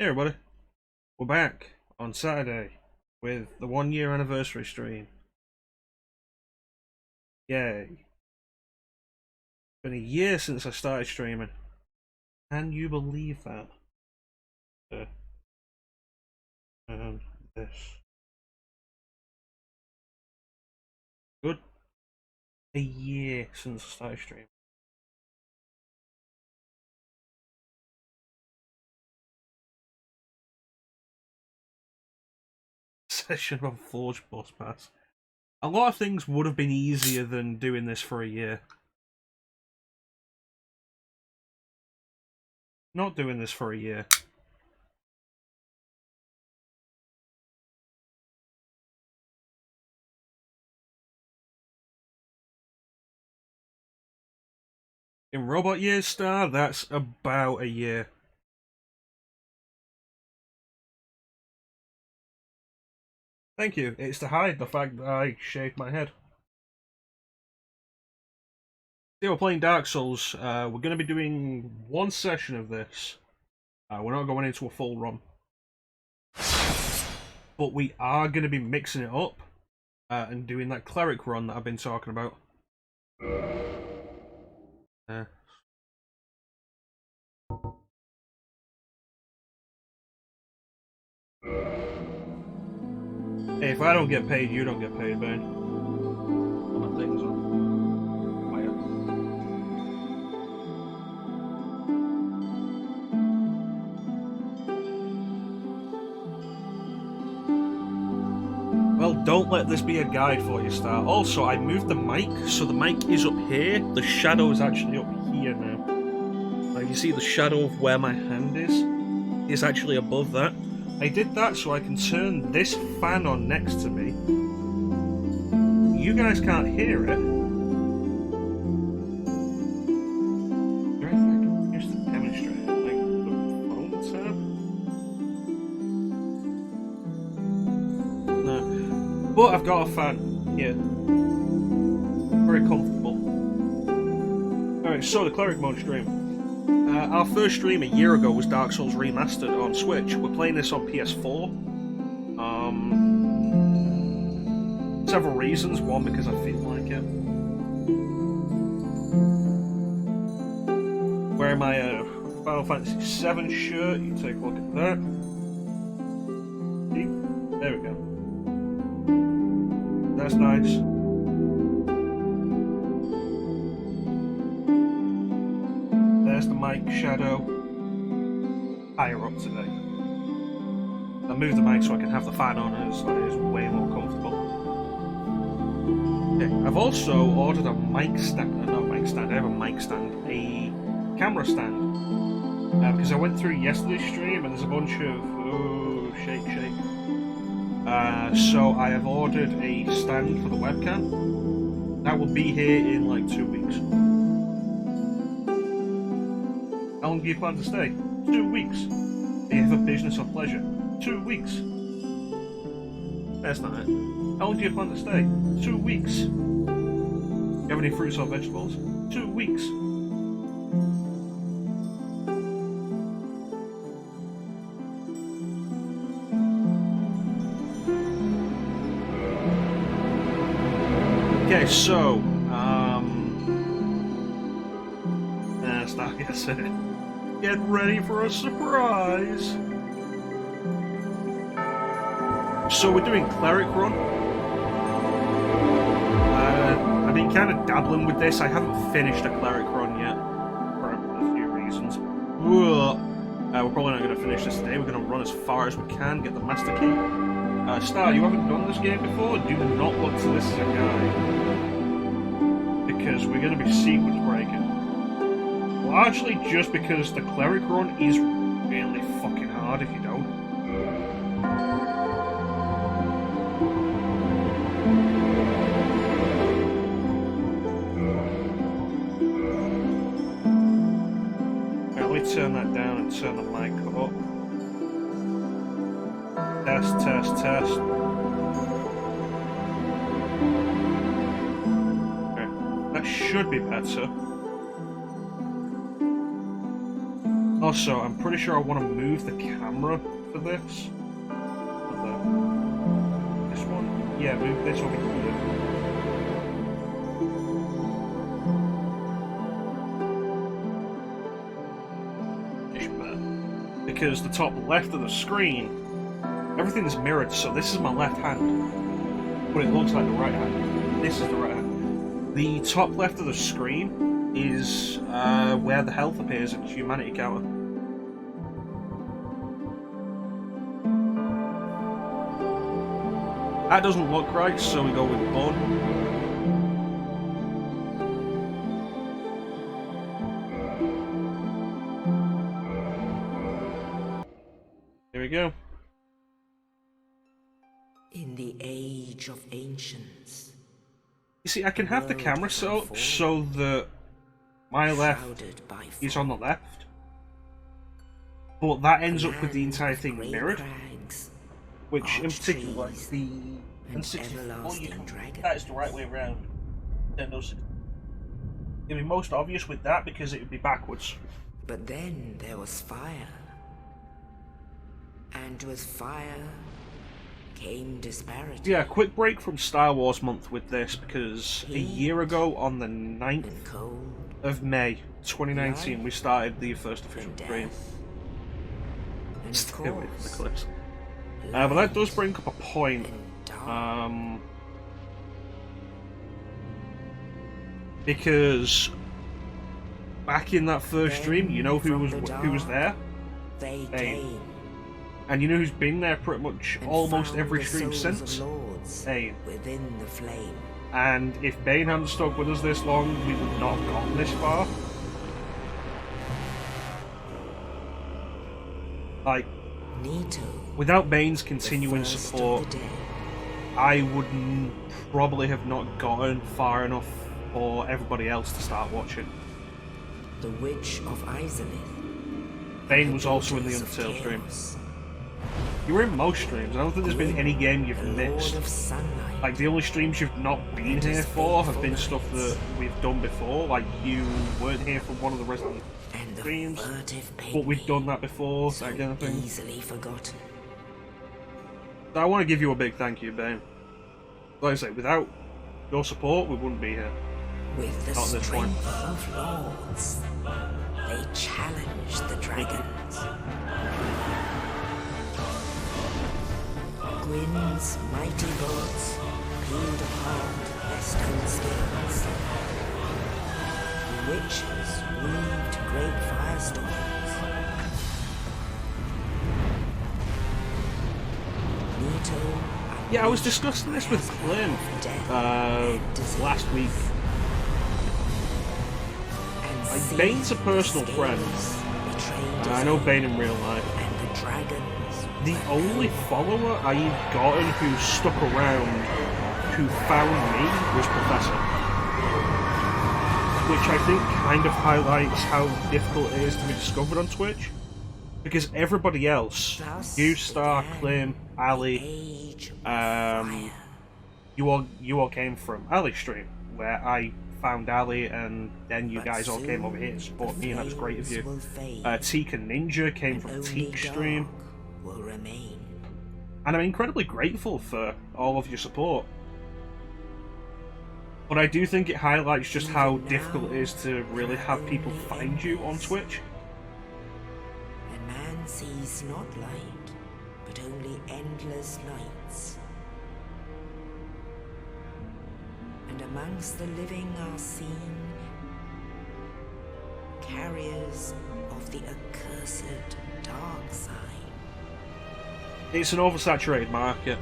Hey everybody, we're back on Saturday with the 1 year anniversary stream. Yay. It's been a year since I started streaming. Can you believe that? And this. Good. A year since I started streaming. Session of Forge Boss Pass. A lot of things would have been easier than doing this for a year. Not doing this for a year. In Robot Years Star, that's about a year. Thank you. It's to hide the fact that I shaved my head. Yeah, we're playing Dark Souls. We're going to be doing one session of this. We're not going into a full run. But we are going to be mixing it up and doing that cleric run that I've been talking about. Hey, if I don't get paid, you don't get paid, man. My things are quiet. Well, don't let this be a guide for you, Star. Also, I moved the mic, so the mic is up here. The shadow is actually up here now. You see the shadow of where my hand is actually above that. I did that so I can turn this fan on next to me. You guys can't hear it. Is there anything I can use to demonstrate? Like the phone tab? No. But I've got a fan here. Very comfortable. Alright, so the cleric mode stream. Our first stream a year ago was Dark Souls Remastered on Switch. We're playing this on PS4. Several reasons. One, because I feel like it. Wearing my Final Fantasy VII shirt. You take a look at that. See? There we go. That's nice. There's the mic shadow higher up today. I moved the mic so I can have the fan on it, so it is way more comfortable. Okay, I've also ordered a mic stand, not a mic stand, I have a mic stand, a camera stand. Because I went through yesterday's stream and there's a bunch of, shake. So I have ordered a stand for the webcam. That will be here in like 2 weeks. How long do you plan to stay? 2 weeks. Do you have a business or pleasure? 2 weeks. That's not it. How long do you plan to stay? 2 weeks. Do you have any fruits or vegetables? 2 weeks. Okay, so, that's not gonna say it. Get ready for a surprise! So we're doing Cleric Run. I've been kind of dabbling with this. I haven't finished a Cleric Run yet, for a few reasons. We're probably not going to finish this today. We're going to run as far as we can, get the Master Key. Star, you haven't done this game before? Do not look to this as a guide. Because we're going to be sequence breaking. Largely just because the cleric run is really fucking hard if you don't. Right, let me turn that down and turn the mic up. Test. Okay, that should be better. Also, I'm pretty sure I want to move the camera for this. This one? Yeah, move this over here. Because the top left of the screen, everything is mirrored, so this is my left hand. But it looks like the right hand. This is the right hand. The top left of the screen is where the health appears in humanity counter. That doesn't look right, so we go with bun. Here we go. In the age of ancients. You see, I can have the camera so that my left is on the left, but that ends up with the entire thing mirrored. Which, in particular, like the N64, that is the right way around. Nintendo. It'd be most obvious with that because it would be backwards. But then there was fire, and with fire came disparity. Yeah, quick break from Star Wars month with this because a year ago on the 9th of May 2019 we started the first official stream. Stay away from the clips. But that does bring up a point. Because back in that first stream, you know who was there? Bane. And you know who's been there pretty much almost every stream since? Bane. And if Bane hadn't stuck with us this long, we would not have gotten this far. Like, without Bane's continuing support, I would probably have not gotten far enough for everybody else to start watching. The Witch of Izalith. Bane was also in the Undertale stream. You were in most streams. I don't think there's been any game you've missed. Like, the only streams you've not been here for have been stuff that we've done before. Like, you weren't here for one of the Resident Evil streams, but we've done that before, that kind of thing. Easily forgotten. So I want to give you a big thank you, Bane. Like I say, without your support, we wouldn't be here. With the strength of lords, they challenged the dragons. Gwyn's mighty bolts peeled apart their stone scales. The witches weaved great firestorms. Nito. Yeah, I was discussing this with Clem last week. Like, Bane's a personal friend. I know Bane in real life. The only follower I've gotten who stuck around, who found me, was Professor. Which I think kind of highlights how difficult it is to be discovered on Twitch. Because everybody else, you, Star, Clem, Ali, you all came from Ali's stream, where I found Ali, and then you guys all came over here to support me, and that was great of you. Teak and Ninja came from Teak's stream. And I'm incredibly grateful for all of your support. But I do think it highlights just how difficult it is to really have people find you on Twitch. And man sees not light, but only endless nights. And amongst the living are seen carriers of the accursed dark side. It's an oversaturated market,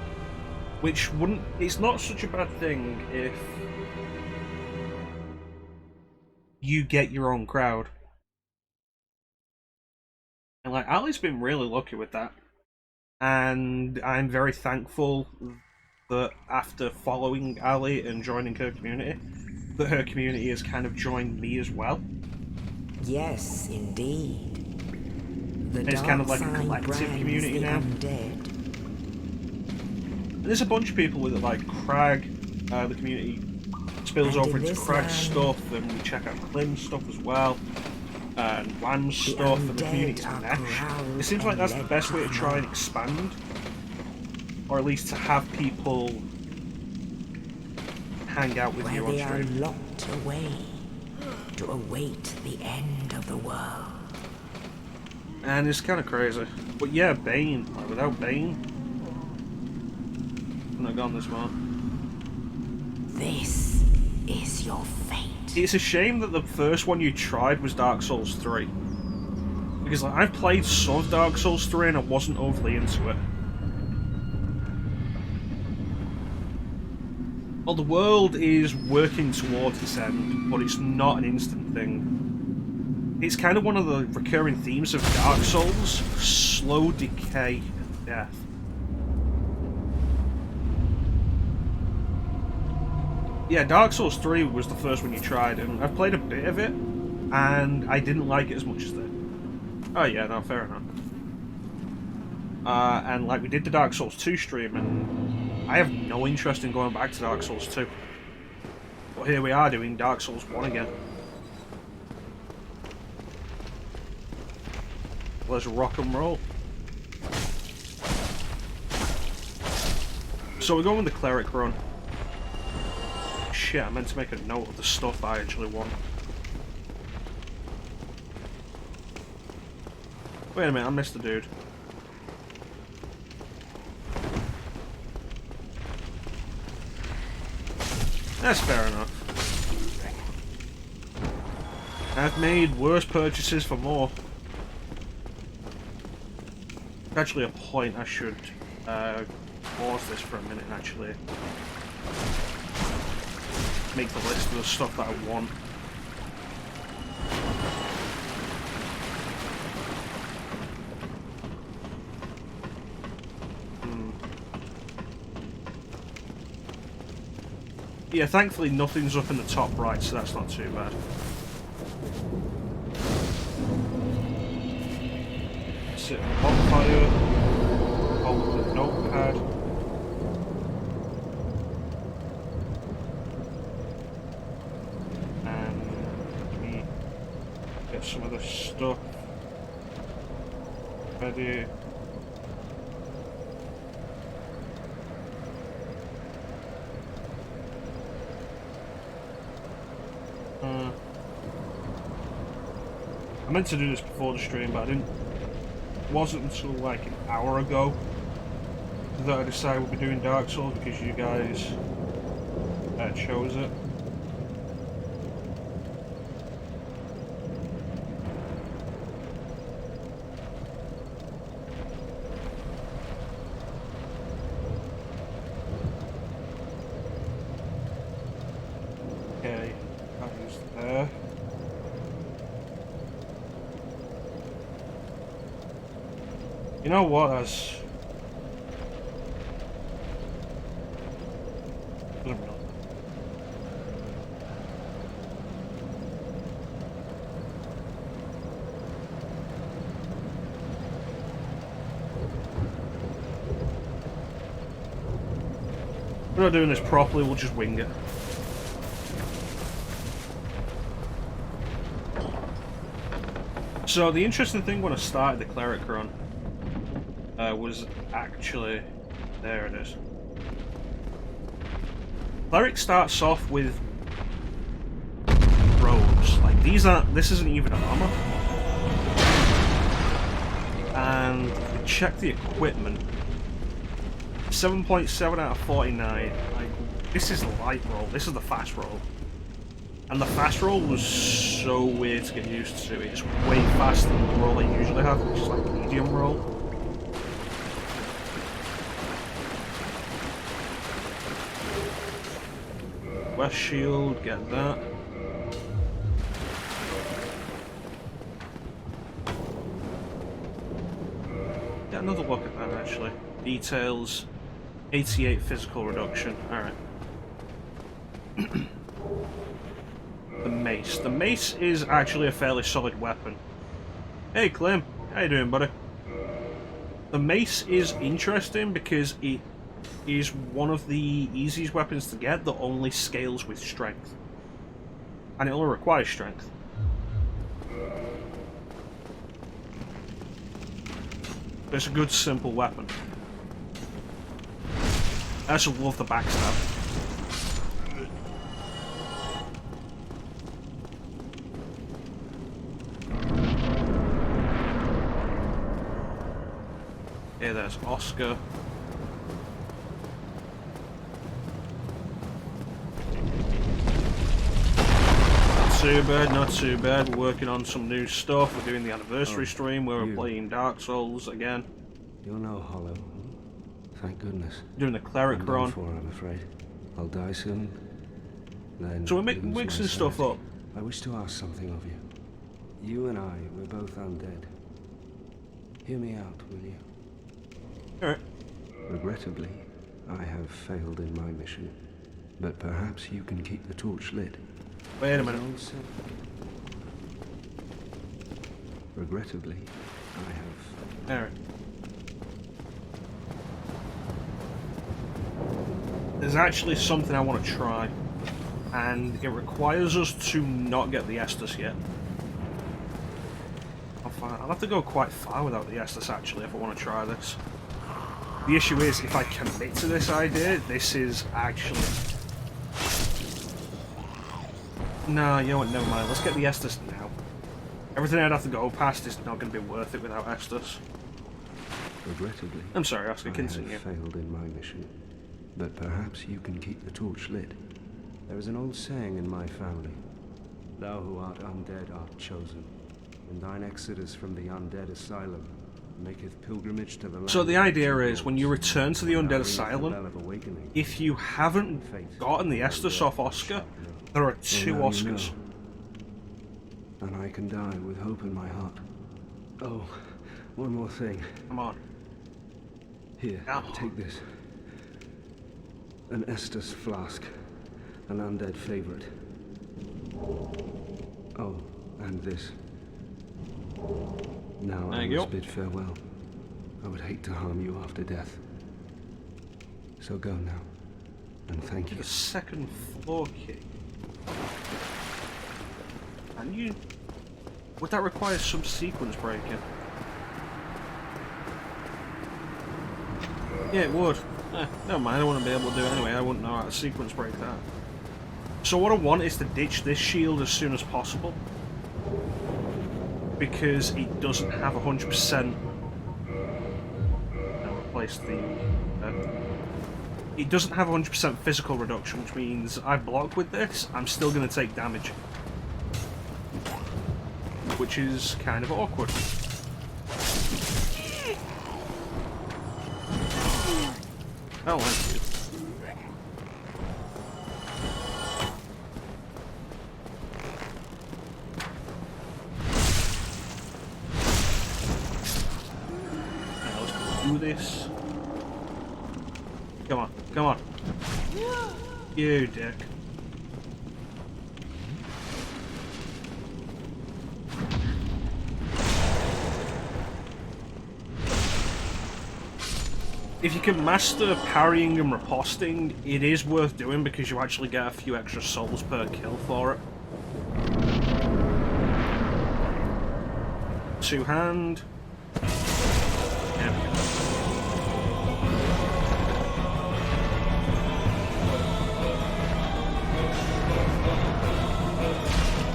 which wouldn't... It's not such a bad thing if you get your own crowd. And like, Ali's been really lucky with that. And I'm very thankful that after following Ali and joining her community, that her community has kind of joined me as well. Yes, indeed. It's kind of like a collective community now. And there's a bunch of people with it, like Crag, the community spills over into Crag's stuff, and we check out Clem's stuff as well. and LAN stuff and the community to mesh. It seems like that's the best way to try and expand, or at least to have people hang out with you on stream. Where they are locked away to await the end of the world. And it's kind of crazy. But yeah, Bane. Like, without Bane, I've not gone this far. This is your fate. It's a shame that the first one you tried was Dark Souls 3. Because like, I've played some of Dark Souls 3 and I wasn't overly into it. Well, the world is working towards this end, but it's not an instant thing. It's kind of one of the recurring themes of Dark Souls: slow decay and death. Yeah, Dark Souls 3 was the first one you tried, and I've played a bit of it, and I didn't like it as much as they. Oh yeah, no, fair enough. And like, we did the Dark Souls 2 stream, and I have no interest in going back to Dark Souls 2. But here we are doing Dark Souls 1 again. Let's rock and roll. So we're going with the cleric run. Shit, I meant to make a note of the stuff I actually want. Wait a minute, I missed the dude. That's fair enough. I've made worse purchases for more. Actually a point I should pause this for a minute and actually make the list of the stuff that I want. Yeah, thankfully nothing's up in the top right, so that's not too bad. Sit on the bonfire, hold the notepad. And let me get some of this stuff ready. I meant to do this before the stream, but I didn't. It wasn't until like an hour ago that I decided we'll be doing Dark Souls because you guys chose it. Okay, that is there. You know what, as doesn't really. We're not doing this properly, we'll just wing it. So the interesting thing when I started the cleric run was actually, there it is. Cleric starts off with robes. Like this isn't even armor. And we check the equipment. 7.7 out of 49. Like, this is the light roll. This is the fast roll. And the fast roll was so weird to get used to. It's way faster than the roll I usually have, which is like medium roll. West shield, get that. Get another look at that actually. Details, 88 physical reduction. Alright. The mace. The mace is actually a fairly solid weapon. Hey Clem, how you doing, buddy? The mace is interesting because it is one of the easiest weapons to get that only scales with strength. And it only requires strength. It's a good, simple weapon. I also love the backstab. Okay, there's Oscar. Not too bad, not too bad. We're working on some new stuff. We're doing the anniversary stream where we're playing Dark Souls again. You're no hollow. Thank goodness. Doing the cleric I'm run. done for, I'm afraid. I'll die soon. Then So we're lose mixing my stuff sanity. up. I wish to ask something of you. You and I, we're both undead. Hear me out, will you? Alright. Regrettably, I have failed in my mission. But perhaps you can keep the torch lit. Wait a minute. Regrettably, I have... Alright. There's actually something I want to try. And it requires us to not get the Estus yet. I'll have to go quite far without the Estus actually if I want to try this. The issue is, if I commit to this idea, this is actually... No, you know what, never mind. Let's get the Estus now. Everything I'd have to go past is not going to be worth it without Estus. Regrettably, I'm sorry, Oscar, continue. I have failed in my mission. But perhaps you can keep the torch lit. There is an old saying in my family. Thou who art undead art chosen, and thine exodus from the undead asylum maketh pilgrimage to the land. So the idea is, when you return to the undead asylum, if you haven't gotten the Estus off Oscar, there are 2 Oscars. And I can die with hope in my heart. Oh, one more thing. Come on. Here, take this. An Estus flask. An undead favorite. Oh, and this. Now I must bid farewell. I would hate to harm you after death. So go now, and thank you. The second floor key. And you... Would that require some sequence breaking? Yeah, it would. Never mind, I wouldn't be able to do it anyway. I wouldn't know how to sequence break that. So what I want is to ditch this shield as soon as possible. Because it doesn't have 100%... I'll replace the... it doesn't have 100% physical reduction, which means I block with this, I'm still going to take damage. Which is kind of awkward. I don't like it. Now let's do this. Come on, come on. You dick. If you can master parrying and riposting, it is worth doing because you actually get a few extra souls per kill for it. Two hand. There we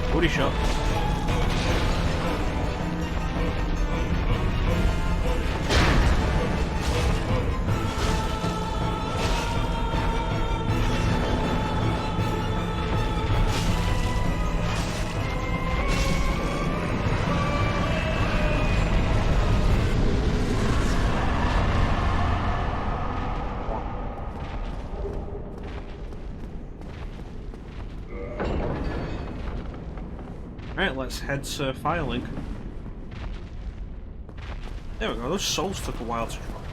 go. Booty shot. Alright, let's head to Firelink. There we go, those souls took a while to drop.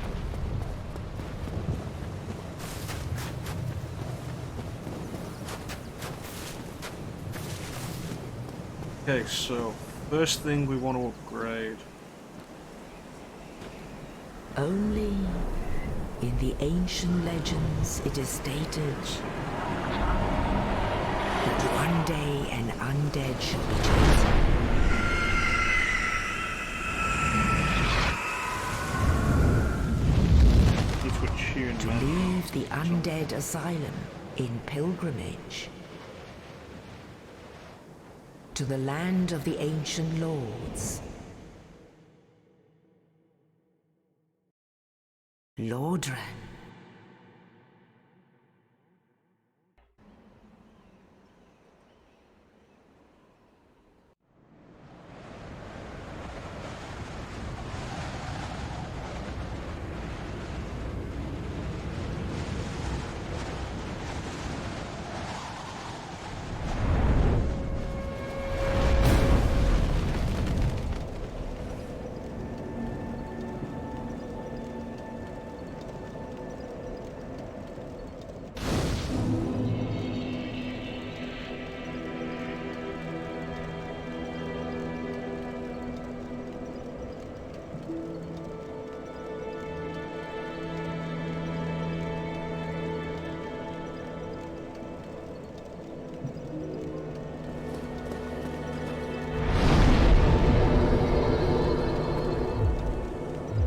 Okay, so first thing we want to upgrade. Only in the ancient legends it is stated that one day an undead shall be chosen. to leave the undead asylum in pilgrimage to the land of the ancient lords. Lordran.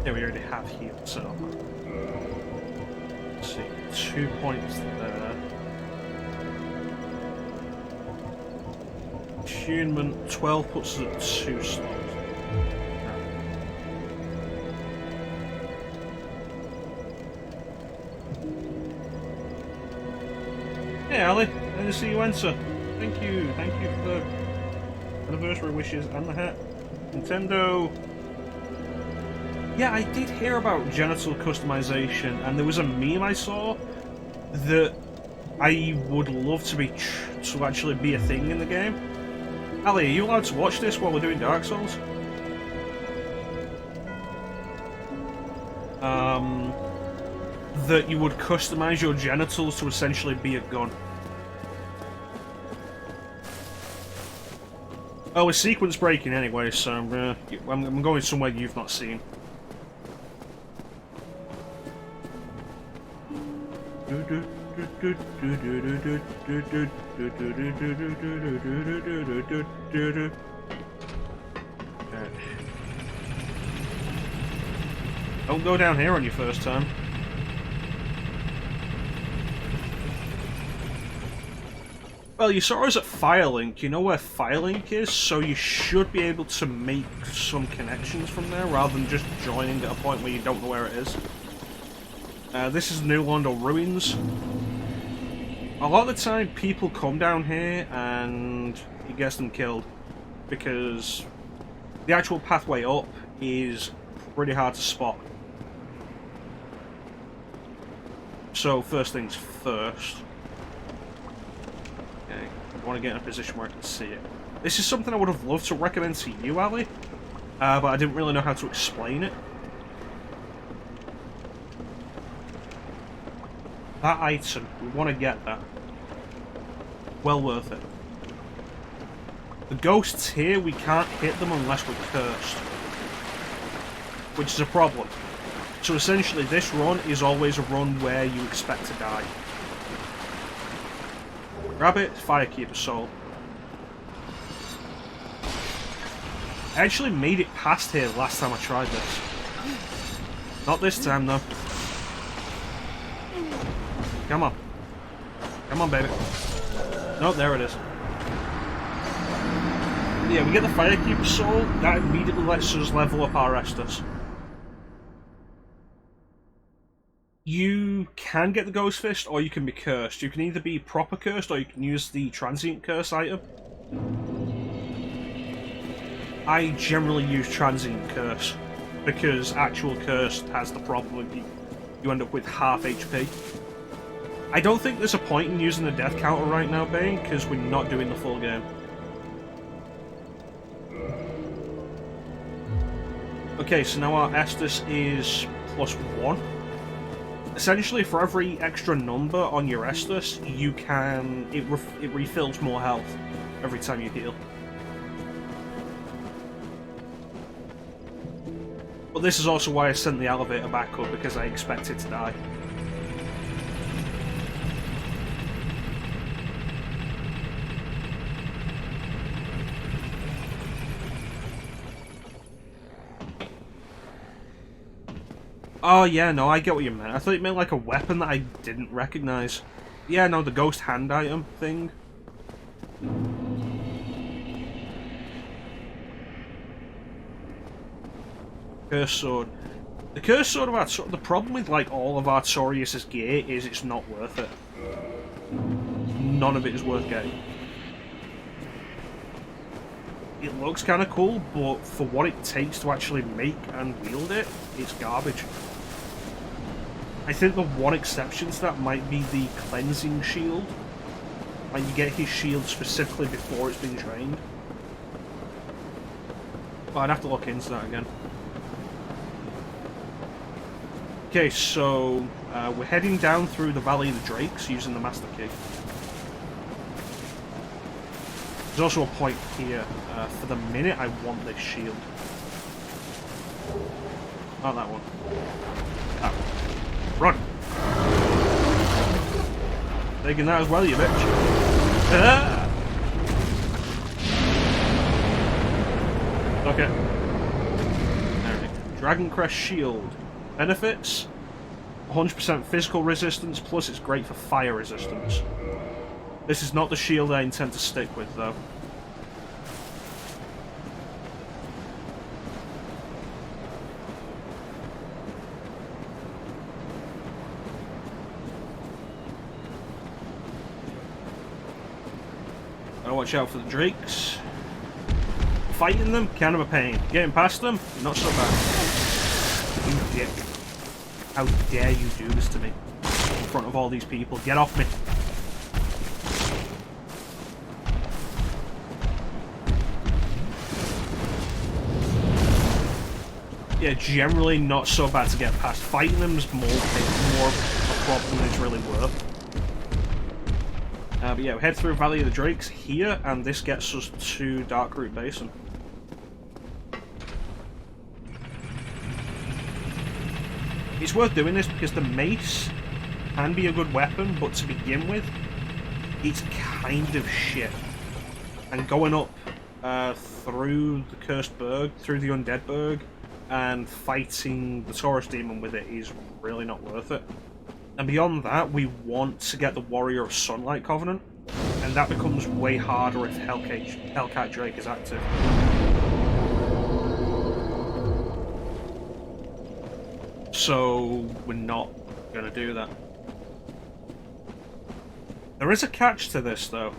Yeah, we already have healed, so let's see, 2 points there. Attunement 12 puts us at 2 slots. Hey Ali, nice to see you enter. Thank you for the anniversary wishes and the hat. Nintendo. Yeah, I did hear about genital customization, and there was a meme I saw that I would love to actually be a thing in the game. Ali, are you allowed to watch this while we're doing Dark Souls? That you would customize your genitals to essentially be a gun. Oh, we're sequence breaking anyway, so I'm going somewhere you've not seen. Don't go down here on your first time. Well, you saw us at Firelink. You know where Firelink is, so you should be able to make some connections from there rather than just joining at a point where you don't know where it is. This is New Londo Ruins. A lot of the time, people come down here and it gets them killed because the actual pathway up is pretty hard to spot. So, first things first. Okay, I want to get in a position where I can see it. This is something I would have loved to recommend to you, Ali, but I didn't really know how to explain it. That item, we want to get that. Well worth it. The ghosts here, we can't hit them unless we're cursed, which is a problem. So essentially this run is always a run where you expect to die. Grab it, Firekeeper Soul. I actually made it past here last time I tried this. Not this time though. Come on. Come on, baby. No, there it is. Yeah, we get the Firekeeper Soul, that immediately lets us level up our Estus. You can get the Ghost Fist, or you can be cursed. You can either be proper cursed, or you can use the transient curse item. I generally use transient curse, because actual curse has the problem of you end up with half HP. I don't think there's a point in using the death counter right now, Bane, because we're not doing the full game. Okay, so now our Estus is +1. Essentially, for every extra number on your Estus, you can... it refills more health every time you heal. But this is also why I sent the elevator back up, because I expect it to die. Oh, yeah, no, I get what you meant. I thought it meant like a weapon that I didn't recognize. Yeah, no, the ghost hand item thing. Cursed sword. The cursed sword of Artorias, the problem with like all of Artorias' gear is it's not worth it. None of it is worth getting. It looks kind of cool, but for what it takes to actually make and wield it, it's garbage. I think the one exception to that might be the cleansing shield. Like, you get his shield specifically before it's been trained. But I'd have to look into that again. Okay, so we're heading down through the Valley of the Drakes using the Master Key. There's also a point here. For the minute, I want this shield. Not that one. That one. Run! Taking that as well, you bitch. Ah! Okay. Alright. Dragon Crest Shield. Benefits: 100% physical resistance, plus it's great for fire resistance. This is not the shield I intend to stick with, though. Gotta watch out for the drakes. Fighting them, kind of a pain. Getting past them, not so bad. You dick. How dare you do this to me? In front of all these people. Get off me. Yeah, generally not so bad to get past. Fighting them is more of a problem than it's really worth. But yeah, we head through Valley of the Drakes here, and this gets us to Darkroot Basin. It's worth doing this because the mace can be a good weapon, but to begin with, it's kind of shit. And going up through the Cursed Berg, through the Undead Berg, and fighting the Taurus Demon with it is really not worth it. And beyond that, we want to get the Warrior of Sunlight Covenant, and that becomes way harder if Hellcat Drake is active. So we're not going to do that. There is a catch to this, though.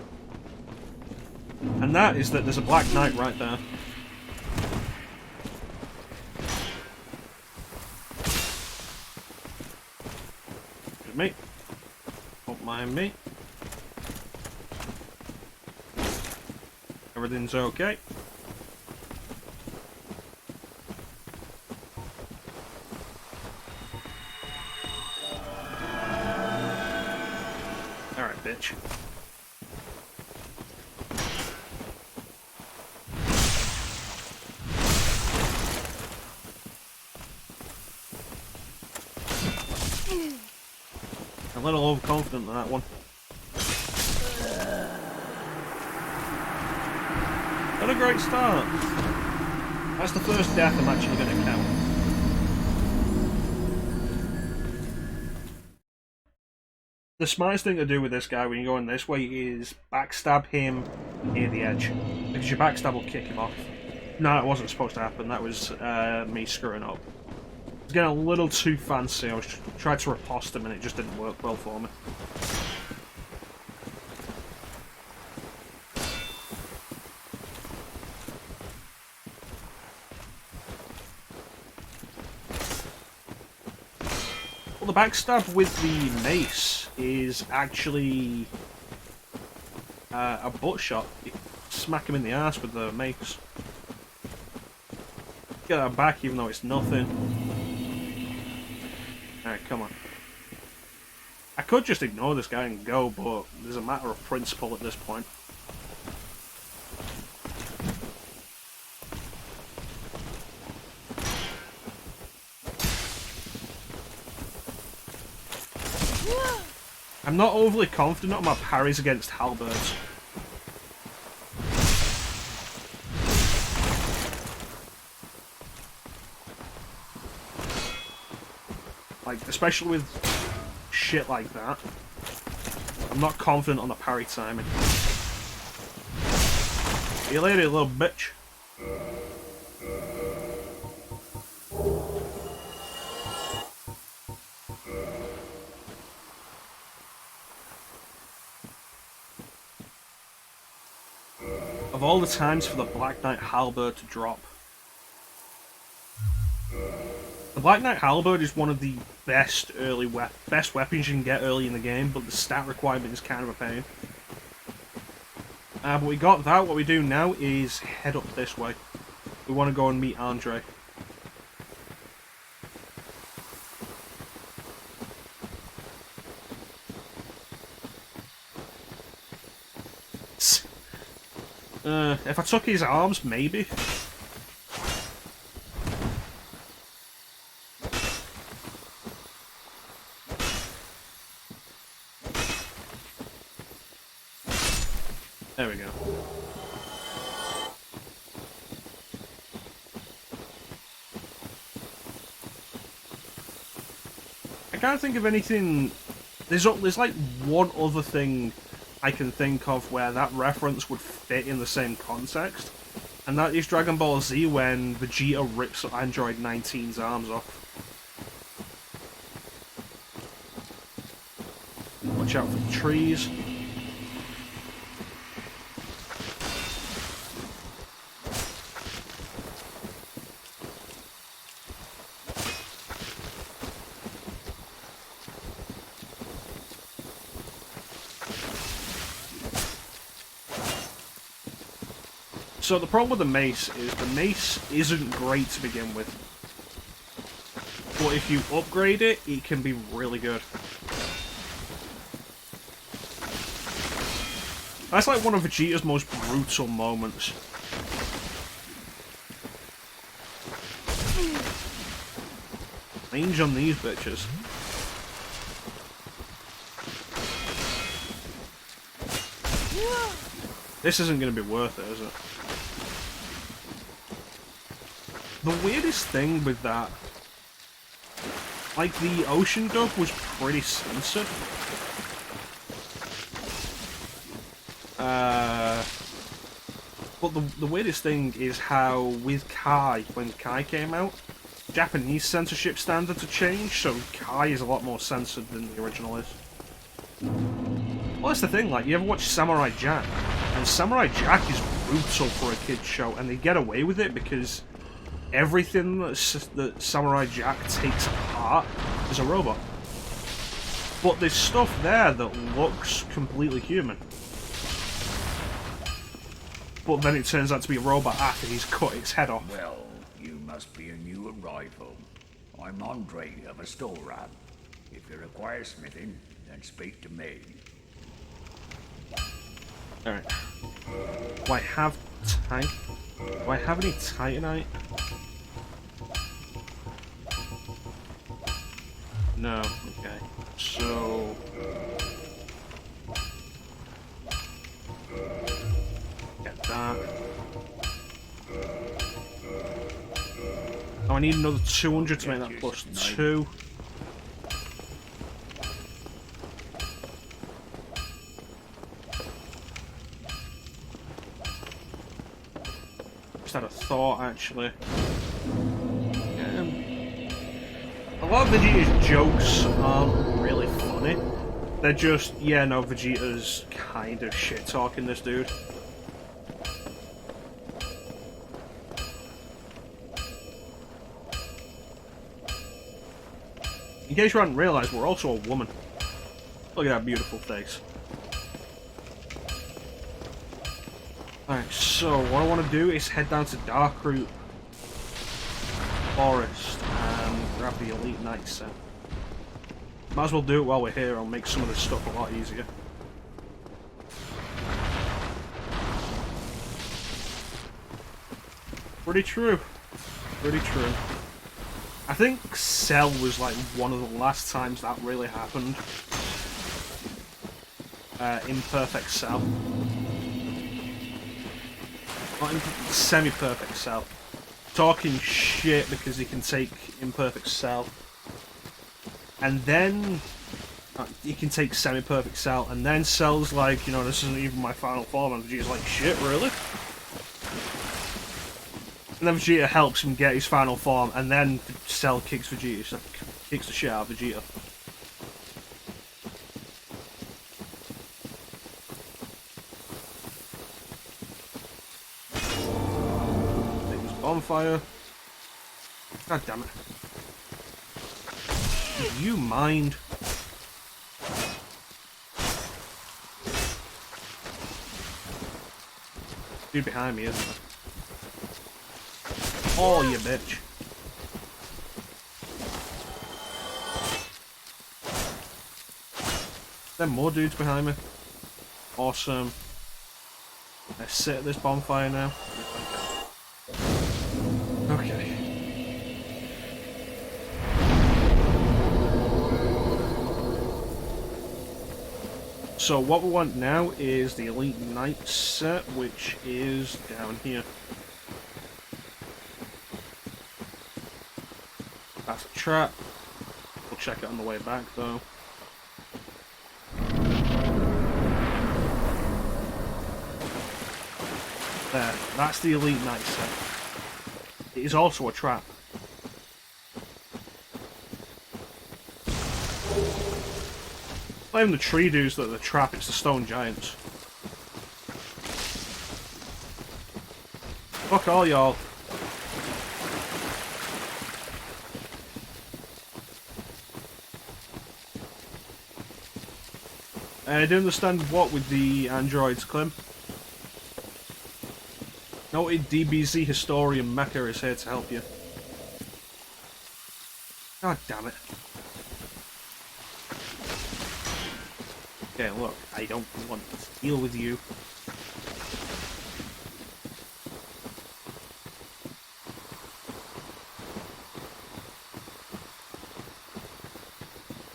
And that is that there's a Black Knight right there. Good me. Don't mind me. Everything's okay. Alright, bitch. A little overconfident on that one. Not a great start. That's the first death I'm actually going to count. The smartest thing to do with this guy when you're going this way is backstab him near the edge. Because your backstab will kick him off. No, that wasn't supposed to happen. That was me screwing up. I was getting a little too fancy. I was tried to riposte him and it just didn't work well for me. Well, the backstab with the mace is actually a butt shot. You smack him in the ass with the mace. Get that back even though it's nothing. Alright, come on. I could just ignore this guy and go, but there's a matter of principle at this point. I'm not overly confident on my parries against halberds. Like, especially with shit like that. I'm not confident on the parry timing. See you later, you little bitch. Of all the times for the Black Knight Halberd to drop, the Black Knight Halberd is one of the best best weapons you can get early in the game, but the stat requirement is kind of a pain. But we got that. What we do now is head up this way. We want to go and meet Andre. If I took his arms, maybe. There we go. I can't think of anything. There's like one other thing I can think of where that reference would fit in the same context, and that is Dragon Ball Z when Vegeta rips Android 19's arms off. Watch out for the trees. So the problem with the mace is the mace isn't great to begin with. But if you upgrade it, it can be really good. That's like one of Vegeta's most brutal moments. Range on these bitches. This isn't going to be worth it, is it? The weirdest thing with that, like, the ocean dub was pretty censored. But the weirdest thing is how, with Kai, when Kai came out, Japanese censorship standards have changed, so Kai is a lot more censored than the original is. Well, that's the thing, like, you ever watch Samurai Jack? And Samurai Jack is brutal for a kid's show, and they get away with it because everything that Samurai Jack takes apart is a robot. But there's stuff there that looks completely human. But then it turns out to be a robot after he's cut its head off. Well, you must be a new arrival. I'm Andre of Astoran. If you require smithing, then speak to me. Alright. Do I have any Titanite? No. Okay. So... get that. Oh, I need another 200 to make that plus 2. Just had a thought, actually. A lot of Vegeta's jokes aren't really funny. They're just, yeah, no, Vegeta's kind of shit-talking this dude. In case you hadn't realised, we're also a woman. Look at that beautiful face. Alright, so what I want to do is head down to Darkroot Forest and grab the Elite Knight set. Might as well do it while we're here, I'll make some of this stuff a lot easier. Pretty true. Pretty true. I think Cell was like one of the last times that really happened. Imperfect Cell. Not semi-perfect Cell. Talking shit because he can take Imperfect Cell. and then you can take semi-perfect Cell, and then Cell's like, you know, this isn't even my final form, and Vegeta's like, shit, really? And then Vegeta helps him get his final form, and then Cell kicks Vegeta, so kicks the shit out of Vegeta. Take this bonfire. God damn it. Do you mind? Dude behind me, isn't there? Oh, you bitch. There are more dudes behind me. Awesome. Let's sit at this bonfire now. Okay. So what we want now is the Elite Knight set, which is down here. That's a trap. We'll check it on the way back though. There, that's the Elite Knight set. It is also a trap. Not even the tree dudes that are the trap, it's the stone giants. Fuck all y'all. I don't understand what with the androids, Clem. Noted DBZ historian Mecha is here to help you. God damn it. Okay, look, I don't want to deal with you.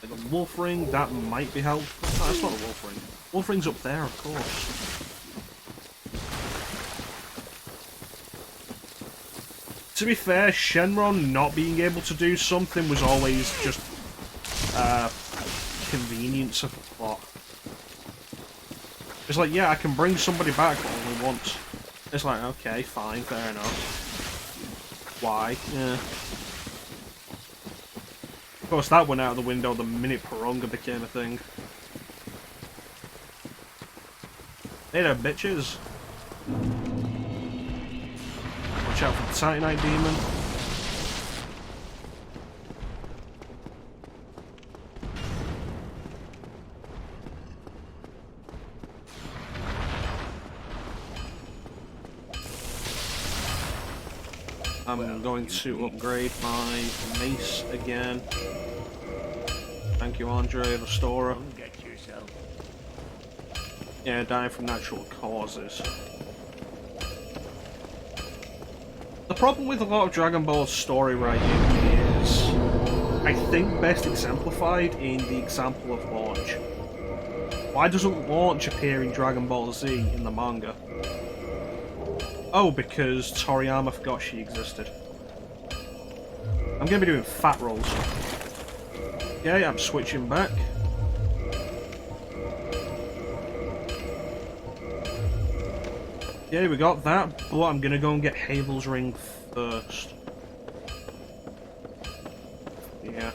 The wolf ring, that might be helpful. No, that's not a wolf ring. Wolf ring's up there, of course. To be fair, Shenron not being able to do something was always just convenience of the plot. It's like, yeah, I can bring somebody back, but only once. It's like, okay, fine, fair enough. Why? Yeah. Of course, that went out of the window the minute Porunga became a thing. Hey there, bitches. Watch out for the Titanite demon. I'm going to upgrade my mace again. Thank you, Andre, Restorer. Yeah, dying from natural causes. The problem with a lot of Dragon Ball's story writing is, I think, best exemplified in the example of Launch. Why doesn't Launch appear in Dragon Ball Z in the manga? Oh, because Toriyama forgot she existed. I'm going to be doing fat rolls. Okay, I'm switching back. Yeah, we got that, but I'm going to go and get Havel's ring first. Yeah.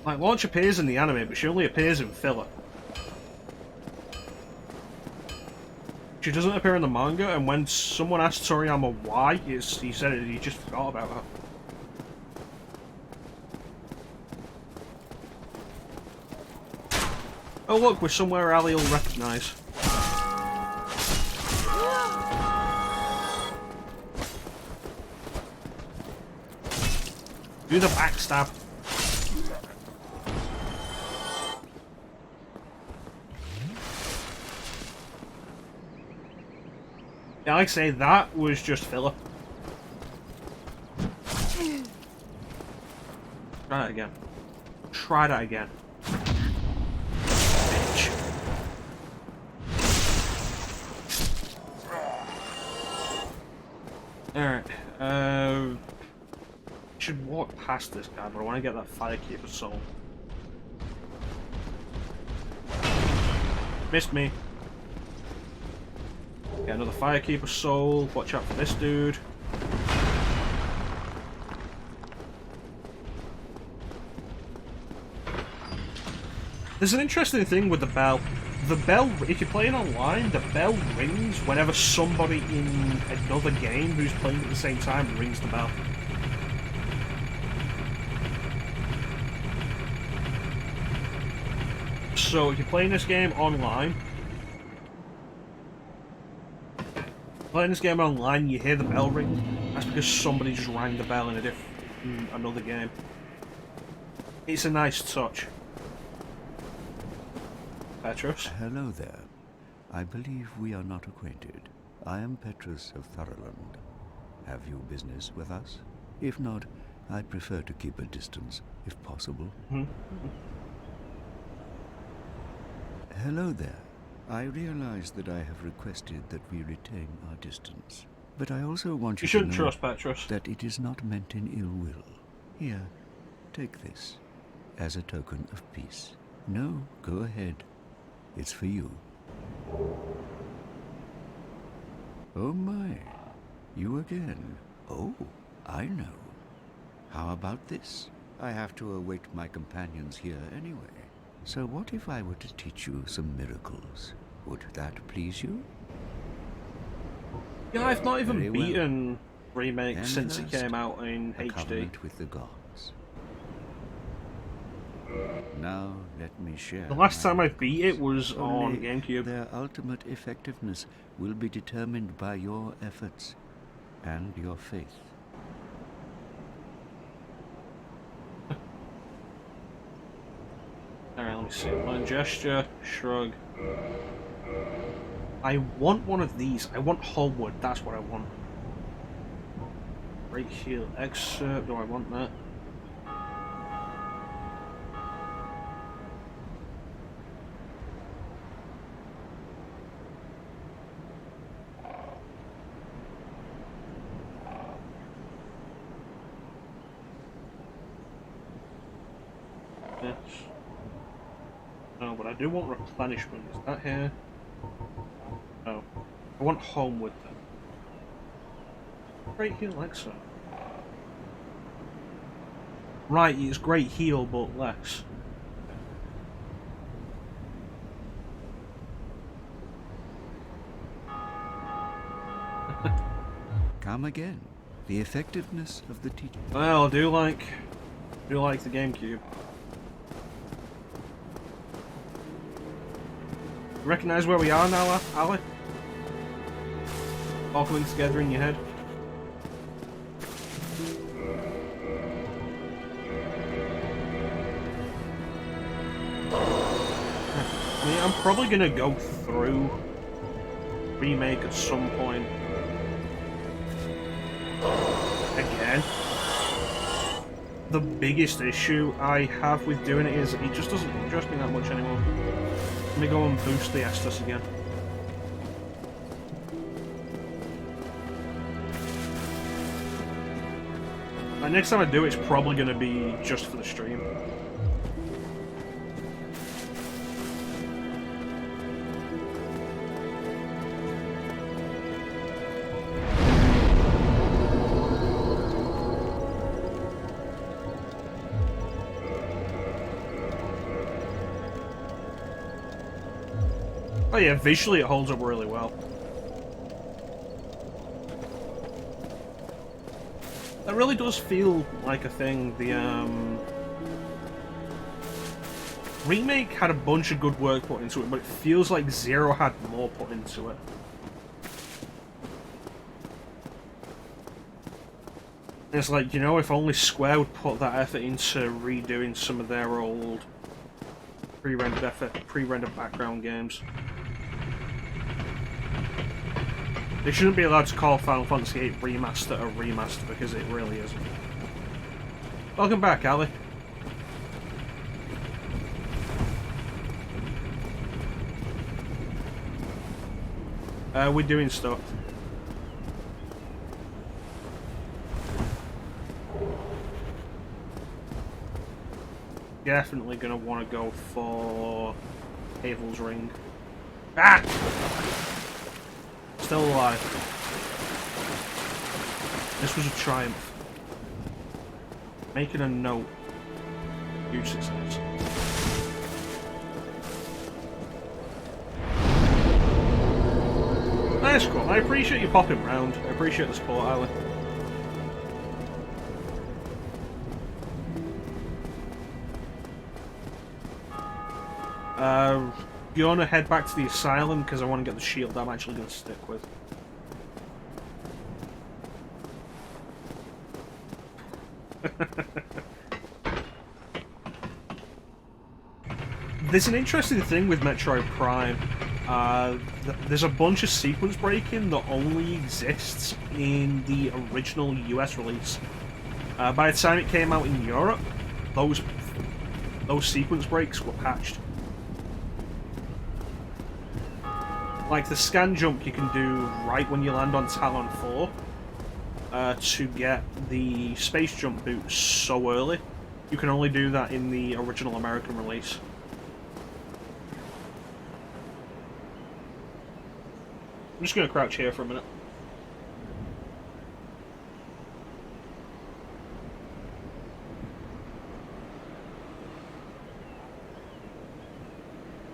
Like, Launch appears in the anime, but she only appears in filler. She doesn't appear in the manga, and when someone asked Toriyama why, he said he just forgot about her. Oh look, we're somewhere Ali will recognise. Do the backstab. Yeah, like I say, that was just filler. Try that again. Try that again. Bitch. Alright, Should walk past this guy, but I want to get that Firekeeper soul. Missed me. Get another Firekeeper soul. Watch out for this dude. There's an interesting thing with the bell. The bell, if you're playing online, the bell rings whenever somebody in another game who's playing at the same time rings the bell. So if you're playing this game online, you hear the bell ring. That's because somebody just rang the bell in another game. It's a nice touch. Petrus? Hello there. I believe we are not acquainted. I am Petrus of Thoroland. Have you business with us? If not, I prefer to keep a distance, if possible. Hello there. I realize that I have requested that we retain our distance. But I also want you to know trust Petrus. that it is not meant in ill will. Here, take this, as a token of peace. No, go ahead. It's for you. Oh my, you again. Oh, I know. How about this? I have to await my companions here anyway. So what if I were to teach you some miracles? Would that please you? Yeah, I've not even Very well. beaten Remake And since it last, came out in a HD. covenant with the gods. Now let me share. The last my time I miracles. beat it was on Only GameCube. Their ultimate effectiveness will be determined by your efforts and your faith. Alright, let me see. Line gesture, shrug. I want one of these. I want Holmwood, that's what I want. Great Heal Excerpt, do I want that? Yes. No, but I do want replenishment. Is that here? No. I want Homeward then. Great heal Alexa. Right, it's great heal, but less. Come again. The effectiveness of the teaching. Well, I do like the GameCube. Recognize where we are now, Ali? All coming together in your head. I mean, I'm probably gonna go through Remake at some point. Again. The biggest issue I have with doing it is it just doesn't interest me that much anymore. Let me go and boost the Estus again. Like, next time I do it's probably going to be just for the stream. Oh yeah, visually it holds up really well. That really does feel like a thing. The Remake had a bunch of good work put into it, but it feels like Zero had more put into it. And it's like, you know, if only Square would put that effort into redoing some of their old pre-rendered background games. They shouldn't be allowed to call Final Fantasy VIII Remaster a remaster because it really isn't. Welcome back, Ali. We're doing stuff. definitely going to want to go for Havel's Ring. Ah! Still alive. This was a triumph. Making a note. Huge success. That's cool. I appreciate you popping round. I appreciate the support, Ali. You want to head back to the asylum because I want to get the shield I'm actually going to stick with. There's an interesting thing with Metroid Prime. There's a bunch of sequence breaking that only exists in the original US release. By the time it came out in Europe, those sequence breaks were patched. Like the scan jump you can do right when you land on Talon 4 to get the space jump boots so early. You can only do that in the original American release. I'm just going to crouch here for a minute.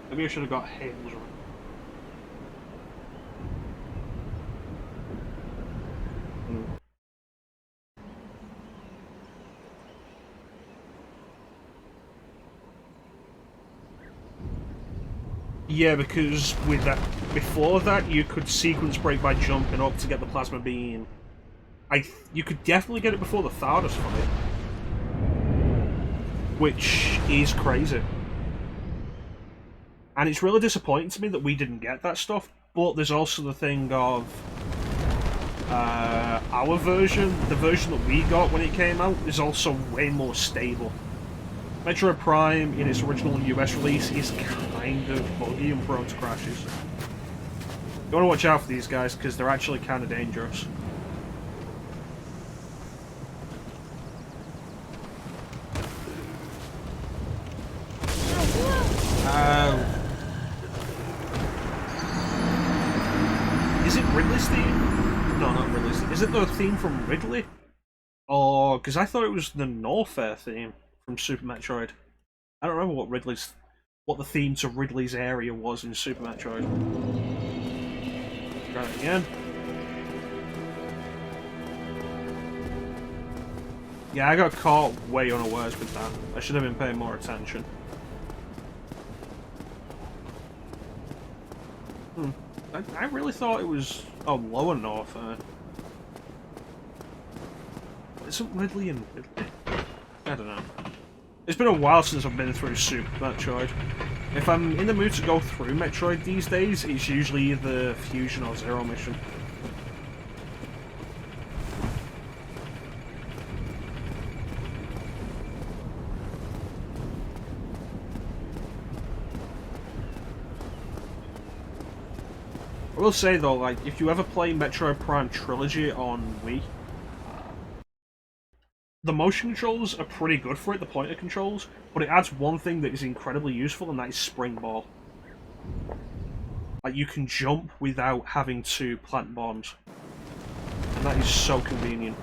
Maybe I should have got Havel's Ring. Yeah, because with that, before that, you could sequence break by jumping up to get the plasma beam. You could definitely get it before the Thardas fight, which is crazy. And it's really disappointing to me that we didn't get that stuff. But there's also the thing of our version, the version that we got when it came out, is also way more stable. Metroid Prime, in its original US release, is kind of buggy and prone to crashes. You want to watch out for these guys, because they're actually kind of dangerous. Is it Ridley's theme? No, not Ridley's theme. Is it the theme from Ridley? Or, because I thought it was the Norfair theme from Super Metroid. I don't remember what the theme to Ridley's area was in Super Metroid. Try it again. Yeah, I got caught way unawares with that. I should have been paying more attention. I really thought it was lower north. Isn't Ridley in Ridley? I don't know. It's been a while since I've been through Super Metroid. If I'm in the mood to go through Metroid these days, it's usually either Fusion or Zero Mission. I will say though, like, if you ever play Metroid Prime Trilogy on Wii, the motion controls are pretty good for it, the pointer controls, but it adds one thing that is incredibly useful, and that is Spring Ball. Like, you can jump without having to plant bombs. And that is so convenient.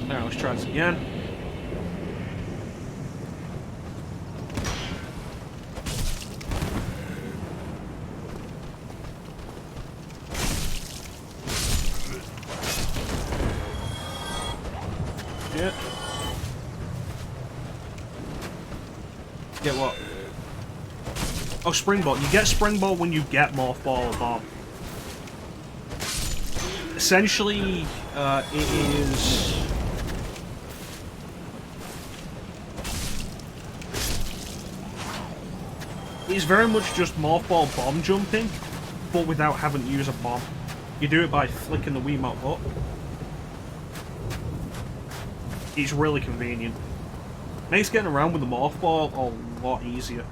Now, let's try this again. Get what? Oh, Spring Ball. You get Spring Ball when you get Morph Ball or Bomb. Essentially, it is... It's very much just Morph Ball bomb jumping, but without having to use a bomb. You do it by flicking the Wiimote up. It's really convenient. Makes getting around with the Morph Ball a lot easier.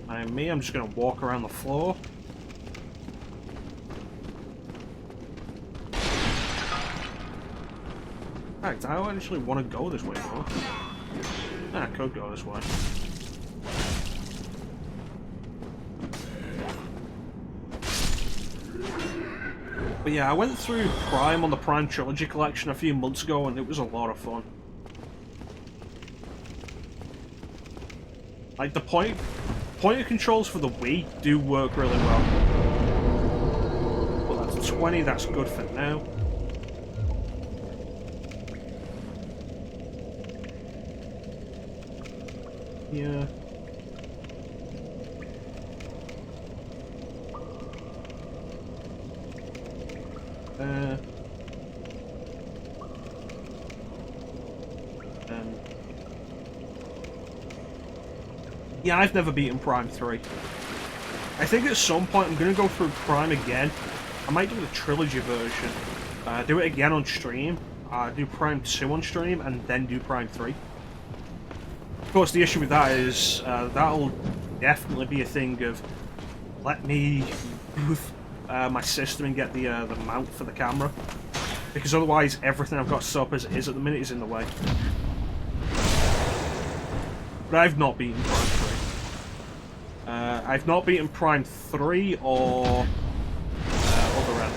And me, I'm just going to walk around the floor. fact, I don't actually want to go this way though. I could go this way. But yeah, I went through Prime on the Prime Trilogy collection a few months ago and it was a lot of fun. Like, the pointer controls for the Wii do work really well. Well, that's 20, that's good for now. Yeah. Yeah, I've never beaten Prime 3. I think at some point I'm going to go through Prime again. I might do the trilogy version. Do it again on stream. Do Prime 2 on stream, and then do Prime 3. Of course, the issue with that is that'll definitely be a thing of let me move my system and get the mount for the camera. Because otherwise, everything I've got set up as it is at the minute is in the way. But I've not beaten Prime 3. I've not beaten Prime 3 or Other M.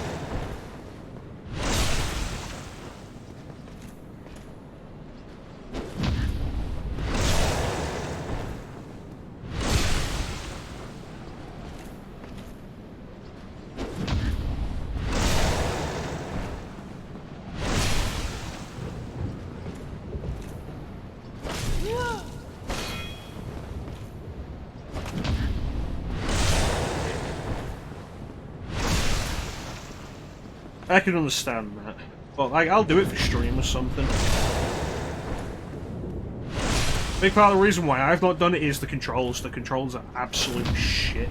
I can understand that. But like, I'll do it for stream or something. Big part of the reason why I've not done it is the controls. The controls are absolute shit.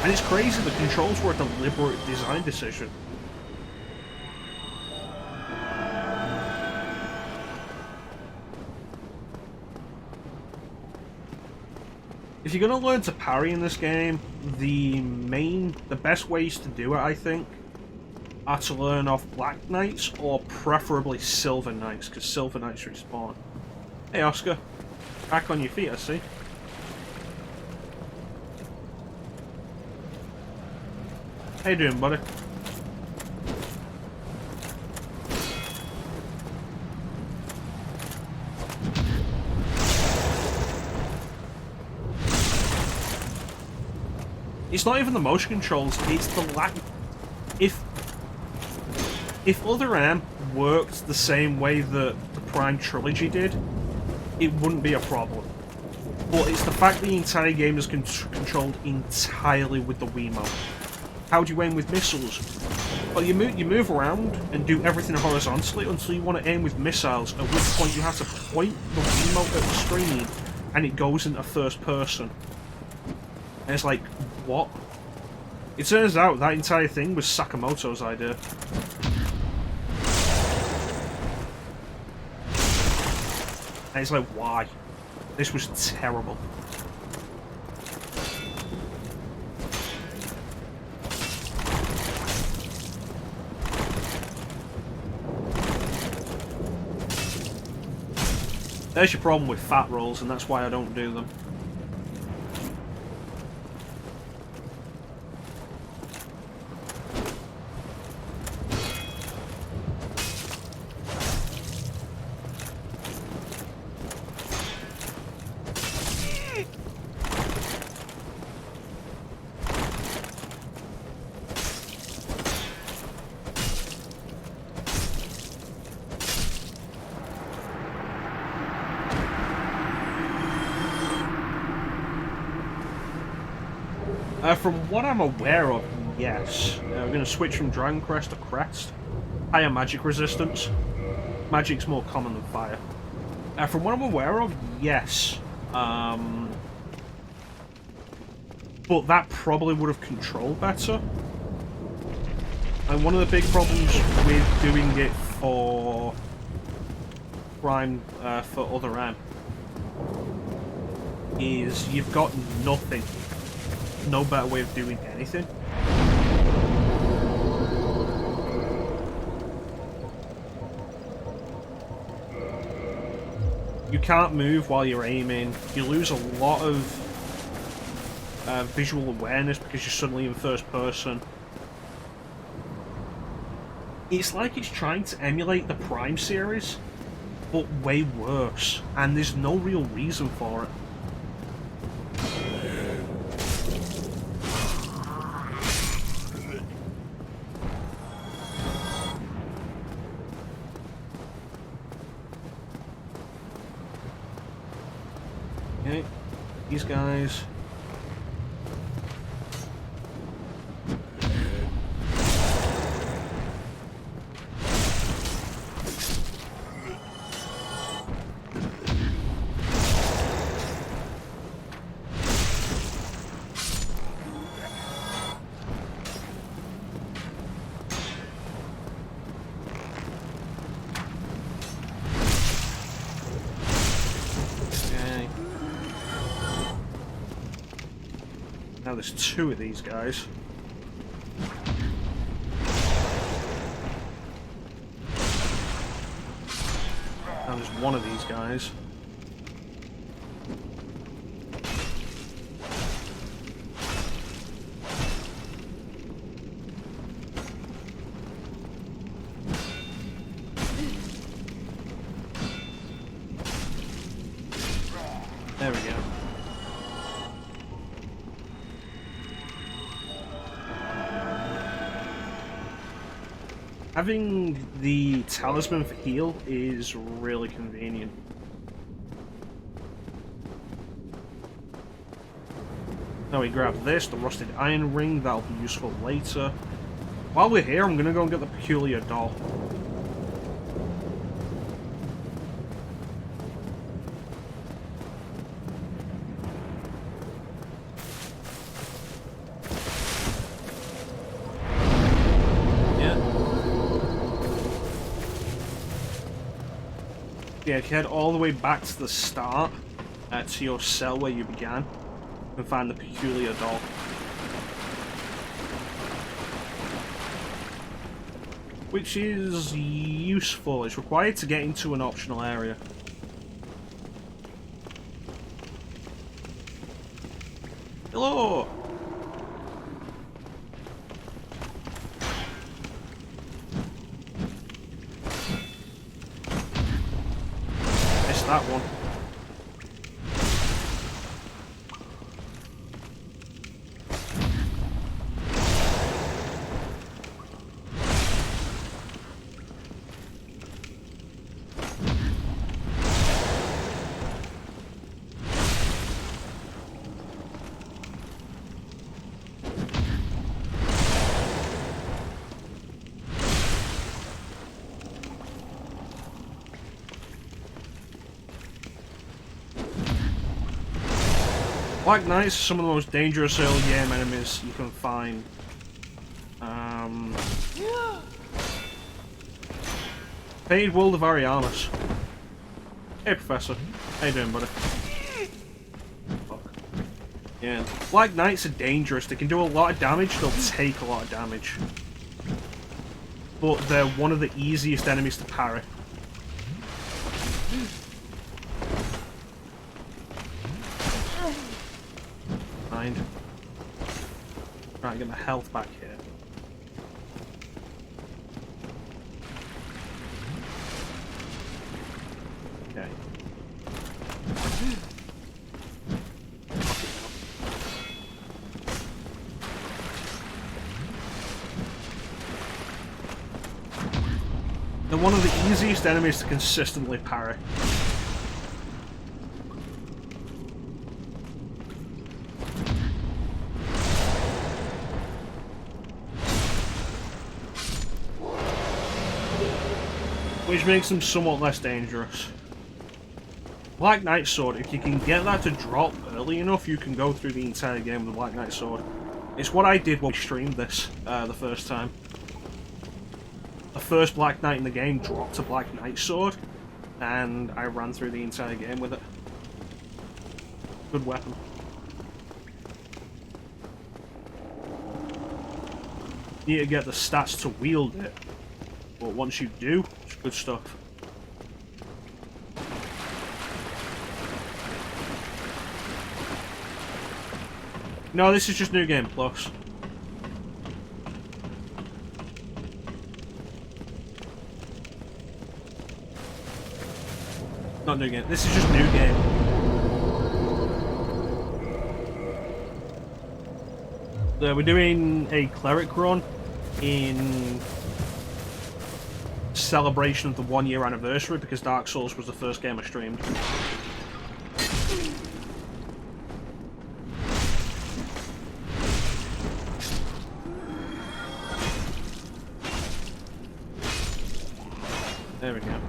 And it's crazy, the controls were a deliberate design decision. If you're going to learn to parry in this game, the best ways to do it, I think, are to learn off Black Knights or preferably Silver Knights, because Silver Knights respawn. Hey Oscar, back on your feet, I see. How you doing, buddy? It's not even the motion controls, it's the lack... If Other M worked the same way that the Prime Trilogy did, it wouldn't be a problem. But it's the fact the entire game is controlled entirely with the Wiimote. How do you aim with missiles? Well, you move around and do everything horizontally until you want to aim with missiles, at which point you have to point the Wiimote at the screen and it goes into first person. And it's like, what? It turns out that entire thing was Sakamoto's idea. And it's like, why? This was terrible. There's your problem with fat rolls, and that's why I don't do them. From what I'm aware of, yes. We're going to switch from Dragon Crest to Crest. Higher magic resistance. Magic's more common than fire. From what I'm aware of, yes. But that probably would have controlled better. And one of the big problems with doing it for Prime, for Other M, is you've got nothing. No better way of doing anything. You can't move while you're aiming. You lose a lot of visual awareness because you're suddenly in first person. It's like it's trying to emulate the Prime series, but way worse, and there's no real reason for it. Okay, these guys. Now there's two of these guys. Now there's one of these guys. There we go. Having the talisman for heal is really convenient. Now we grab this, the rusted iron ring, that'll be useful later. While we're here, I'm gonna go and get the peculiar doll. Yeah, if you head all the way back to the start, to your cell where you began, you can find the peculiar doll. Which is useful. It's required to get into an optional area. Hello! That one. Black Knights are some of the most dangerous early game enemies you can find. Fade World of Arianas. Hey Professor, how you doing, buddy? Fuck. Yeah, Black Knights are dangerous. They can do a lot of damage, they'll take a lot of damage. But they're one of the easiest enemies to parry. Right, get my health back here. Okay. They're one of the easiest enemies to consistently parry. Which makes them somewhat less dangerous. Black Knight Sword, if you can get that to drop early enough, you can go through the entire game with the Black Knight Sword. It's what I did when we streamed this the first time. The first Black Knight in the game dropped a Black Knight Sword, and I ran through the entire game with it. Good weapon. You need to get the stats to wield it, but once you do, it's good stuff. No, this is just New Game Plus. Not New Game. This is just New Game. We're doing a cleric run in celebration of the 1-year anniversary because Dark Souls was the first game I streamed. There we go.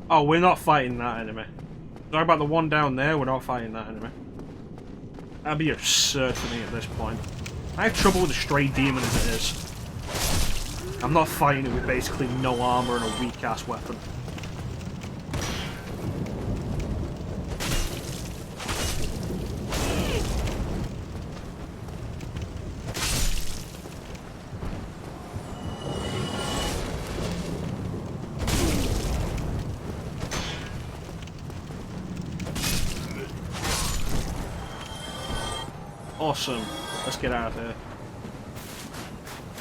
Oh, we're not fighting that enemy. Sorry about the one down there, we're not fighting that enemy. That'd be absurd for me at this point. I have trouble with a stray demon as it is. I'm not fighting it with basically no armor and a weak-ass weapon. Awesome. Let's get out of here.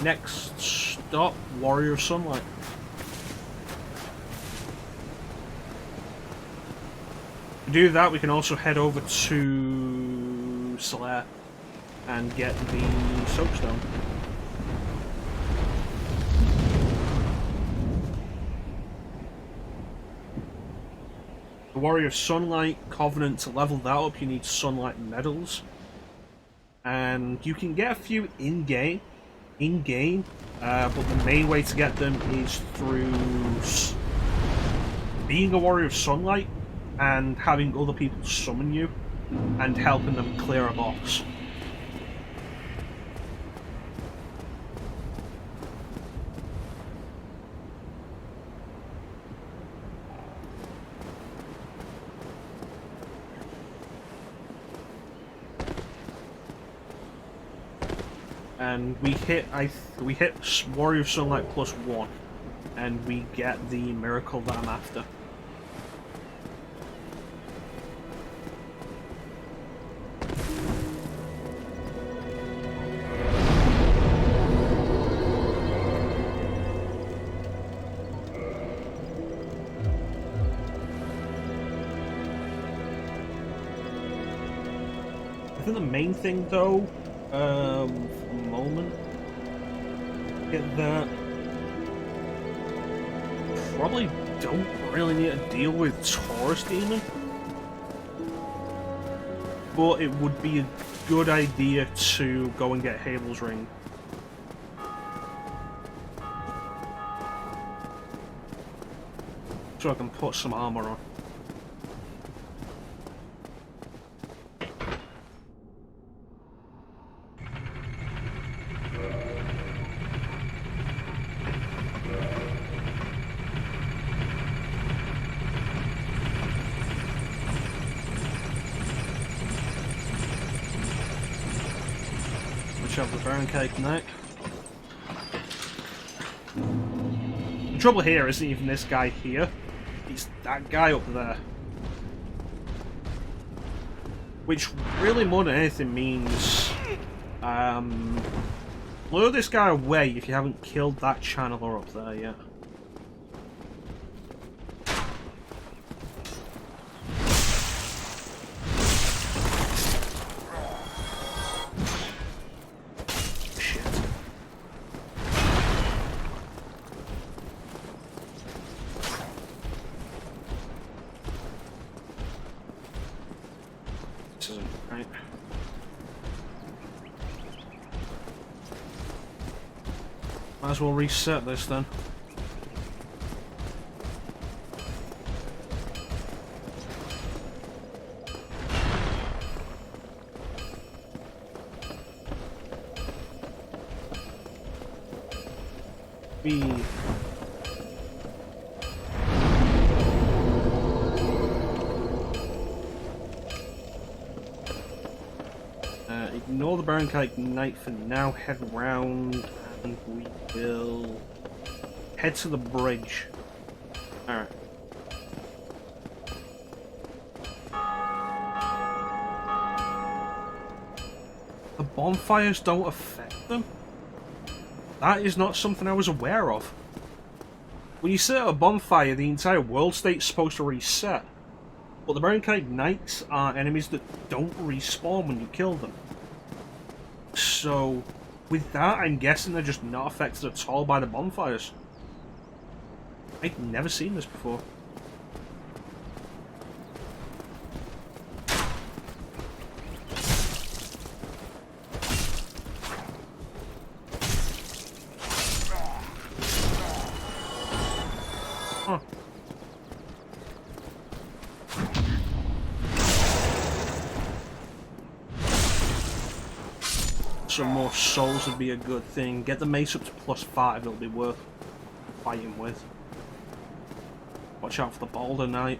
Next stop, Warrior of Sunlight. To do that, we can also head over to Slayer and get the soapstone. The Warrior of Sunlight Covenant, to level that up, you need Sunlight medals. And you can get a few in-game, but the main way to get them is through being a Warrior of Sunlight and having other people summon you and helping them clear a boss. And we hit Warrior of Sunlight +1, and we get the miracle that I'm after. I think the main thing, though, for the moment, get that. Probably don't really need to deal with Taurus Demon, but it would be a good idea to go and get Havel's Ring. So I can put some armor on. Of the Baron Cake Knight. The trouble here isn't even this guy here, it's that guy up there. Which really more than anything means lure this guy away if you haven't killed that channeler up there yet. Might as well reset this then. Ignore the Baron Cake Knight for now, head round, and we will head to the bridge. Alright. bonfires don't affect them? That is not something I was aware of. When you set a bonfire, the entire world state's supposed to reset. But the Mecha Knights are enemies that don't respawn when you kill them. So, with that, I'm guessing they're just not affected at all by the bonfires. I've never seen this before. Huh. Some more souls would be a good thing. Get the mace up to +5, it'll be worth fighting with. Watch out for the Boulder Knight.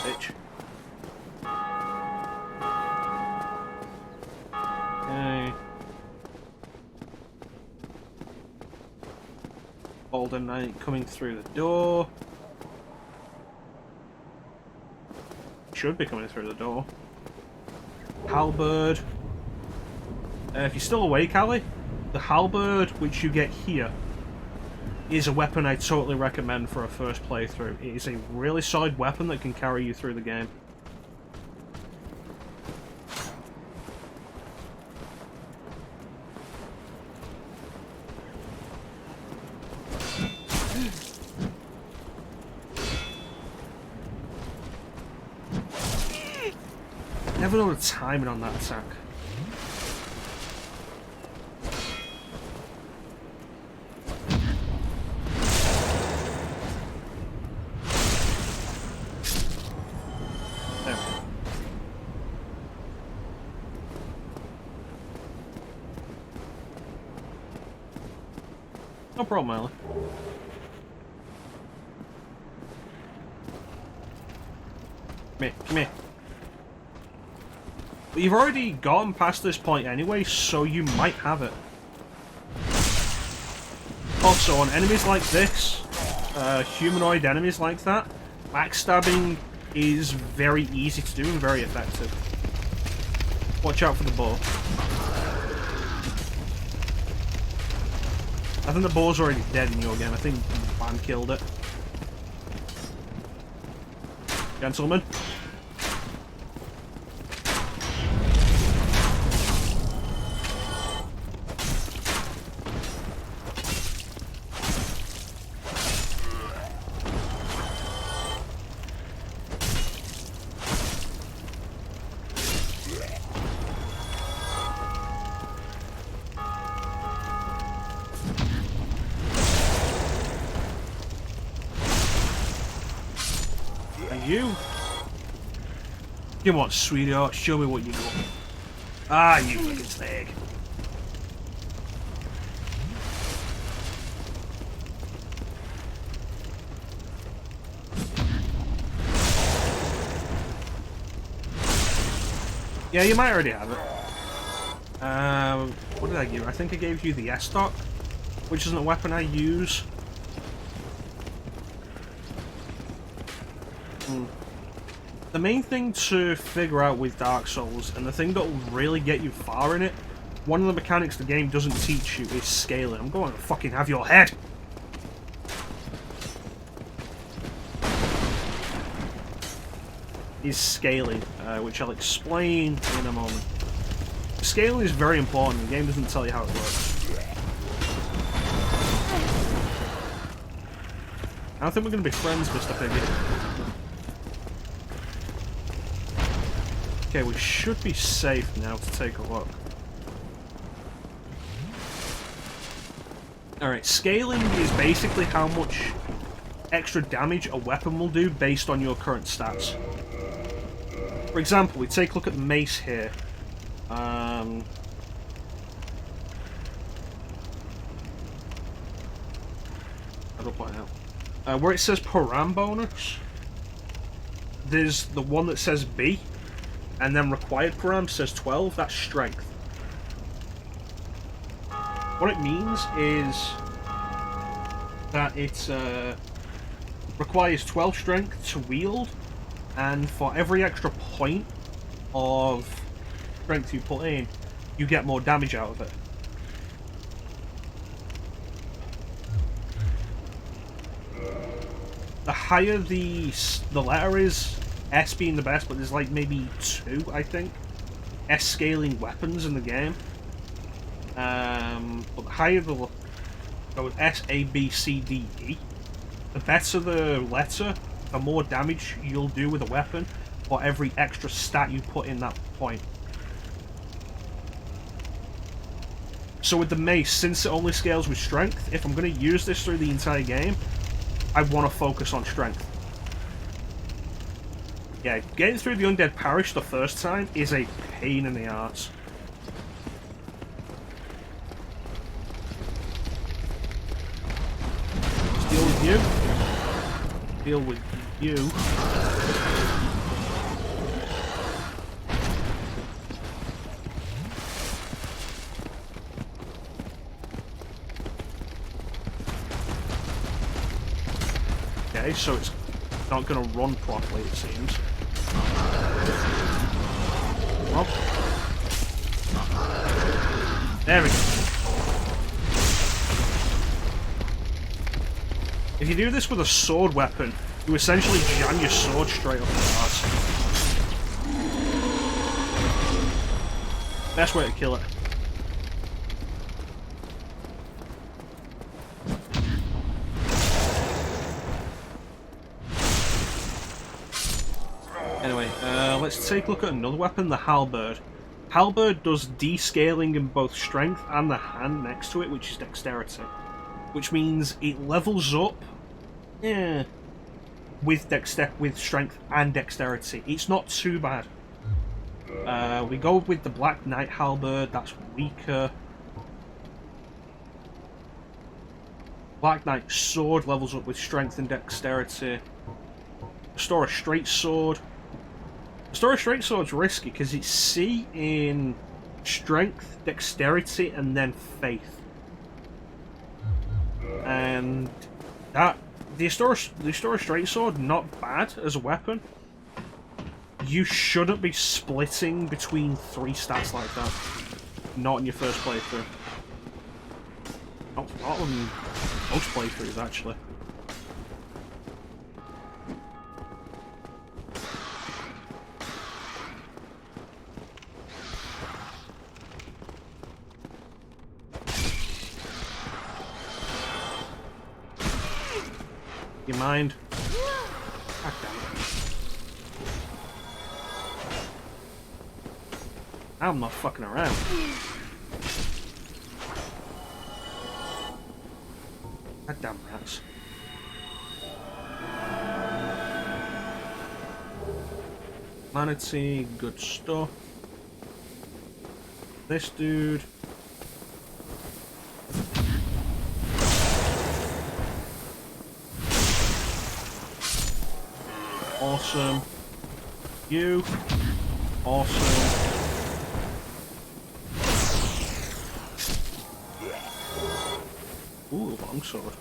Bitch. Okay. Boulder Knight coming through the door. Should be coming through the door. Halberd. If you're still awake, Ali, the halberd which you get here is a weapon I totally recommend for a first playthrough. It is a really solid weapon that can carry you through the game. Never know the timing on that attack. There. No problem, Ellie. Come here. But you've already gotten past this point anyway, so you might have it. Also, on enemies like this, humanoid enemies like that, backstabbing is very easy to do and very effective. Watch out for the bow. I think the bow's already dead in your game. I think Van killed it. Gentlemen. You? Come on, sweetheart, show me what you got. Ah, you fucking snake. Yeah, you might already have it. What did I give? I think I gave you the S-Stock, which isn't a weapon I use. The main thing to figure out with Dark Souls, and the thing that will really get you far in it, one of the mechanics the game doesn't teach you is scaling. I'm going to fucking have your head! Is scaling, which I'll explain in a moment. Scaling is very important, the game doesn't tell you how it works. I don't think we're going to be friends, Mr. Piggy. Okay, we should be safe now to take a look. Alright, scaling is basically how much extra damage a weapon will do based on your current stats. For example, we take a look at the mace here. How do I point out? Where it says per ram bonus, there's the one that says B, and then required param says 12. That's strength. What it means is that it requires 12 strength to wield, and for every extra point of strength you put in, you get more damage out of it. The higher the letter is, S being the best, but there's like maybe 2, I think, S scaling weapons in the game. But the higher the so S, A, B, C, D, E, the better the letter, the more damage you'll do with a weapon for every extra stat you put in that point. So with the mace, since it only scales with strength, if I'm going to use this through the entire game, I want to focus on strength. Yeah, getting through the Undead Parish the first time is a pain in the arse. Let's deal with you. Deal with you. Okay, so it's not going to run properly, it seems. Oh. There we go. If you do this with a sword weapon, you essentially jam your sword straight up the arse. Best way to kill it. Anyway, let's take a look at another weapon, the halberd. Halberd does descaling in both strength and the hand next to it, which is dexterity. Which means it levels up with strength and dexterity. It's not too bad. We go with the Black Knight halberd, that's weaker. Black Knight sword levels up with strength and dexterity. Restore a straight sword. Restore a straight sword's risky because it's C in strength, dexterity, and then faith. And that the restore a straight sword, not bad as a weapon. You shouldn't be splitting between 3 stats like that. Not in your first playthrough. Not in most playthroughs, actually. You mind? God damn it. I'm not fucking around. Goddamn rats. Manatee, good stuff. This dude. Awesome. You. Awesome. Ooh, longsword.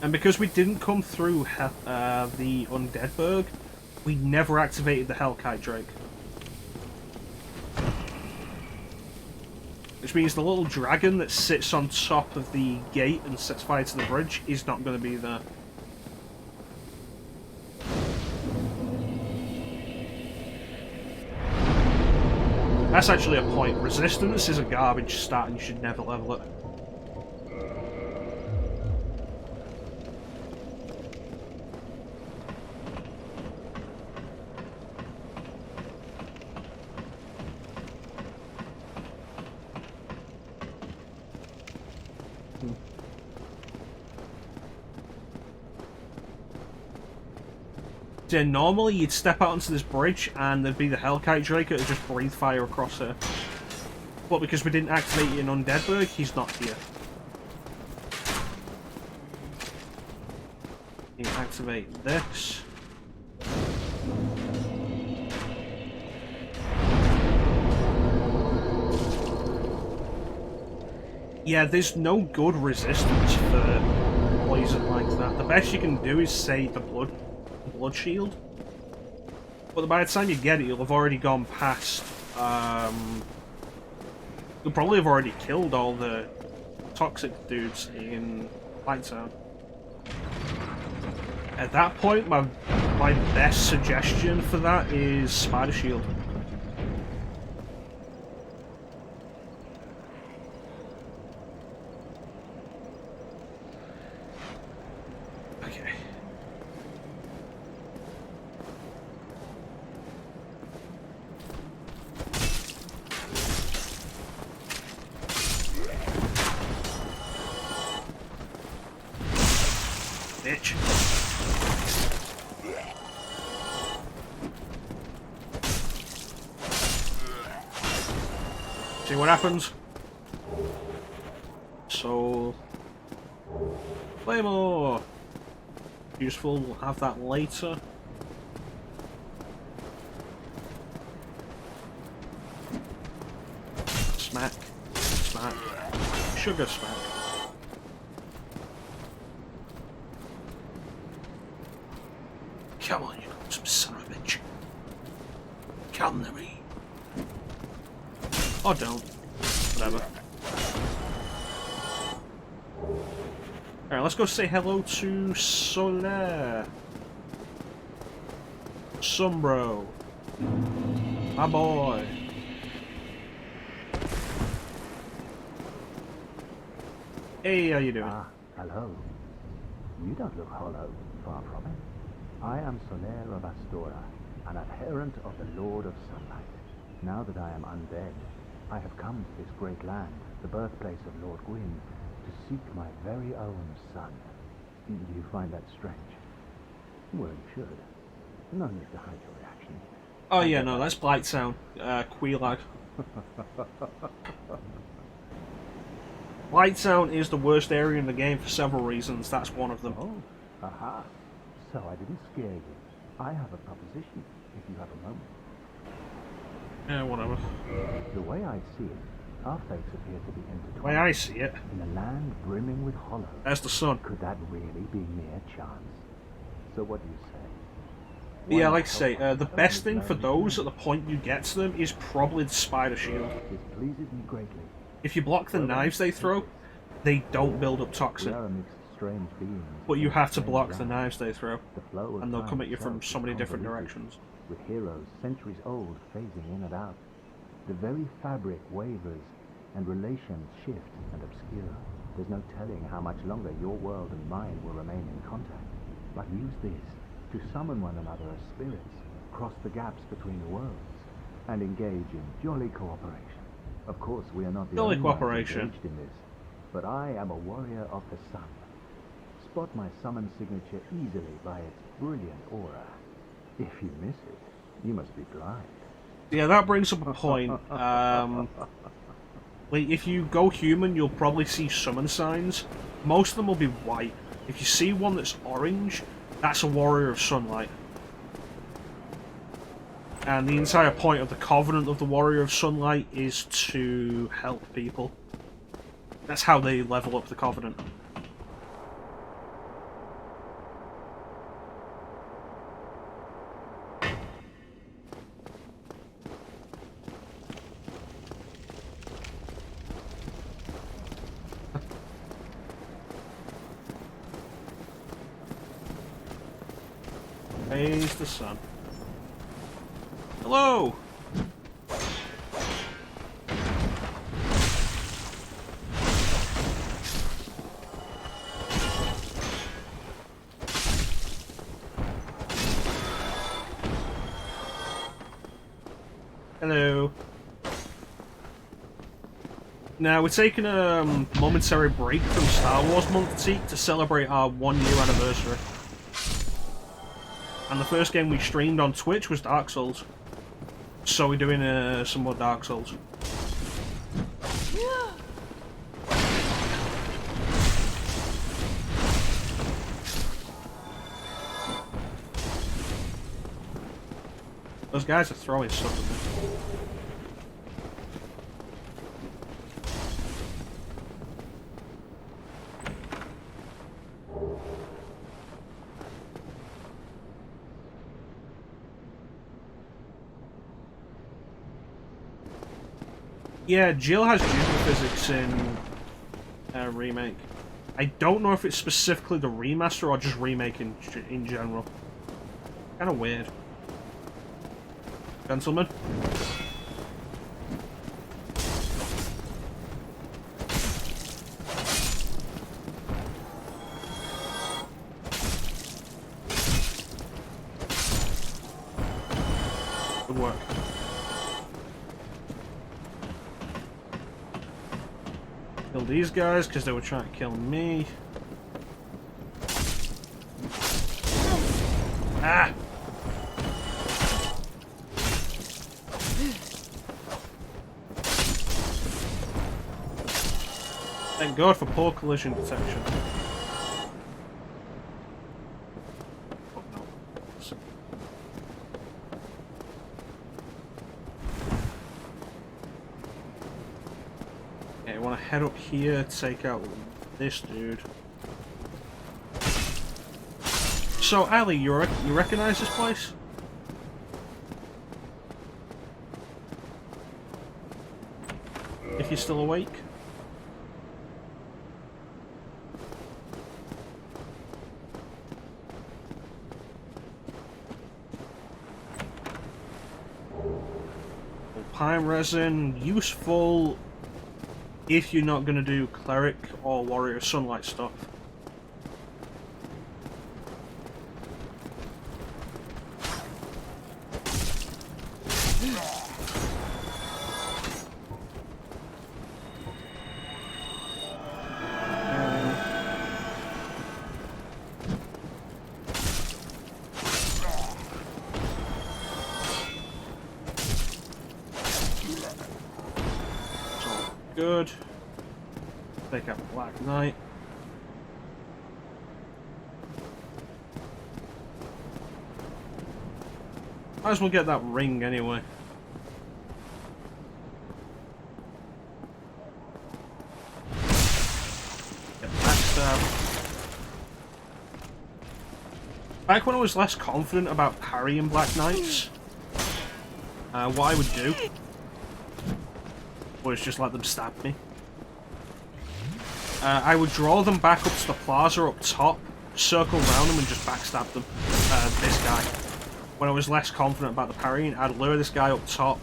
And because we didn't come through the Undeadburg, we never activated the Hellkite Drake. Which means the little dragon that sits on top of the gate and sets fire to the bridge is not going to be there. That's actually a point. Resistance is a garbage stat and you should never level it. Yeah, normally you'd step out onto this bridge and there'd be the Hellkite Drake that would just breathe fire across her. But because we didn't activate it in Undeadburg, he's not here. You activate this. Yeah, there's no good resistance for poison like that. The best you can do is say the blood shield. But by the time you get it, you'll have already gone past. You'll probably have already killed all the toxic dudes in Lighttown. At that point, my best suggestion for that is Spider Shield. Okay. Bitch. See what happens. So, Claymore. Useful. We'll have that later. Smack. Smack. Sugar smack. Come on, you son of a bitch. Come to me. Or don't. Whatever. Alright, let's go say hello to Solaire. Sombro. My boy. Hey, how you doing? Ah, hello. You don't look hollow, far from it. I am Solaire of Astora, an adherent of the Lord of Sunlight. Now that I am undead, I have come to this great land, the birthplace of Lord Gwyn, to seek my very own son. Do you find that strange? Well, you should. No need to hide your reaction. Oh yeah, no, that's Blighttown. Queelag. Blighttown is the worst area in the game for several reasons. That's one of them. Oh, aha. So I didn't scare you. I have a proposition, if you have a moment. Yeah, whatever. The way I see it, our fates appear to be The intertwined. way I see it, In a land brimming with hollows. there's the sun. Could that really be mere chance? So what do you say? But yeah, Why like I not say, help the us best find thing this for land those at again? the point you get to them is probably the Spider Shield. This pleases me greatly. If you block the knives they throw, they don't build up We toxin. are amidst strange beings. But you in have to strange block the lands. knives they throw, The flow of and they'll time come at you from itself so is many different convoluted, directions. with heroes centuries old phasing in and out. The very fabric wavers, and relations shift and obscure. There's no telling how much longer your world and mine will remain in contact. But use this to summon one another as spirits, cross the gaps between the worlds, and engage in jolly cooperation. Of course, we are not the Jolly only ones cooperation. engaged in this, but I am a warrior of the sun. Spot my summon signature easily by its brilliant aura. If you miss it, you must be blind. Yeah, that brings up a point. Like, if you go human, you'll probably see summon signs. Most of them will be white. If you see one that's orange, that's a warrior of sunlight. And the entire point of the Covenant of the Warrior of Sunlight is to help people. That's how they level up the Covenant. Praise the sun. Hello! Hello. Now, we're taking a momentary break from Star Wars Month to celebrate our 1 year anniversary. And the first game we streamed on Twitch was Dark Souls. So we're doing some more Dark Souls. Those guys are throwing stuff at me. Yeah, Jill has Jupiter physics in Remake. I don't know if it's specifically the remaster or just Remake in general. Kind of weird. Gentlemen? Good work. Kill these guys because they were trying to kill me. Ah! Thank God for poor collision detection. Oh no. Okay, I want to head up here, take out this dude. So, Ali, you recognize this place? If you're still awake? Pine resin, useful if you're not going to do cleric or warrior sunlight stuff. Good. Take out the Black Knight. Might as well get that ring anyway. Get backstab. Back when I was less confident about parrying Black Knights, what I would do was just let them stab me. I would draw them back up to the plaza up top, circle around them and just backstab them. This guy. When I was less confident about the parrying, I'd lure this guy up top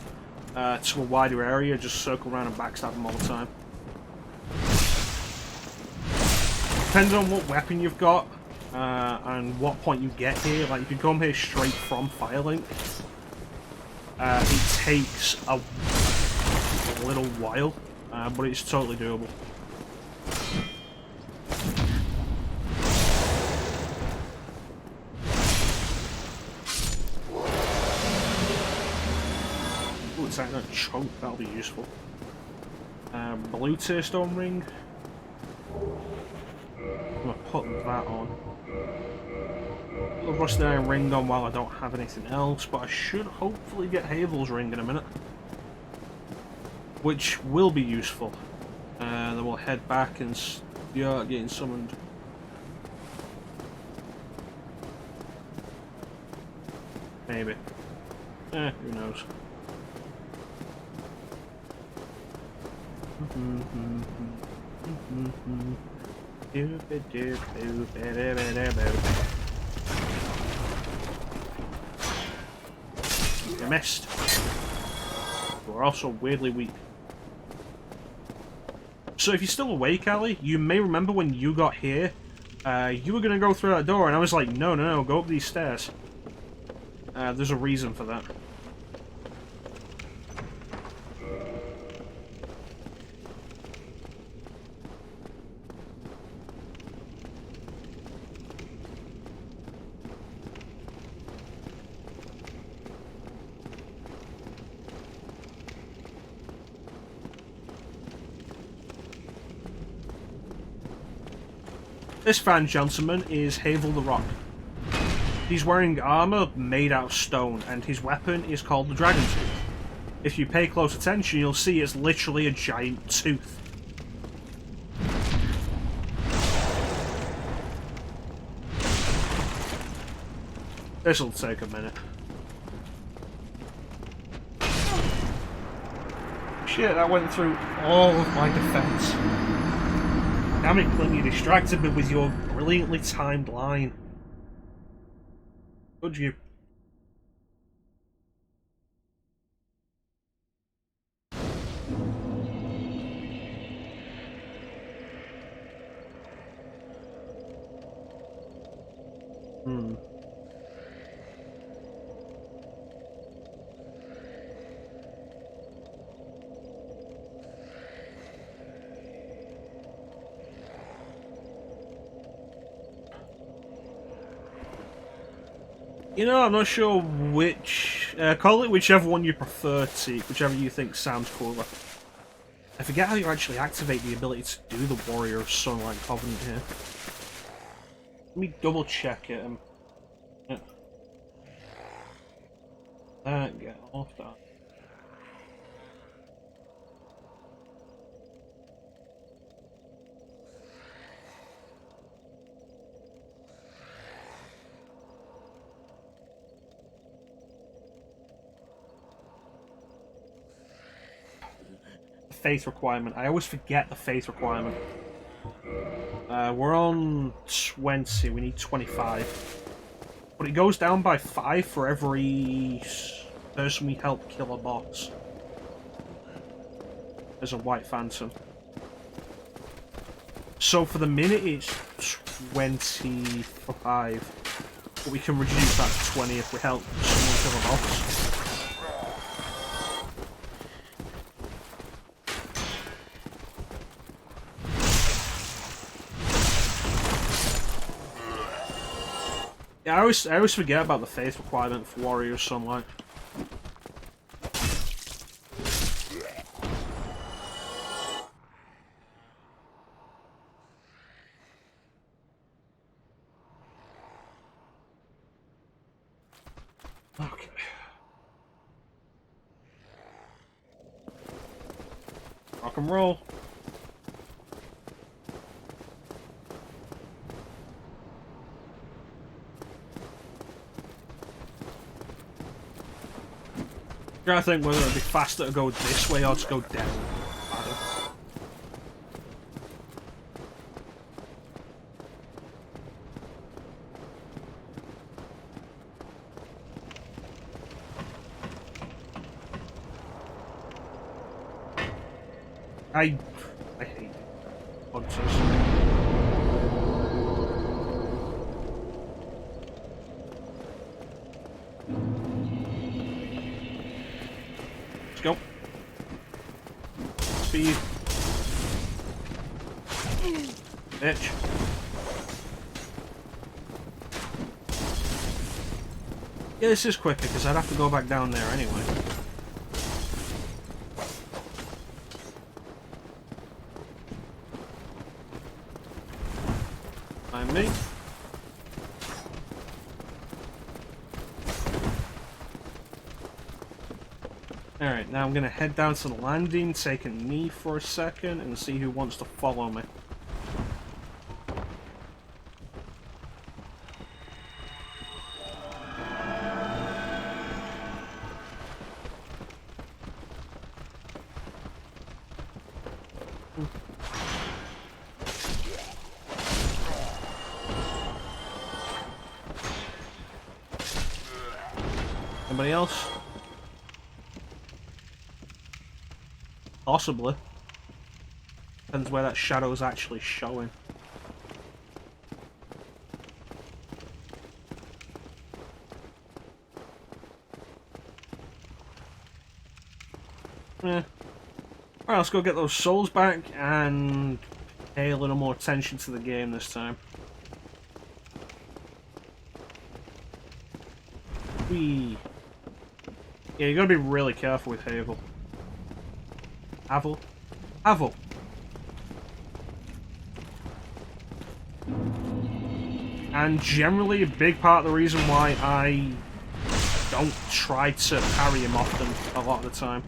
to a wider area, just circle around and backstab him all the time. Depending on what weapon you've got and what point you get here, like if you come here straight from Firelink, it takes a little while, but it's totally doable. Ooh, it's like a chunk, that'll be useful. Blue tier stone ring. I'm gonna put that on. Put the rusted iron ring on while I don't have anything else, but I should hopefully get Havel's ring in a minute, which will be useful. Then we'll head back and start getting summoned. Maybe. Who knows? You missed. We're also weirdly weak. So if you're still awake, Ali, you may remember when you got here, you were going to go through that door, and I was like, no, no, no, go up these stairs. There's a reason for that. This fine gentleman is Havel the Rock. He's wearing armor made out of stone, and his weapon is called the Dragon Tooth. If you pay close attention, you'll see it's literally a giant tooth. This'll take a minute. Shit, that went through all of my defense. Damn it, Clint, you distracted me with your brilliantly timed line. Could you? You know, I'm not sure which... call it whichever one you prefer to see, whichever you think sounds cooler. I forget how you actually activate the ability to do the Warrior of Sunlight Covenant here. Let me double check it. Get off that. Faith requirement. I always forget the faith requirement. We're on 20. We need 25. But it goes down by 5 for every person we help kill a boss. There's a White Phantom. So for the minute it's 25. But we can reduce that to 20 if we help someone kill a boss. Yeah, I always forget about the faith requirement for Warrior of Sunlight. Okay. Rock and roll. I'm trying to think whether it'd be faster to go this way or to go down. I hate hunters. Let's go. Speed. Bitch. Yeah, this is quicker because I'd have to go back down there anyway. I'm me. Alright, now I'm going to head down to the landing, take a knee for a second, and see who wants to follow me. Anybody else? Possibly. Depends where that shadow is actually showing. Yeah. Alright, let's go get those souls back and pay a little more attention to the game this time. Whee. Yeah, you gotta be really careful with Havel. Havel? Havel! And generally, a big part of the reason why I don't try to parry him often a lot of the time.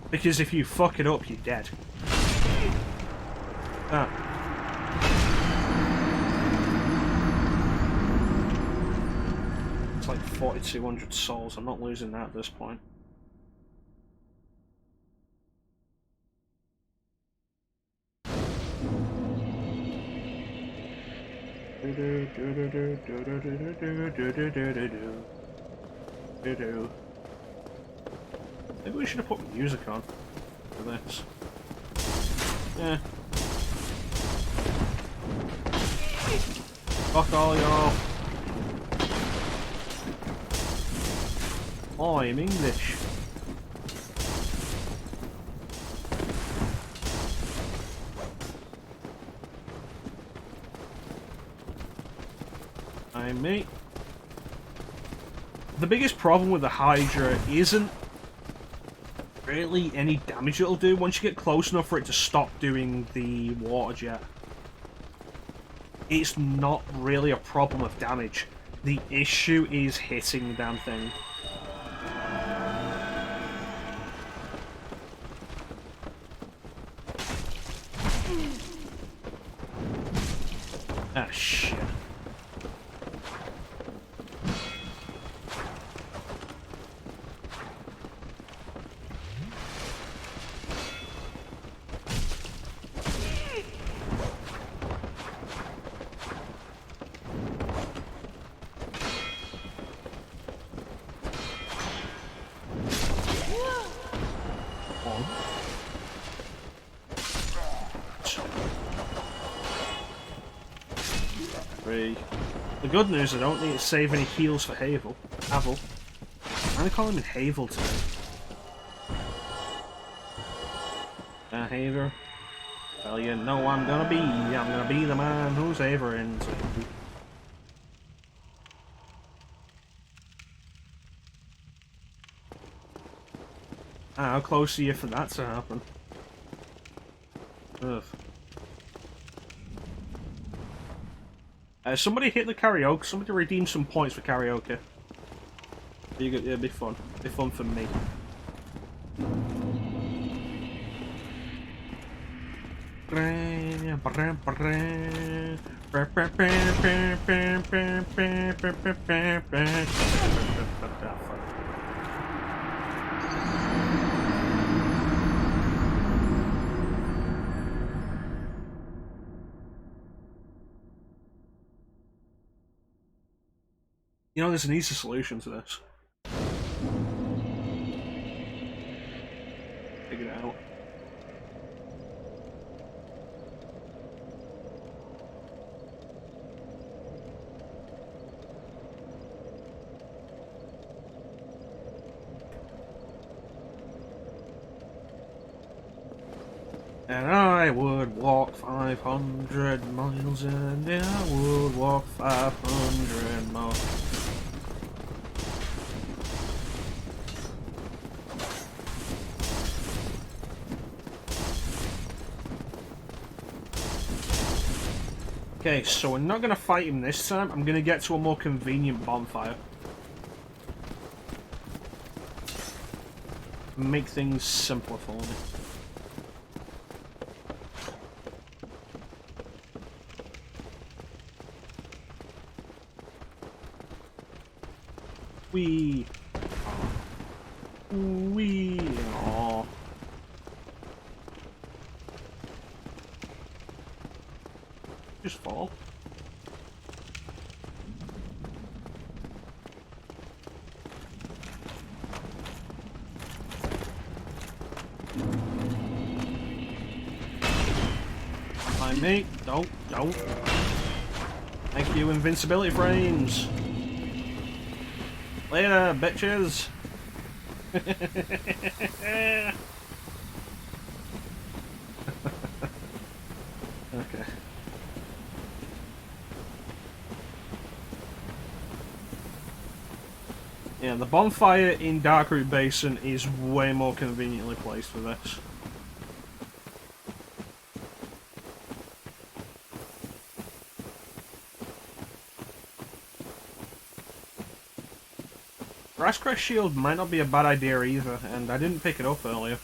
Because if you fuck it up, you're dead. Ah. It's like 4,200 souls. I'm not losing that at this point. Maybe we should have put music on for this. Yeah. Fuck all y'all. I'm English. I'm me. The biggest problem with the Hydra isn't really any damage it'll do once you get close enough for it to stop doing the water jet. It's not really a problem of damage. The issue is hitting the damn thing. Ah, shit. The good news, I don't need to save any heals for Havel. I'm gonna call him Havel today. Haver. Well, you know I'm gonna be the man who's ever into. How close are you for that to happen? Ugh. Somebody hit the karaoke. Somebody redeem some points for karaoke. It'd be fun. It'd be fun for me. You know, there's an easy solution to this. Figure it out. And I would walk 500 miles, and I would walk 500 more. Okay, so we're not going to fight him this time. I'm going to get to a more convenient bonfire. Make things simpler for me. Wee. Wee. Aww. Just fall. My mate, don't. Thank you, invincibility frames. Later, bitches. Okay. Yeah, the bonfire in Darkroot Basin is way more conveniently placed for this. Grass Crest Shield might not be a bad idea either, and I didn't pick it up earlier.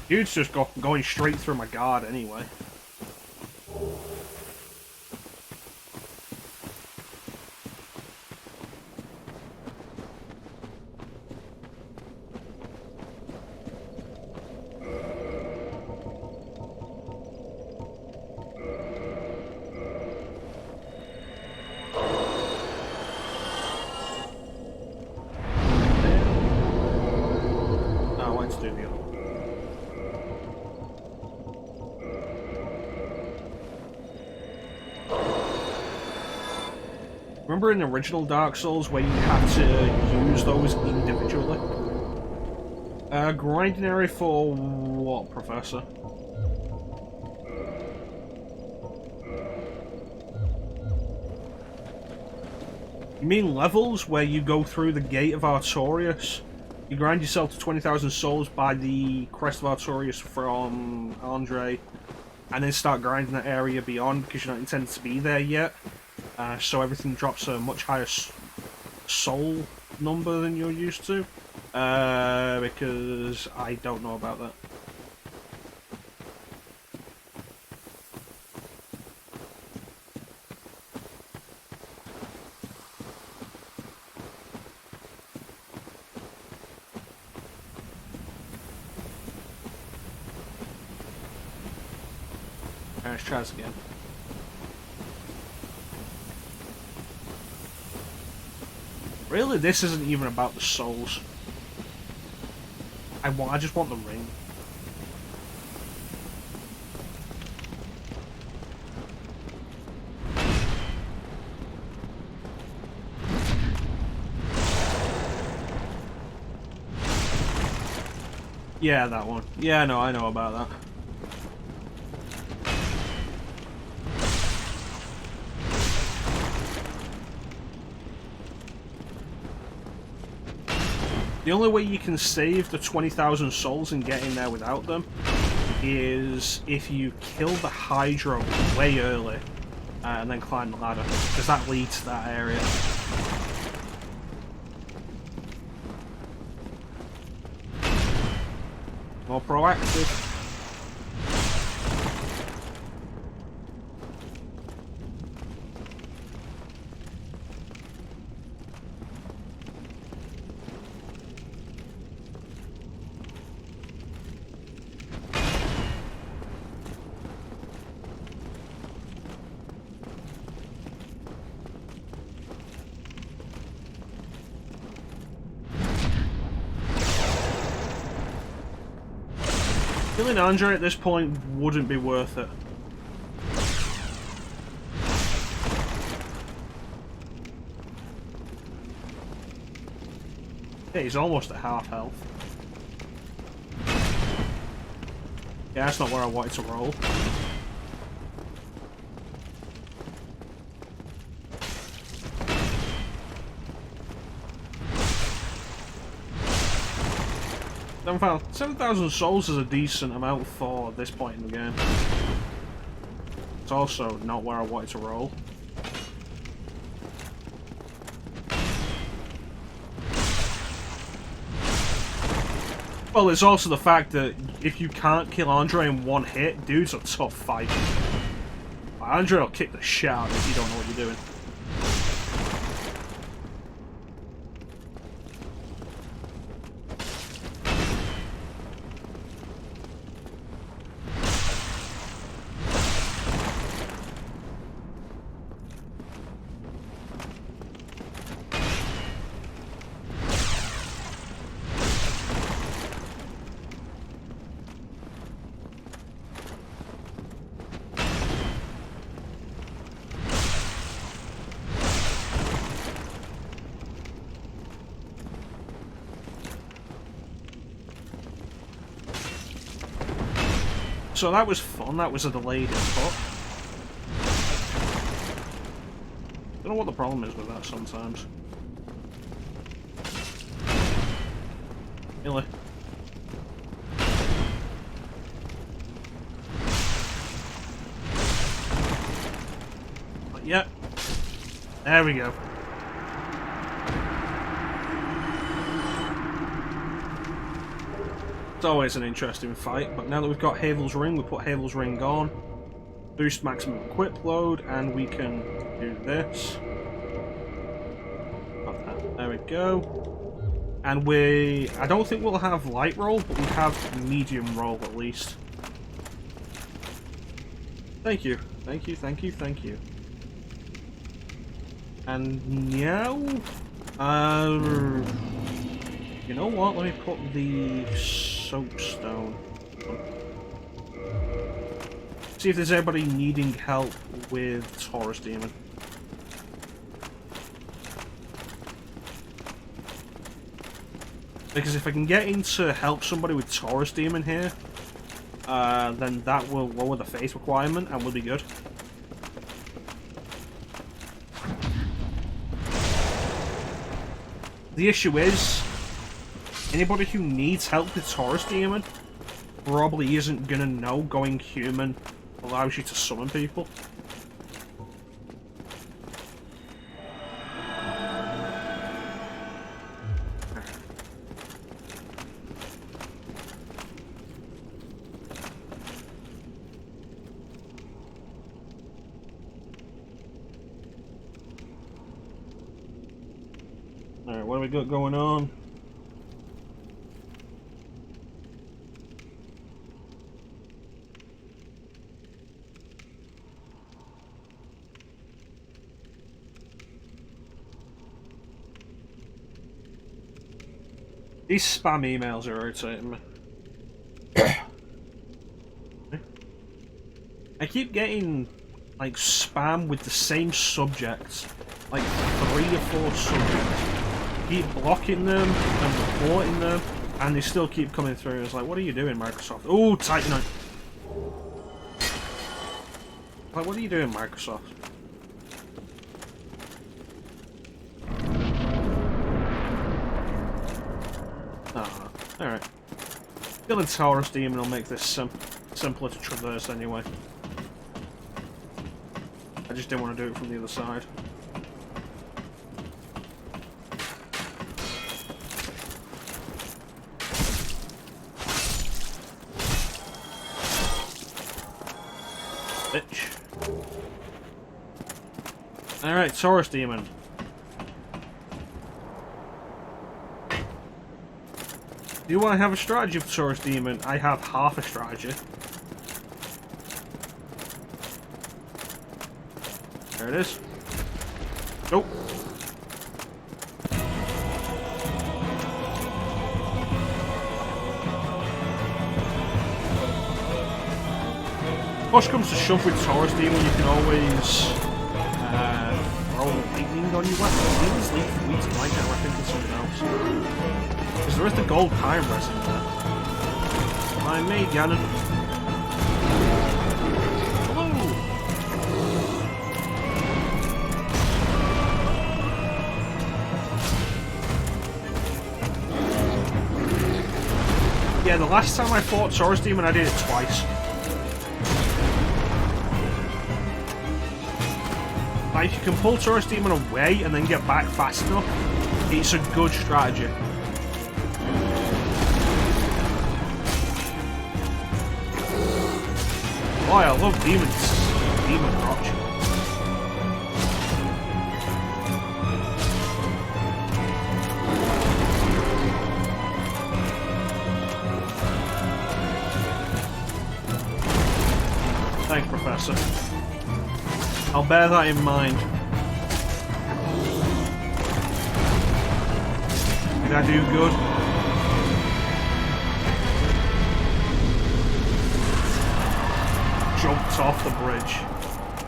Dude's just going straight through my guard anyway. Remember in the original Dark Souls where you had to use those individually? Grinding area for what, Professor? You mean levels where you go through the Gate of Artorias? You grind yourself to 20,000 souls by the Crest of Artorias from Andre, and then start grinding that area beyond because you're not intended to be there yet. So everything drops a much higher soul number than you're used to. Because I don't know about that. Alright, let's try this again. Really, this isn't even about the souls. I just want the ring. Yeah, that one. Yeah, no, I know about that. The only way you can save the 20,000 souls and get in there without them is if you kill the Hydra way early and then climb the ladder, because that leads to that area. More proactive. Killing Andre at this point wouldn't be worth it. Yeah, he's almost at half health. Yeah, that's not where I wanted to roll. I found 7,000 souls is a decent amount for this point in the game. It's also not where I wanted to roll. Well, it's also the fact that if you can't kill Andre in one hit, dude's a tough fight. Andre will kick the shit out if you don't know what you're doing. So that was fun, that was a delayed input. Don't know what the problem is with that sometimes. Really? But yeah. There we go. It's always an interesting fight, but now that we've got Havel's Ring, we put Havel's Ring on. Boost maximum equip load, and we can do this. There we go. And I don't think we'll have light roll, but we have medium roll at least. Thank you. Thank you, thank you, thank you. And now, you know what? Let me put the soapstone. See if there's anybody needing help with Taurus Demon. Because if I can get in to help somebody with Taurus Demon here, then that will lower the faith requirement and we'll be good. The issue is, anybody who needs help with Taurus Demon probably isn't gonna know going human allows you to summon people. Alright, what do we got going on? These spam emails are irritating me. I keep getting, like, spam with the same subjects. Like, 3 or 4 subjects. Keep blocking them and reporting them, and they still keep coming through. It's like, what are you doing, Microsoft? Oh, Titanite! Like, what are you doing, Microsoft? Oh, alright. Killing Taurus Demon will make this simpler to traverse anyway. I just didn't want to do it from the other side. Bitch. Alright, Taurus Demon. Do I have a strategy for Taurus Demon? I have half a strategy. There it is. Nope. Push comes to shove with Taurus Demon, you can always roll lightning on your weapon. I think it's weak to lightning, or I think it's something else. Because there is the gold time resin there. Behind me, Ganon. Hello! Yeah, the last time I fought Taurus Demon, I did it twice. Like, if you can pull Taurus Demon away and then get back fast enough, it's a good strategy. Boy, I love Demon Crotch. Thanks, Professor. I'll bear that in mind. Did I do good? Jumped off the bridge.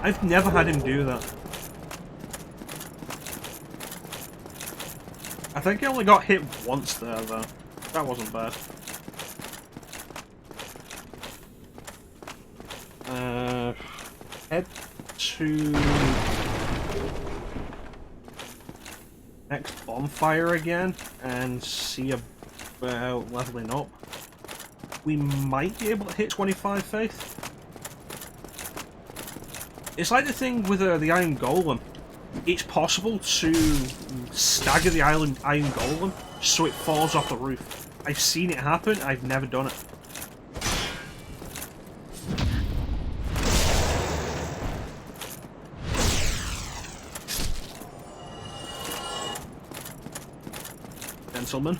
I've never had him do that. I think I only got hit once there, though. That wasn't bad. Head to next bonfire again and see about leveling up. We might be able to hit 25 faith. It's like the thing with the Iron Golem. It's possible to stagger the Iron Golem so it falls off the roof. I've seen it happen, I've never done it. Gentlemen.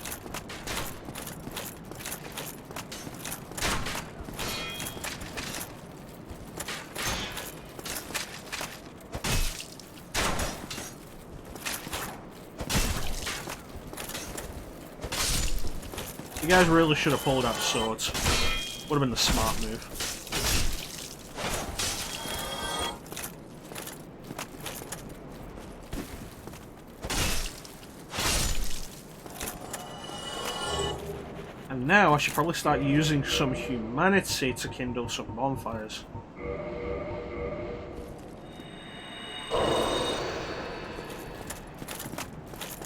You guys really should have pulled out swords. Would have been the smart move. And now I should probably start using some humanity to kindle some bonfires.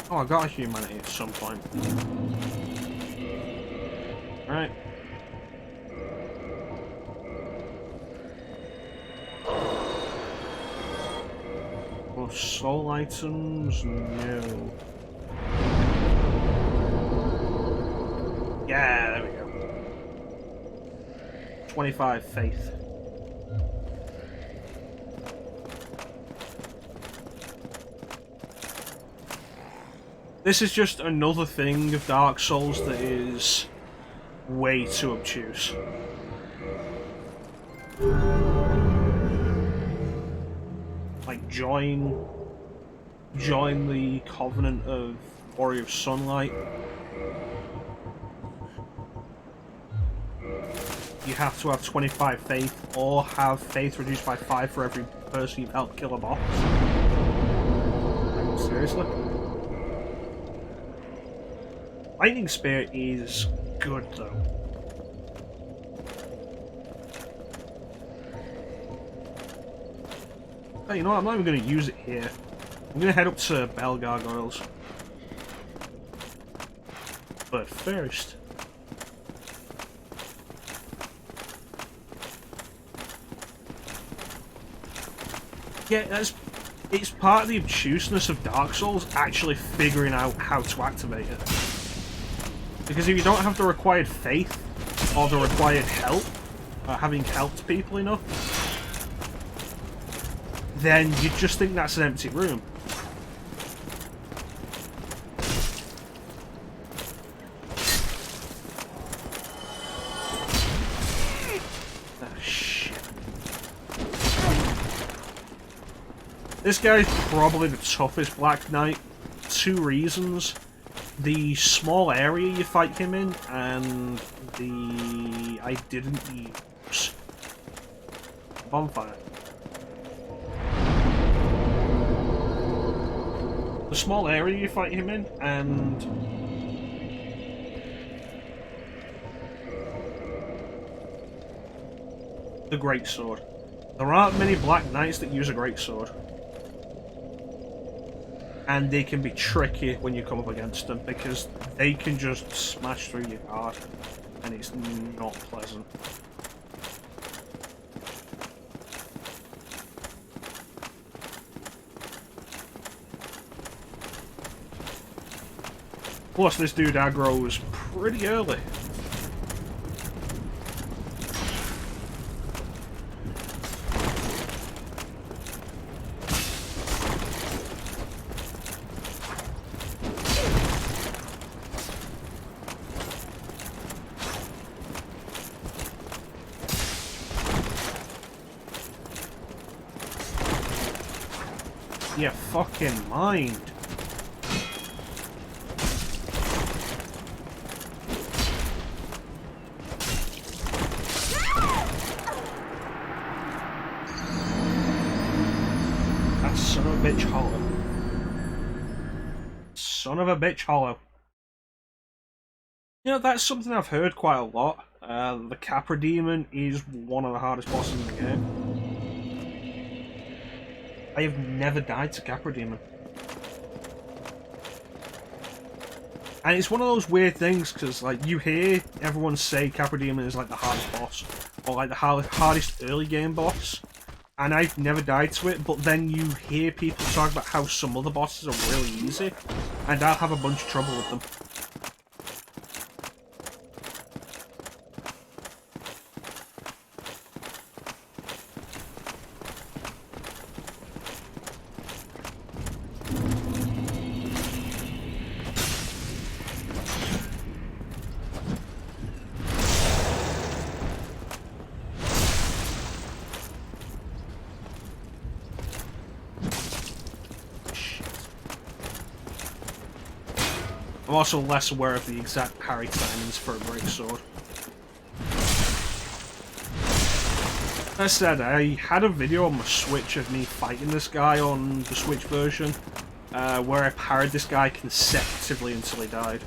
Oh, I got a humanity at some point. Right. More soul items? No. Yeah, there we go. 25 faith. This is just another thing of Dark Souls that is way too obtuse. Like join the Covenant of Warrior of Sunlight. You have to have 25 faith, or have faith reduced by 5 for every person you've helped kill a boss. Like, seriously? Lightning Spear is good though. Hey, you know what? I'm not even going to use it here. I'm going to head up to Bell Gargoyles. But first... yeah, it's part of the obtuseness of Dark Souls actually figuring out how to activate it. Because if you don't have the required faith, or the required help, having helped people enough, then you just think that's an empty room. Oh, shit. This guy's probably the toughest Black Knight. 2 reasons. The small area you fight him in, and the... I didn't use bonfire. The small area you fight him in, and the greatsword. There aren't many Black Knights that use a greatsword. And they can be tricky when you come up against them, because they can just smash through your guard, and it's not pleasant. Plus, this dude aggro's pretty early. You fucking mind. That son of a bitch hollow. Son of a bitch hollow. You know, that's something I've heard quite a lot. The Capra Demon is one of the hardest bosses in the game. I have never died to Capra Demon. And it's one of those weird things, because like you hear everyone say Capra Demon is like the hardest boss, or like the hardest early game boss, and I've never died to it, but then you hear people talk about how some other bosses are really easy, and I'll have a bunch of trouble with them. I'm also less aware of the exact parry timings for a greatsword. As I said, I had a video on my Switch of me fighting this guy on the Switch version, where I parried this guy consecutively until he died.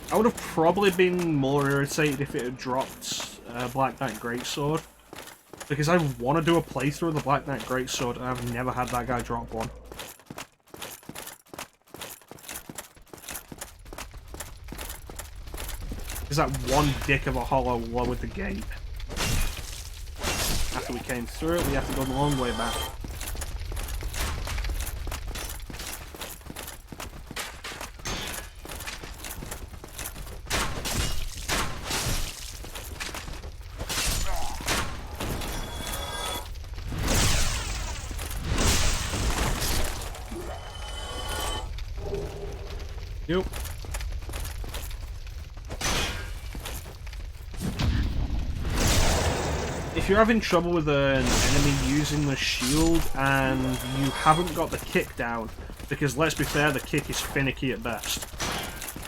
I would have probably been more irritated if it had dropped Black Knight Greatsword, because I want to do a playthrough of the Black Knight Greatsword and I've never had that guy drop one. Because that one dick of a hollow lowered the gate. After we came through it, we have to go the long way back. Yep. If you're having trouble with an enemy using the shield and you haven't got the kick down, because let's be fair, the kick is finicky at best.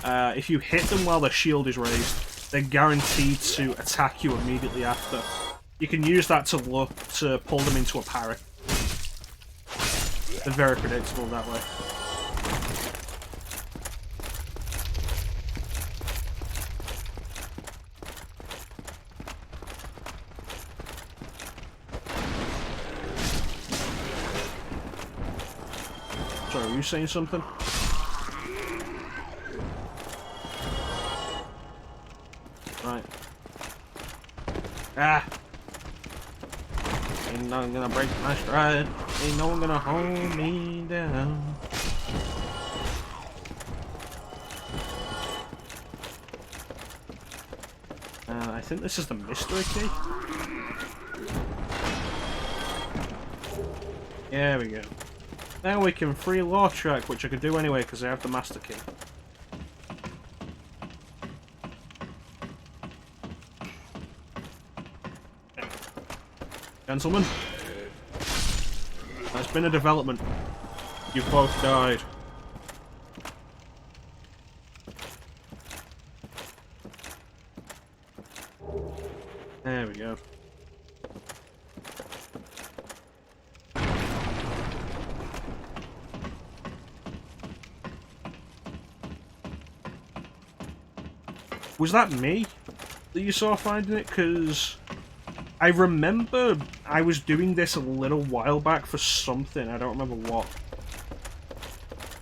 If you hit them while their shield is raised, they're guaranteed to attack you immediately after. You can use that to pull them into a parry. They're very predictable that way. Sorry, were you saying something? Right. Ah! Ain't no one gonna break my stride. Ain't no one gonna hold me down. I think this is the mystery key. There we go. Now we can free Law Track, which I could do anyway because I have the Master Key. Gentlemen, there's been a development. You've both died. There we go. Was that me that you saw finding it? Because I remember I was doing this a little while back for something, I don't remember what.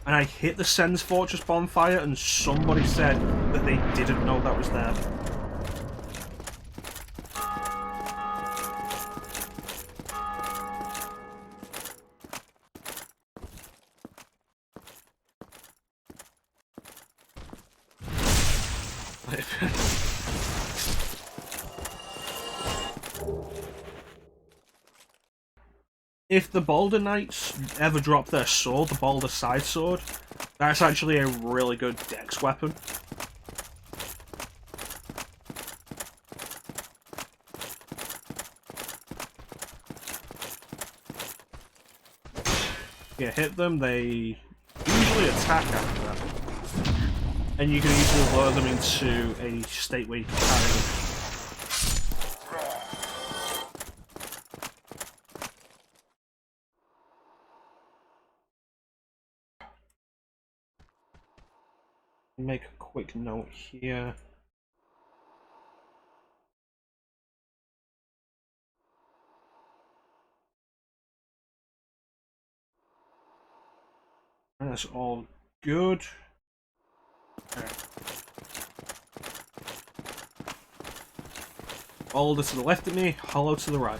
And I hit the Sen's Fortress bonfire and somebody said that they didn't know that was there. If the Boulder Knights ever drop their sword, the Boulder Side Sword, that's actually a really good dex weapon. Yeah, hit them, they usually attack after that. And you can easily lure them into a state where you can carry them. Make a quick note here. That's all good. Right. Boulder to the left of me, hollow to the right.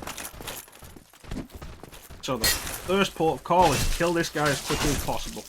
So the first port of call is to kill this guy as quickly as possible.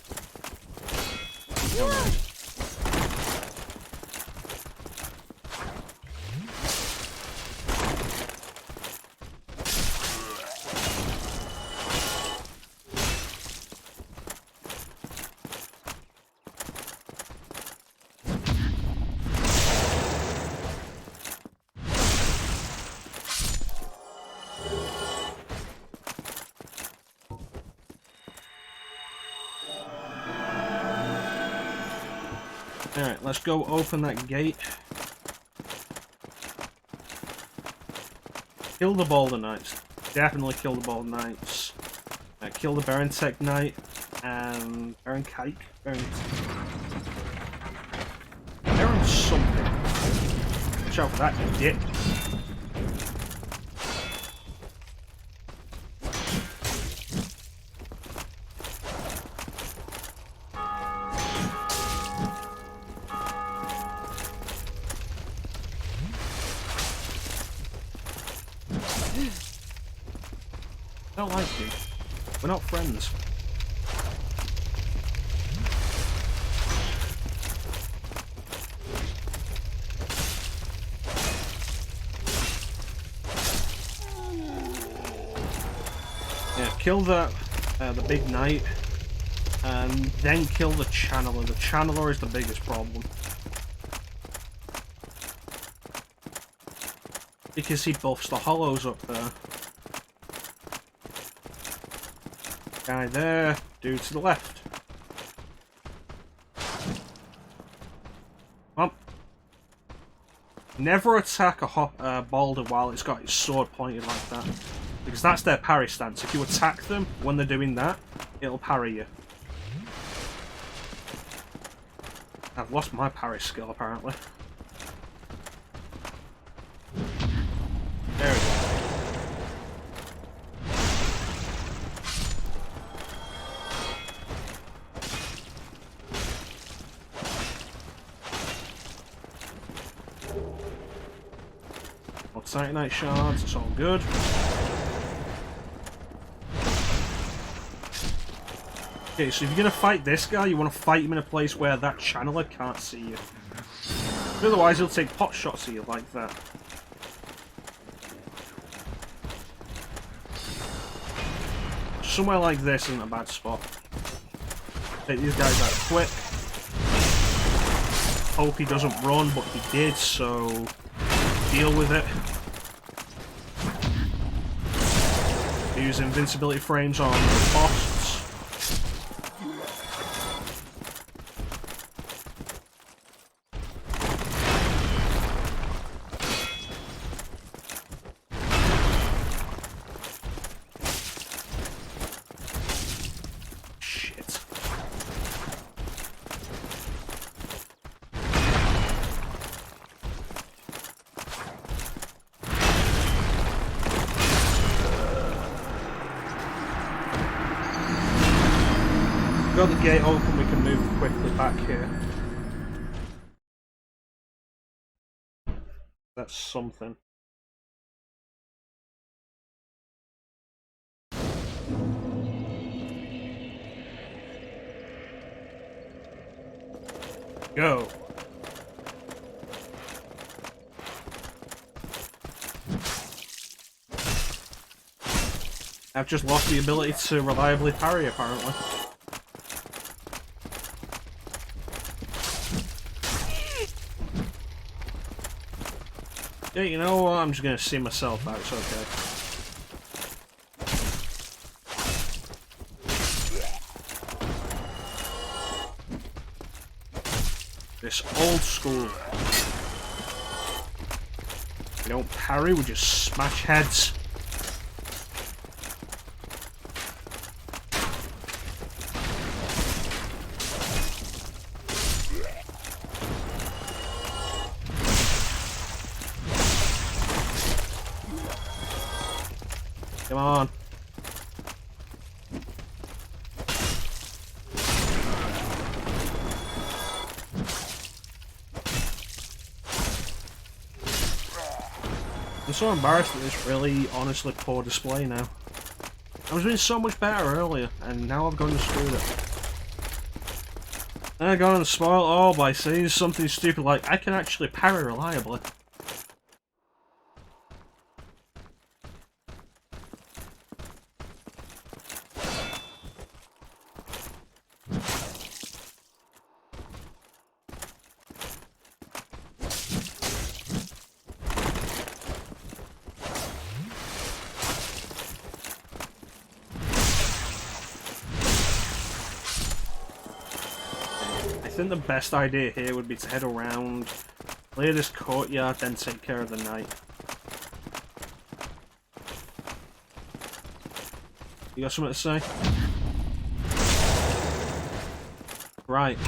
Alright, let's go open that gate. Kill the Boulder Knights. Definitely kill the Boulder Knights. Kill the Baron Tech Knight and Baron Kike. Baron something. Watch out for that dip. I don't like you. We're not friends. Yeah, kill the big knight, and then kill the channeler. The channeler is the biggest problem. Because he buffs the hollows up there. Guy there, dude to the left. Well, never attack a boulder while it's got its sword pointed like that. Because that's their parry stance. If you attack them when they're doing that, it'll parry you. I've lost my parry skill apparently. There we go. Titanite shards, it's all good. Okay, so if you're gonna fight this guy, you want to fight him in a place where that channeler can't see you. Otherwise, he'll take pot shots at you like that. Somewhere like this isn't a bad spot. Take these guys out quick. Hope he doesn't run, but he did, so deal with it. Use invincibility frames on the boss. Shit. Got the gate open, we can move quickly back here. That's something. Go. I've just lost the ability to reliably parry apparently. Yeah, you know what? I'm just gonna see myself out, it's okay. This old school. We don't parry, we just smash heads. Come on. I'm so embarrassed at this really honestly poor display now. I was doing so much better earlier, and now I've gone and screwed it. And I've gone and spoiled all by saying something stupid like, I can actually parry reliably. I think the best idea here would be to head around, clear this courtyard, then take care of the knight. You got something to say? Right.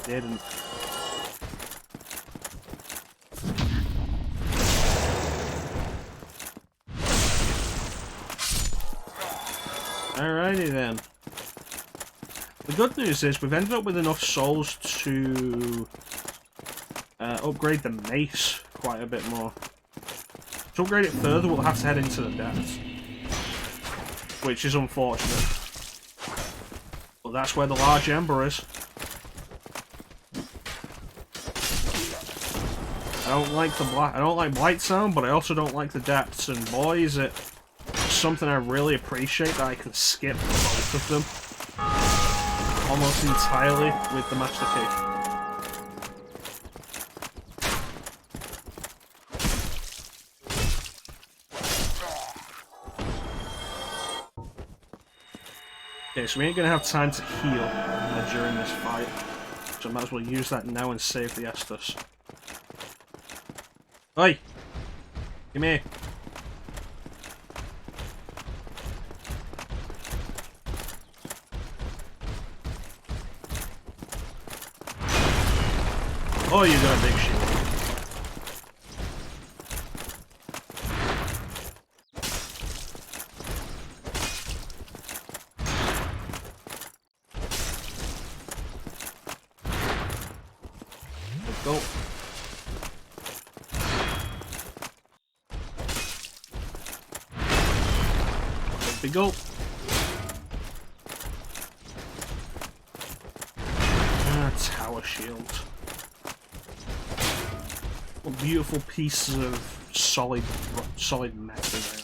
Didn't. Alrighty then. The good news is we've ended up with enough souls to upgrade the mace quite a bit more. To upgrade it further, we'll have to head into the depths, which is unfortunate. But that's where the large ember is. I don't like the I don't like blight sound, but I also don't like the depths. And boy, is it something I really appreciate that I can skip both of them almost entirely with the master key. Okay, so we ain't gonna have time to heal during this fight, so I might as well use that now and save the Estus. Oi! Come here. Oh, you got a big shield. Let's go. Let me go. Tower shield. What beautiful pieces of solid metal there.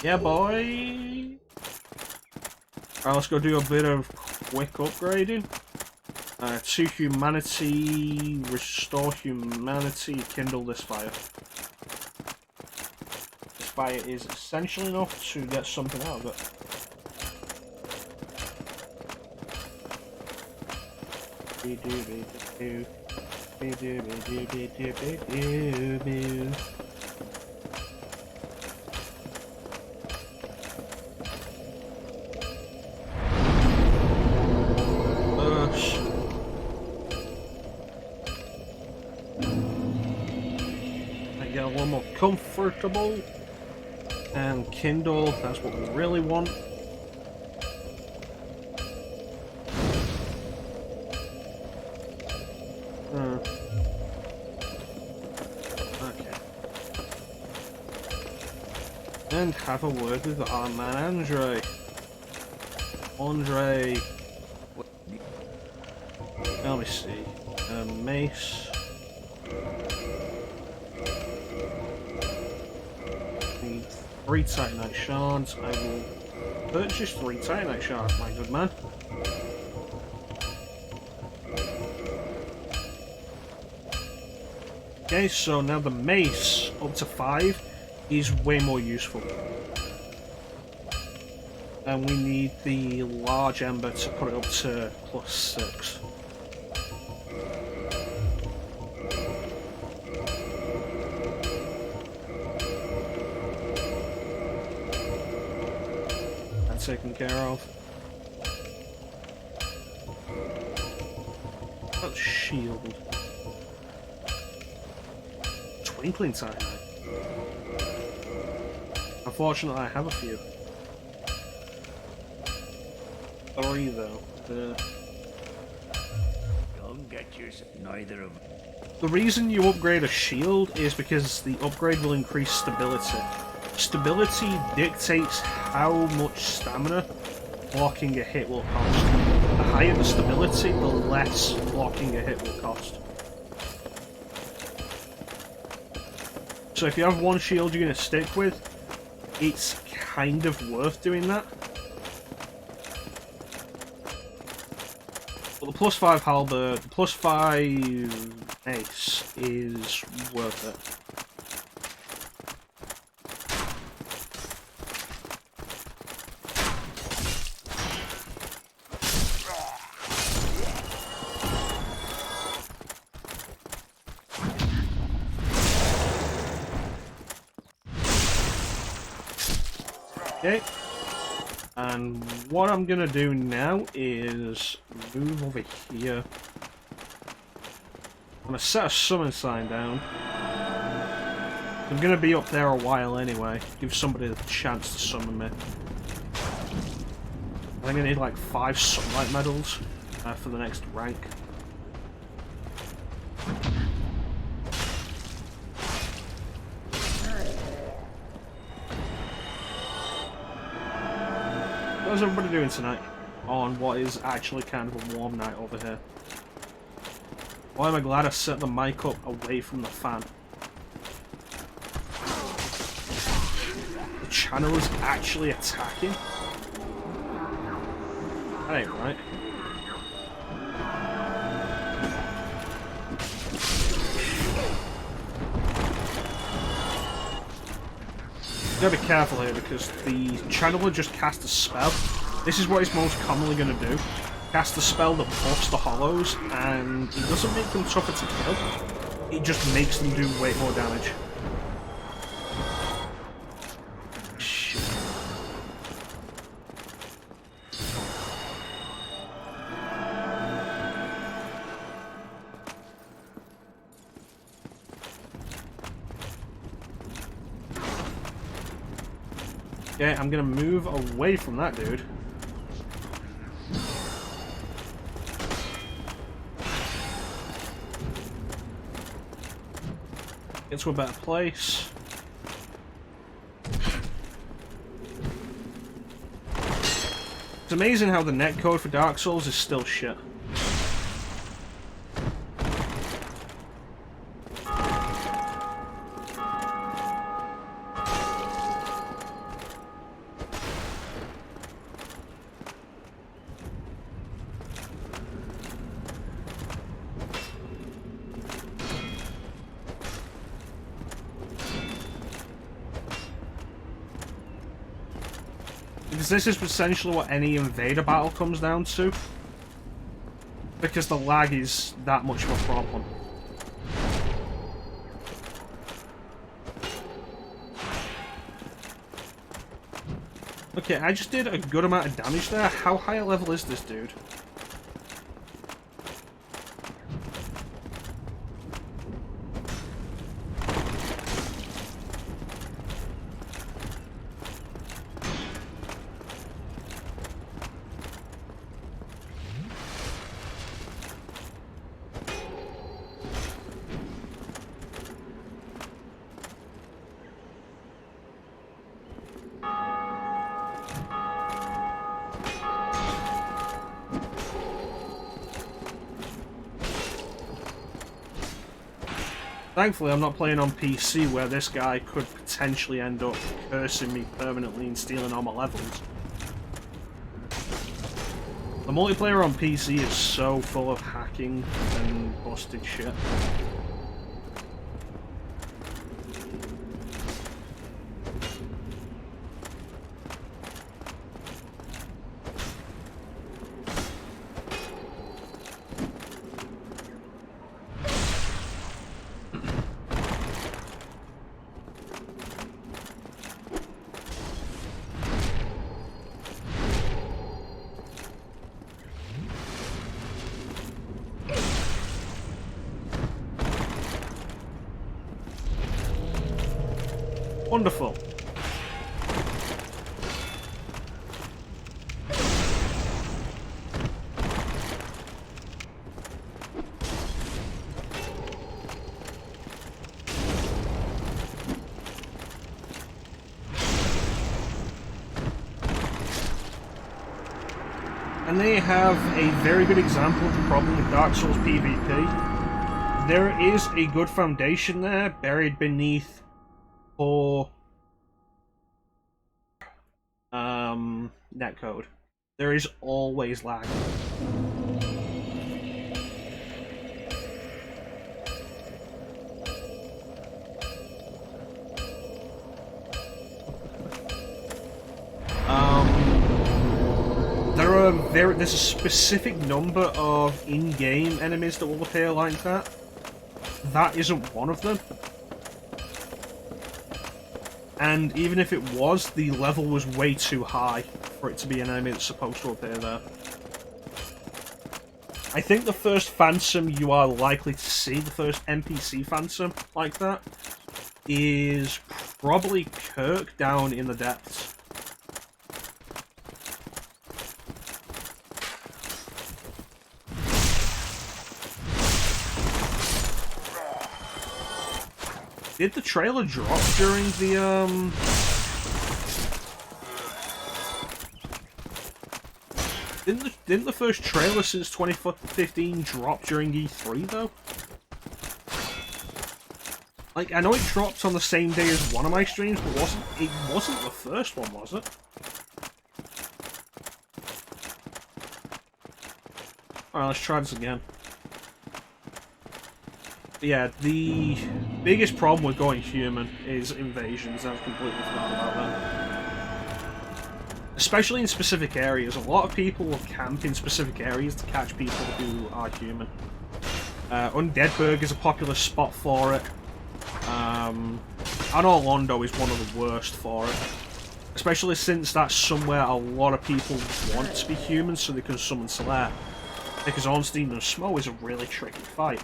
Yeah, boy. Alright, let's go do a bit of quick upgrading. To humanity, restore humanity, kindle this fire. This fire is essential enough to get something out of it. Get a little more comfortable and kindle, that's what we really want. Okay. And have a word with our man Andre. Let me see. Mace. Need 3 Titanite shards. I will purchase 3 Titanite shards, my good man. Okay, so now the mace up to 5 is way more useful. And we need the large ember to put it up to +6. That's taken care of. That's shield. Twinkling Titanite. Unfortunately, I have a few. 3 though. Don't get you neither of. The reason you upgrade a shield is because the upgrade will increase stability. Stability dictates how much stamina blocking a hit will cost. The higher the stability, the less blocking a hit will cost. So if you have one shield you're going to stick with, it's kind of worth doing that. But the +5 halberd, the +5 mace is worth it. Okay. And what I'm gonna do now is move over here. I'm gonna set a summon sign down. I'm gonna be up there a while anyway. Give somebody a chance to summon me. I think I need like 5 sunlight medals for the next rank. How's everybody doing tonight on what is actually kind of a warm night over here? Why am I glad I set the mic up away from the fan? The channel is actually attacking? That ain't right. Gotta be careful here because the channeler just cast a spell. This is what he's most commonly gonna do. Cast a spell that buffs the hollows, and it doesn't make them tougher to kill. It just makes them do way more damage. Shit. Okay, I'm gonna move away from that dude. Get to a better place. It's amazing how the netcode for Dark Souls is still shit. Because this is essentially what any invader battle comes down to. Because the lag is that much of a problem. Okay, I just did a good amount of damage there. How high a level is this dude? Thankfully, I'm not playing on PC where this guy could potentially end up cursing me permanently and stealing all my levels. The multiplayer on PC is so full of hacking and busted shit. Wonderful. And there you have a very good example of the problem with Dark Souls PvP. There is a good foundation there, buried beneath for netcode. There is always lag. there's a specific number of in-game enemies that will appear like that. That isn't one of them. And even if it was, the level was way too high for it to be an enemy that's supposed to appear there. I think the first Phantom you are likely to see, the first NPC Phantom like that, is probably Kirk down in the depths. Did the trailer drop during the, Didn't the first trailer since 2015 drop during E3, though? Like, I know it dropped on the same day as one of my streams, but it wasn't the first one, was it? Alright, let's try this again. But yeah, the biggest problem with going human is invasions. I've completely forgot about that. Especially in specific areas. A lot of people will camp in specific areas to catch people who are human. Undeadburg is a popular spot for it. And Orlando is one of the worst for it. Especially since that's somewhere a lot of people want to be human so they can summon Solaire. Because Ornstein and Smo is a really tricky fight.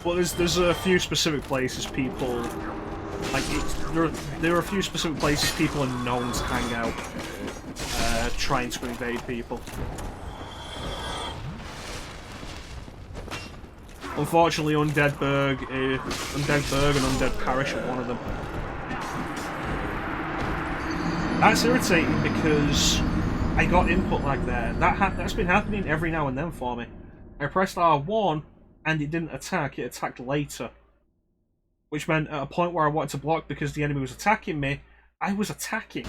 Well, there's a few specific places people like there are a few specific places people are known to hang out, trying to invade people. Unfortunately, Undeadburg and Undead Parish are one of them. That's irritating because I got input like that. That's been happening every now and then for me. I pressed R1 and it didn't attack, it attacked later. Which meant at a point where I wanted to block because the enemy was attacking me, I was attacking.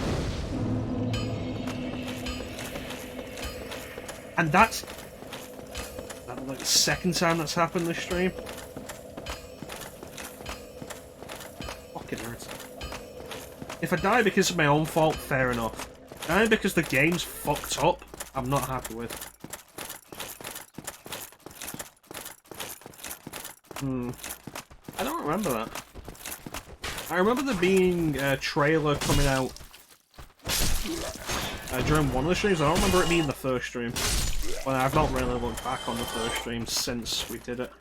And that's like the second time that's happened this stream. Fucking hurts. If I die because of my own fault, fair enough. Dying because the game's fucked up, I'm not happy with. I don't remember that. I remember there being a trailer coming out during one of the streams. I don't remember it being the first stream. Well, I've not really looked back on the first stream since we did it.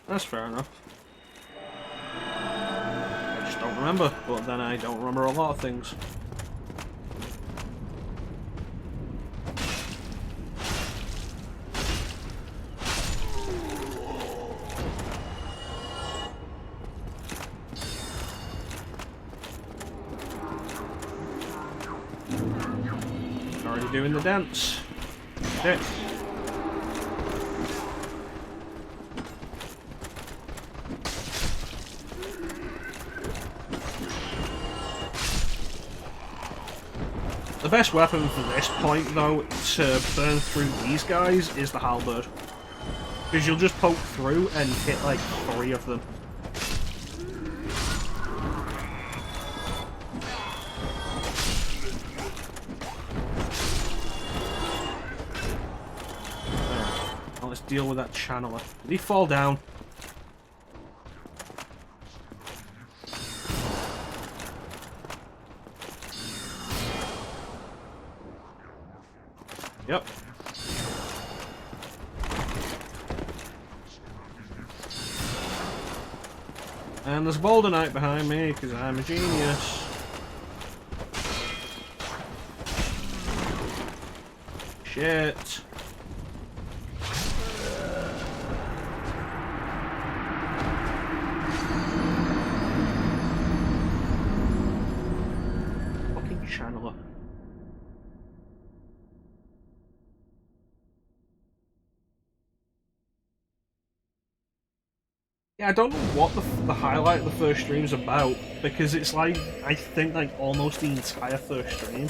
That's fair enough. I just don't remember, but then I don't remember a lot of things. Already doing the dance. Okay. The best weapon for this point, though, to burn through these guys is the halberd. Because you'll just poke through and hit like 3 of them. Alright, now let's deal with that channeler. Did he fall down? Yep. And there's Boulder Knight behind me, because I'm a genius. Shit. Fucking channeler. Yeah, I don't know what the highlight of the first stream's about, because it's like, I think like almost the entire first stream.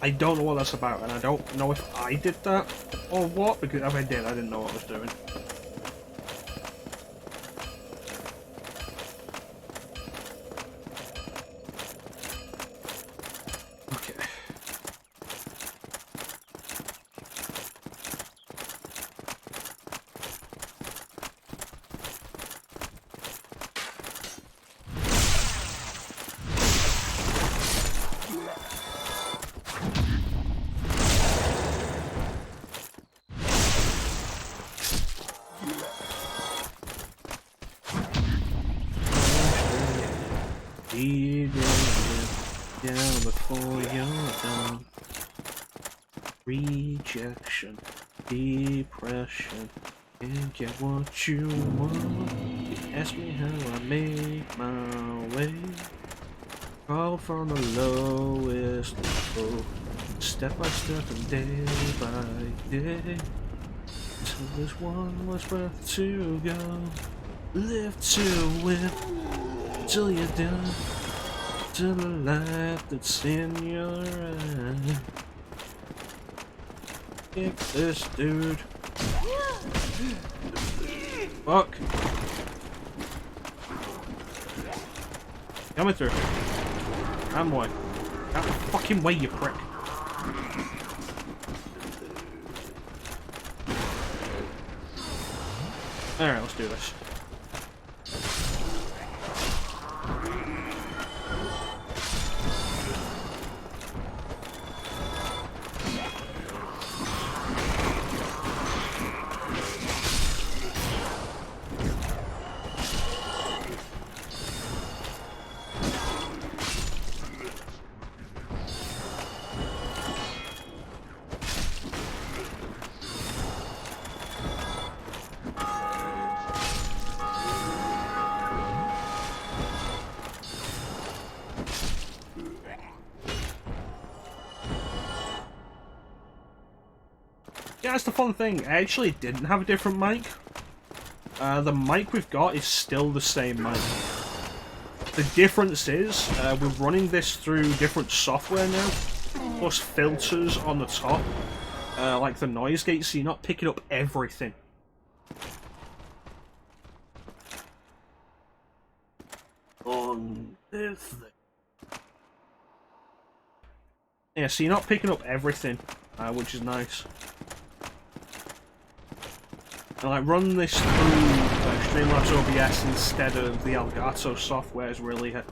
I don't know what that's about, and I don't know if I did that or what, because if I did, I didn't know what I was doing. Okay. Down before you're done. Rejection, depression, can't get what you want. You ask me how I make my way. Crawl from the lowest low, step by step and day by day. Till there's one less breath to go. Live to win, till you're done. To the light that's in your eye. Kick this dude. Fuck. Coming through. I'm way. Out the fucking way, you prick. Alright, let's do this. Yeah, that's the fun thing. I actually didn't have a different mic. The mic we've got is still the same mic. The difference is, we're running this through different software now, plus filters on the top, like the noise gate, so you're not picking up everything. On this thing. Yeah, so you're not picking up everything, which is nice. And like run this through Streamlabs OBS instead of the Elgato software is really a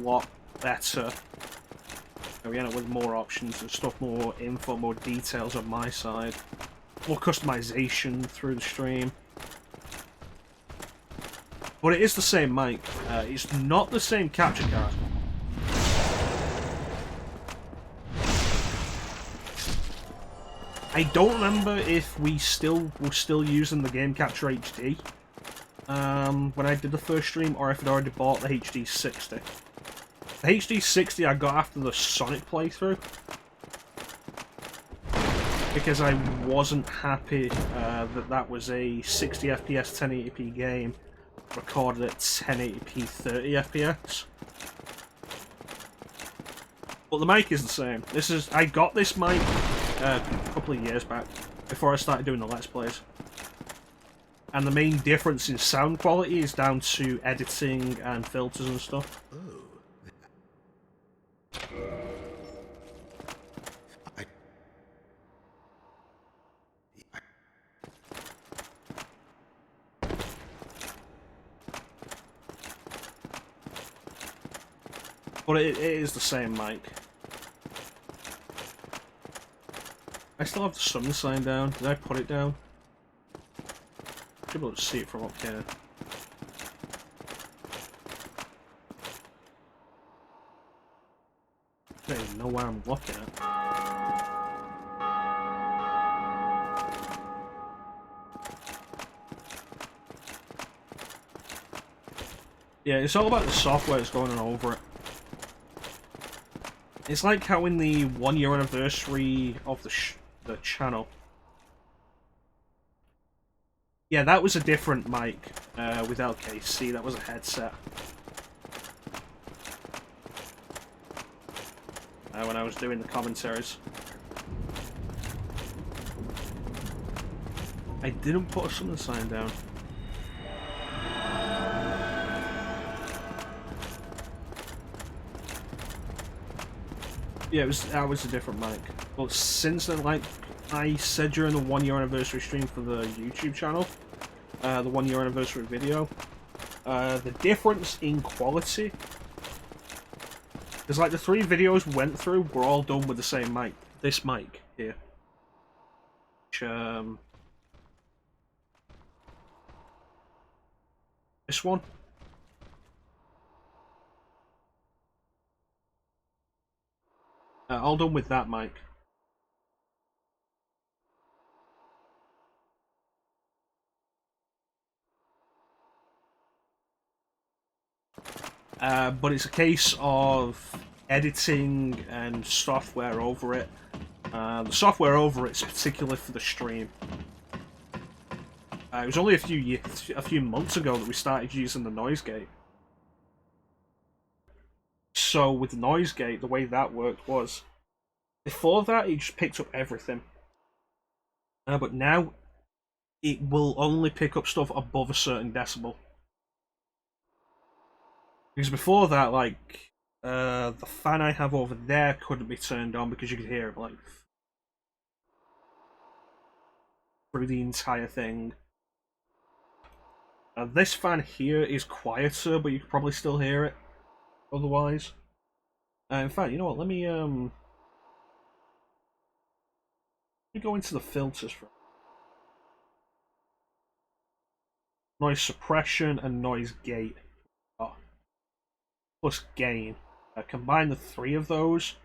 lot better. We end up with more options and stuff, more info, more details on my side, more customization through the stream. But it is the same mic. It's not the same capture card. I don't remember if we were still using the Game Capture HD when I did the first stream, or if I'd already bought the HD 60. The HD 60 I got after the Sonic playthrough, because I wasn't happy that was a 60 FPS 1080p game recorded at 1080p 30 FPS. But the mic is the same. I got this mic a couple of years back, before I started doing the Let's Plays. And the main difference in sound quality is down to editing and filters and stuff. But it is the same mic. I still have the summon sign down. Did I put it down? Should be able to see it from up here. I don't even know where I'm looking at. Yeah, it's all about the software that's going on over it. It's like how in the 1 year anniversary of the channel, Yeah, that was a different mic with LKC. That was a headset. When I was doing the commentaries. I didn't put a summon sign down. Yeah, that was a different mic. But since then, like I said during the 1 year anniversary stream for the YouTube channel, the 1 year anniversary video, the difference in quality, because like the 3 videos we went through were all done with the same mic. This mic here. Which, this one. All done with that mic. But it's a case of editing and software over it. The software over it's particularly for the stream. It was only a few months ago that we started using the noise gate. So with the noise gate, the way that worked was, before that it just picked up everything. But now it will only pick up stuff above a certain decibel. Because before that, like, the fan I have over there couldn't be turned on because you could hear it, like, through the entire thing. This fan here is quieter, but you can probably still hear it otherwise. In fact, you know what, let me go into the filters for noise suppression and noise gate. Plus gain. Combine the 3 of those,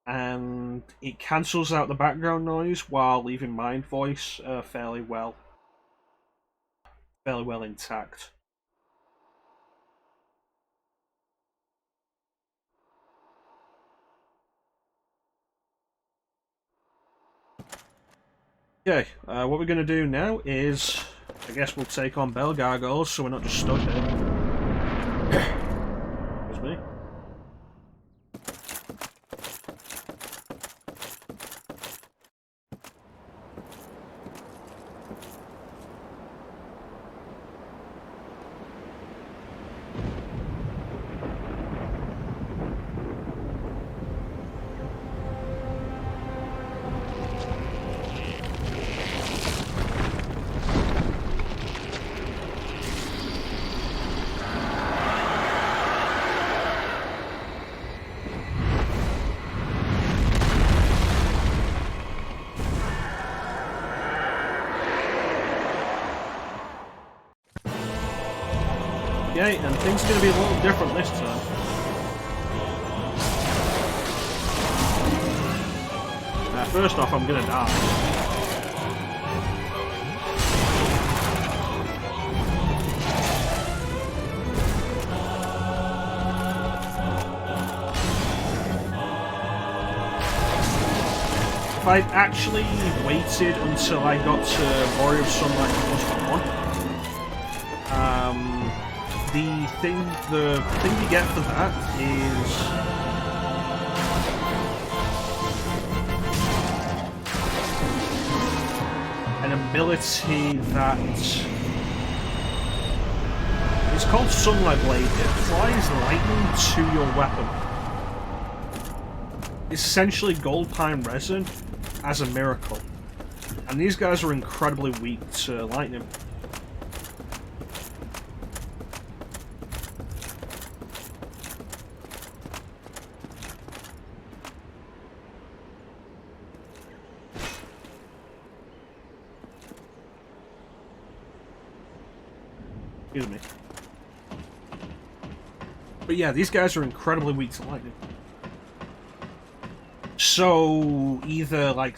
and it cancels out the background noise while leaving my voice fairly well intact. Okay, what we're going to do now is, I guess we'll take on Bell Gargoyles so we're not just stuck here. Excuse me. Okay, and things are going to be a little different this time. First off, I'm going to die. If I'd actually waited until I got to Warrior of Sunlight +1, the thing you get for that is an ability that it's called Sunlight Blade. It applies lightning to your weapon. It's essentially gold pine resin as a miracle, and these guys are incredibly weak to lightning. Excuse me. But yeah, these guys are incredibly weak to lightning. So either like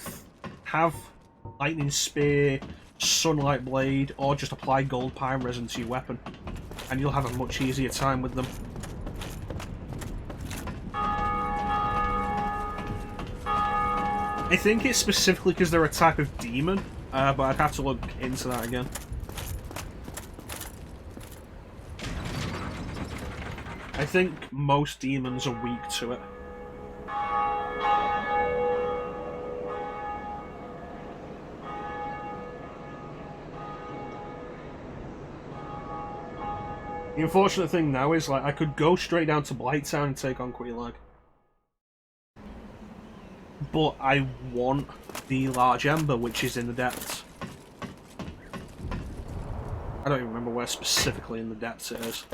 have lightning spear, sunlight blade, or just apply gold pine resin to your weapon, and you'll have a much easier time with them. I think it's specifically because they're a type of demon, but I'd have to look into that again. I think most demons are weak to it. The unfortunate thing now is, like, I could go straight down to Blighttown and take on Quelaag. But I want the Large Ember, which is in the depths. I don't even remember where specifically in the depths it is.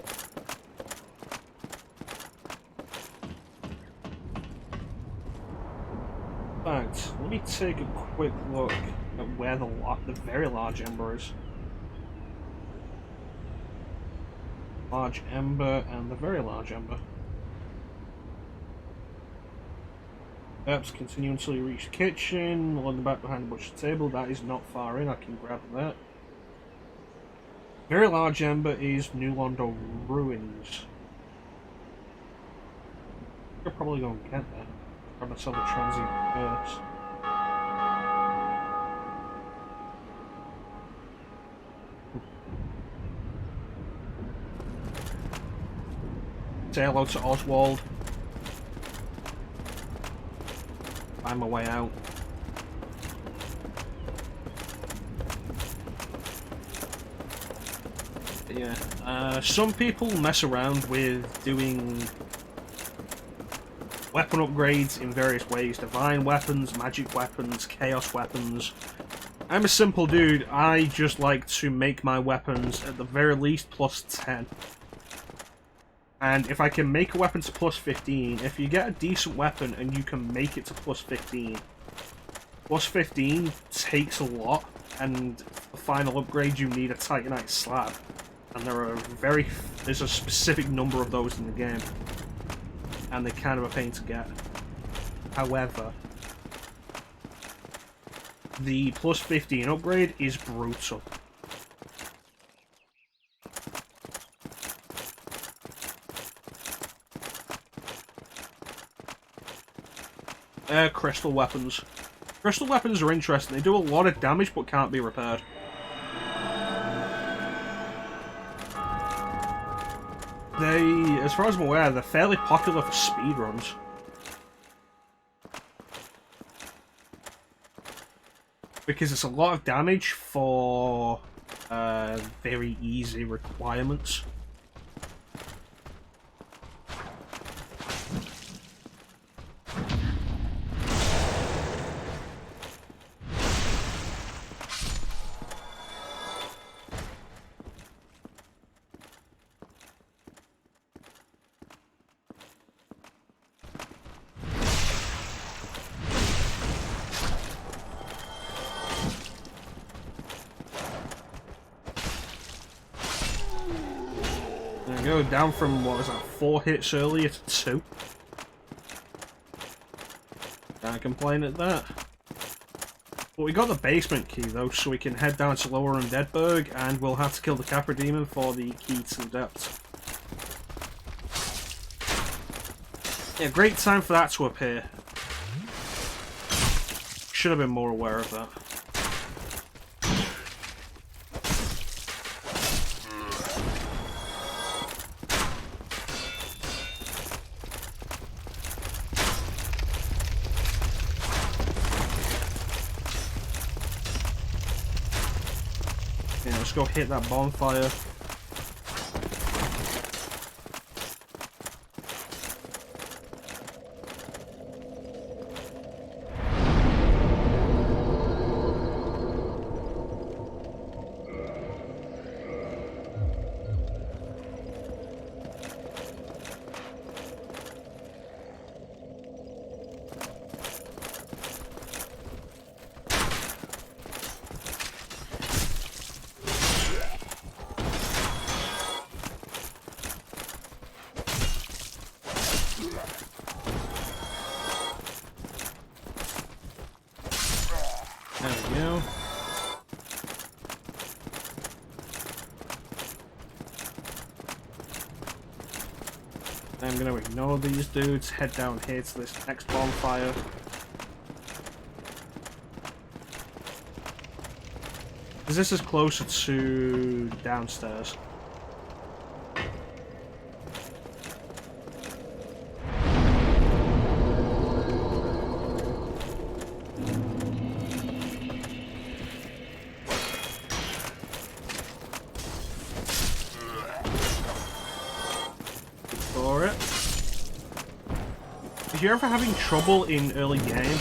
In fact, let me take a quick look at where the very Large Ember is. Large Ember and the very Large Ember. Perhaps continue until you reach the kitchen, along the back behind the butcher table. That is not far in, I can grab that. Very Large Ember is New Londo Ruins. I'll probably go and get that. Grab myself a transient first. Say hello to Oswald. Find my way out. But yeah, some people mess around with doing weapon upgrades in various ways. Divine weapons, magic weapons, chaos weapons. I'm a simple dude. I just like to make my weapons at the very least plus 10. And if I can make a weapon to plus 15, if you get a decent weapon and you can make it to plus 15, plus 15 takes a lot, and the final upgrade you need a Titanite slab. And there's a specific number of those in the game. And they're kind of a pain to get. However, the plus 15 upgrade is brutal. Crystal weapons. Crystal weapons are interesting. They do a lot of damage but can't be repaired. As far as I'm aware, they're fairly popular for speedruns. Because it's a lot of damage for very easy requirements. Down from, what was that, 4 hits earlier to 2. Can't complain at that. But we got the basement key though, so we can head down to Lower Undeadburg, and we'll have to kill the Capra Demon for the key to the depths. Yeah, great time for that to appear. Should have been more aware of that. Let's go hit that bonfire. There we go. I'm going to ignore these dudes, head down here to this next bonfire. Because this is closer to downstairs. if you're ever having trouble in early game,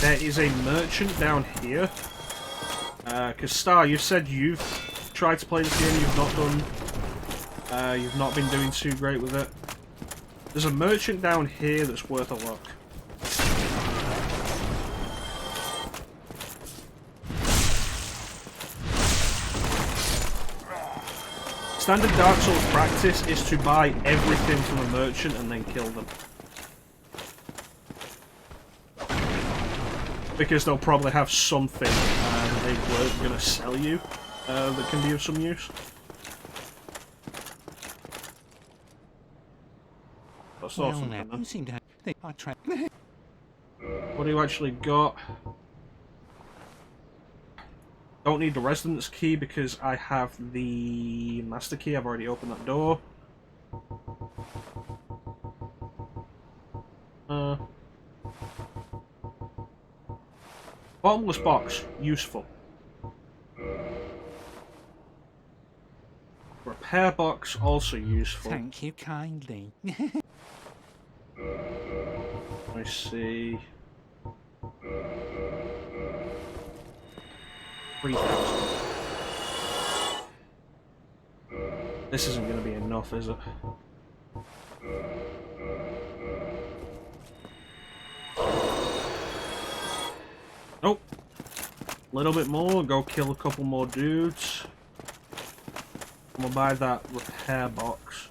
there is a merchant down here. Because Star, you said you've tried to play this game, you've not been doing too great with it. There's a merchant down here that's worth a look. Standard Dark Souls practice is to buy everything from a merchant and then kill them. Because they'll probably have something they weren't going to sell you that can be of some use. That's Well, awesome. now, you seem to think I try. What do you actually got? Don't need the residence key because I have the master key. I've already opened that door. Bottomless box, useful. Repair box, also useful. Thank you kindly. Let me see. 3,000. This isn't going to be enough, is it? Nope. A little bit more, go kill a couple more dudes. I'm gonna buy that repair box.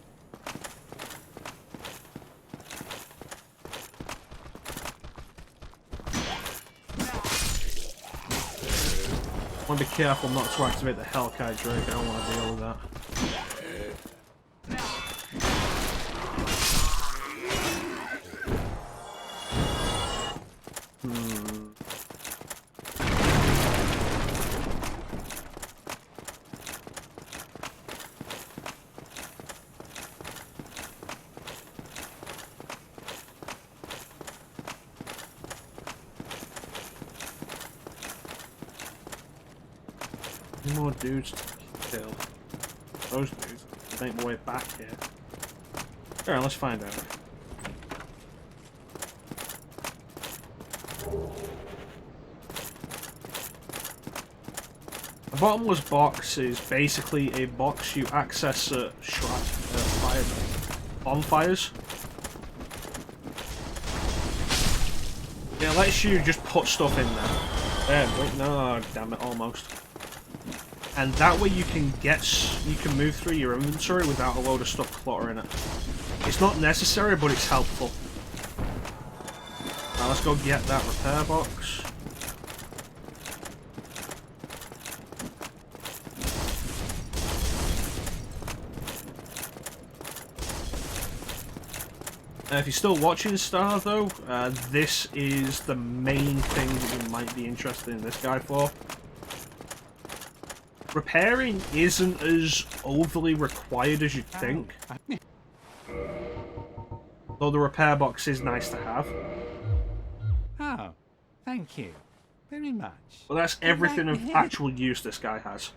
I want to be careful not to activate the Hellkite Drake, I don't want to deal with that. More dudes to kill. Those dudes. Make my way back here. Alright, let's find out. A bottomless box is basically a box you access at bonfires. It lets you just put stuff in there. There, wait, no, damn it, almost. And that way you can move through your inventory without a load of stuff cluttering it. It's not necessary, but it's helpful. Now let's go get that repair box. If you're still watching Star though, this is the main thing that you might be interested in this guy for. Repairing isn't as overly required as you'd think. Though the repair box is nice to have. Oh, thank you very much. Well, that's everything of actual use this guy has.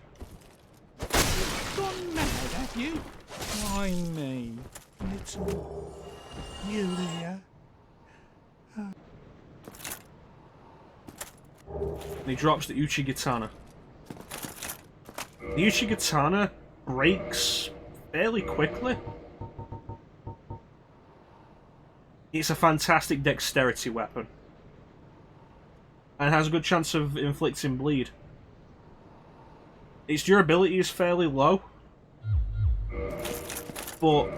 Gone mad, have you? Why me? Little Julia. And he drops the Uchigatana. The Uchigatana breaks fairly quickly. It's a fantastic dexterity weapon. And has a good chance of inflicting bleed. Its durability is fairly low. But,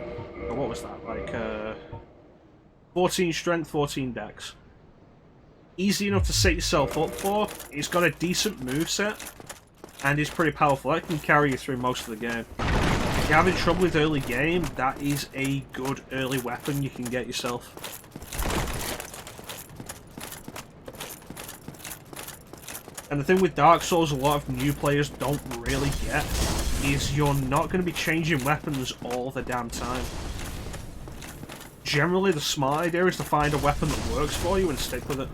what was that? Like, 14 strength, 14 dex. Easy enough to set yourself up for. It's got a decent moveset. And is pretty powerful. That can carry you through most of the game. If you're having trouble with early game, that is a good early weapon you can get yourself. And the thing with Dark Souls a lot of new players don't really get is you're not going to be changing weapons all the damn time. Generally, the smart idea is to find a weapon that works for you and stick with it.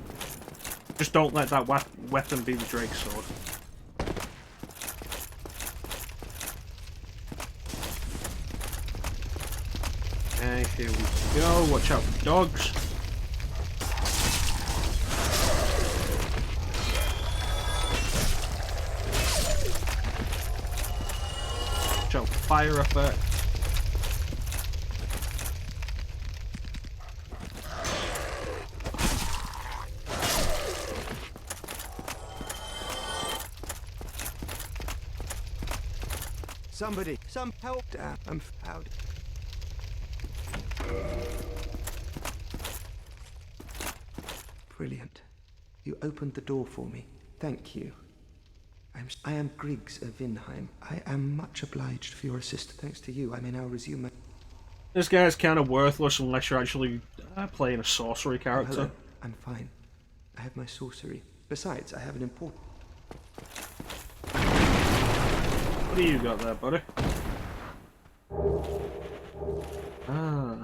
Just don't let that weapon be the Drake Sword. Okay, here we go. Watch out for dogs. Watch out, fire effect. Somebody, some help! I'm out. Brilliant. You opened the door for me. Thank you. I am Griggs of Vinheim. I am much obliged for your assistance. Thanks to you, I may now resume my... This guy's kind of worthless unless you're actually playing a sorcery character. Hello. I'm fine. I have my sorcery. Besides, I have an important... What do you got there, buddy? Ah.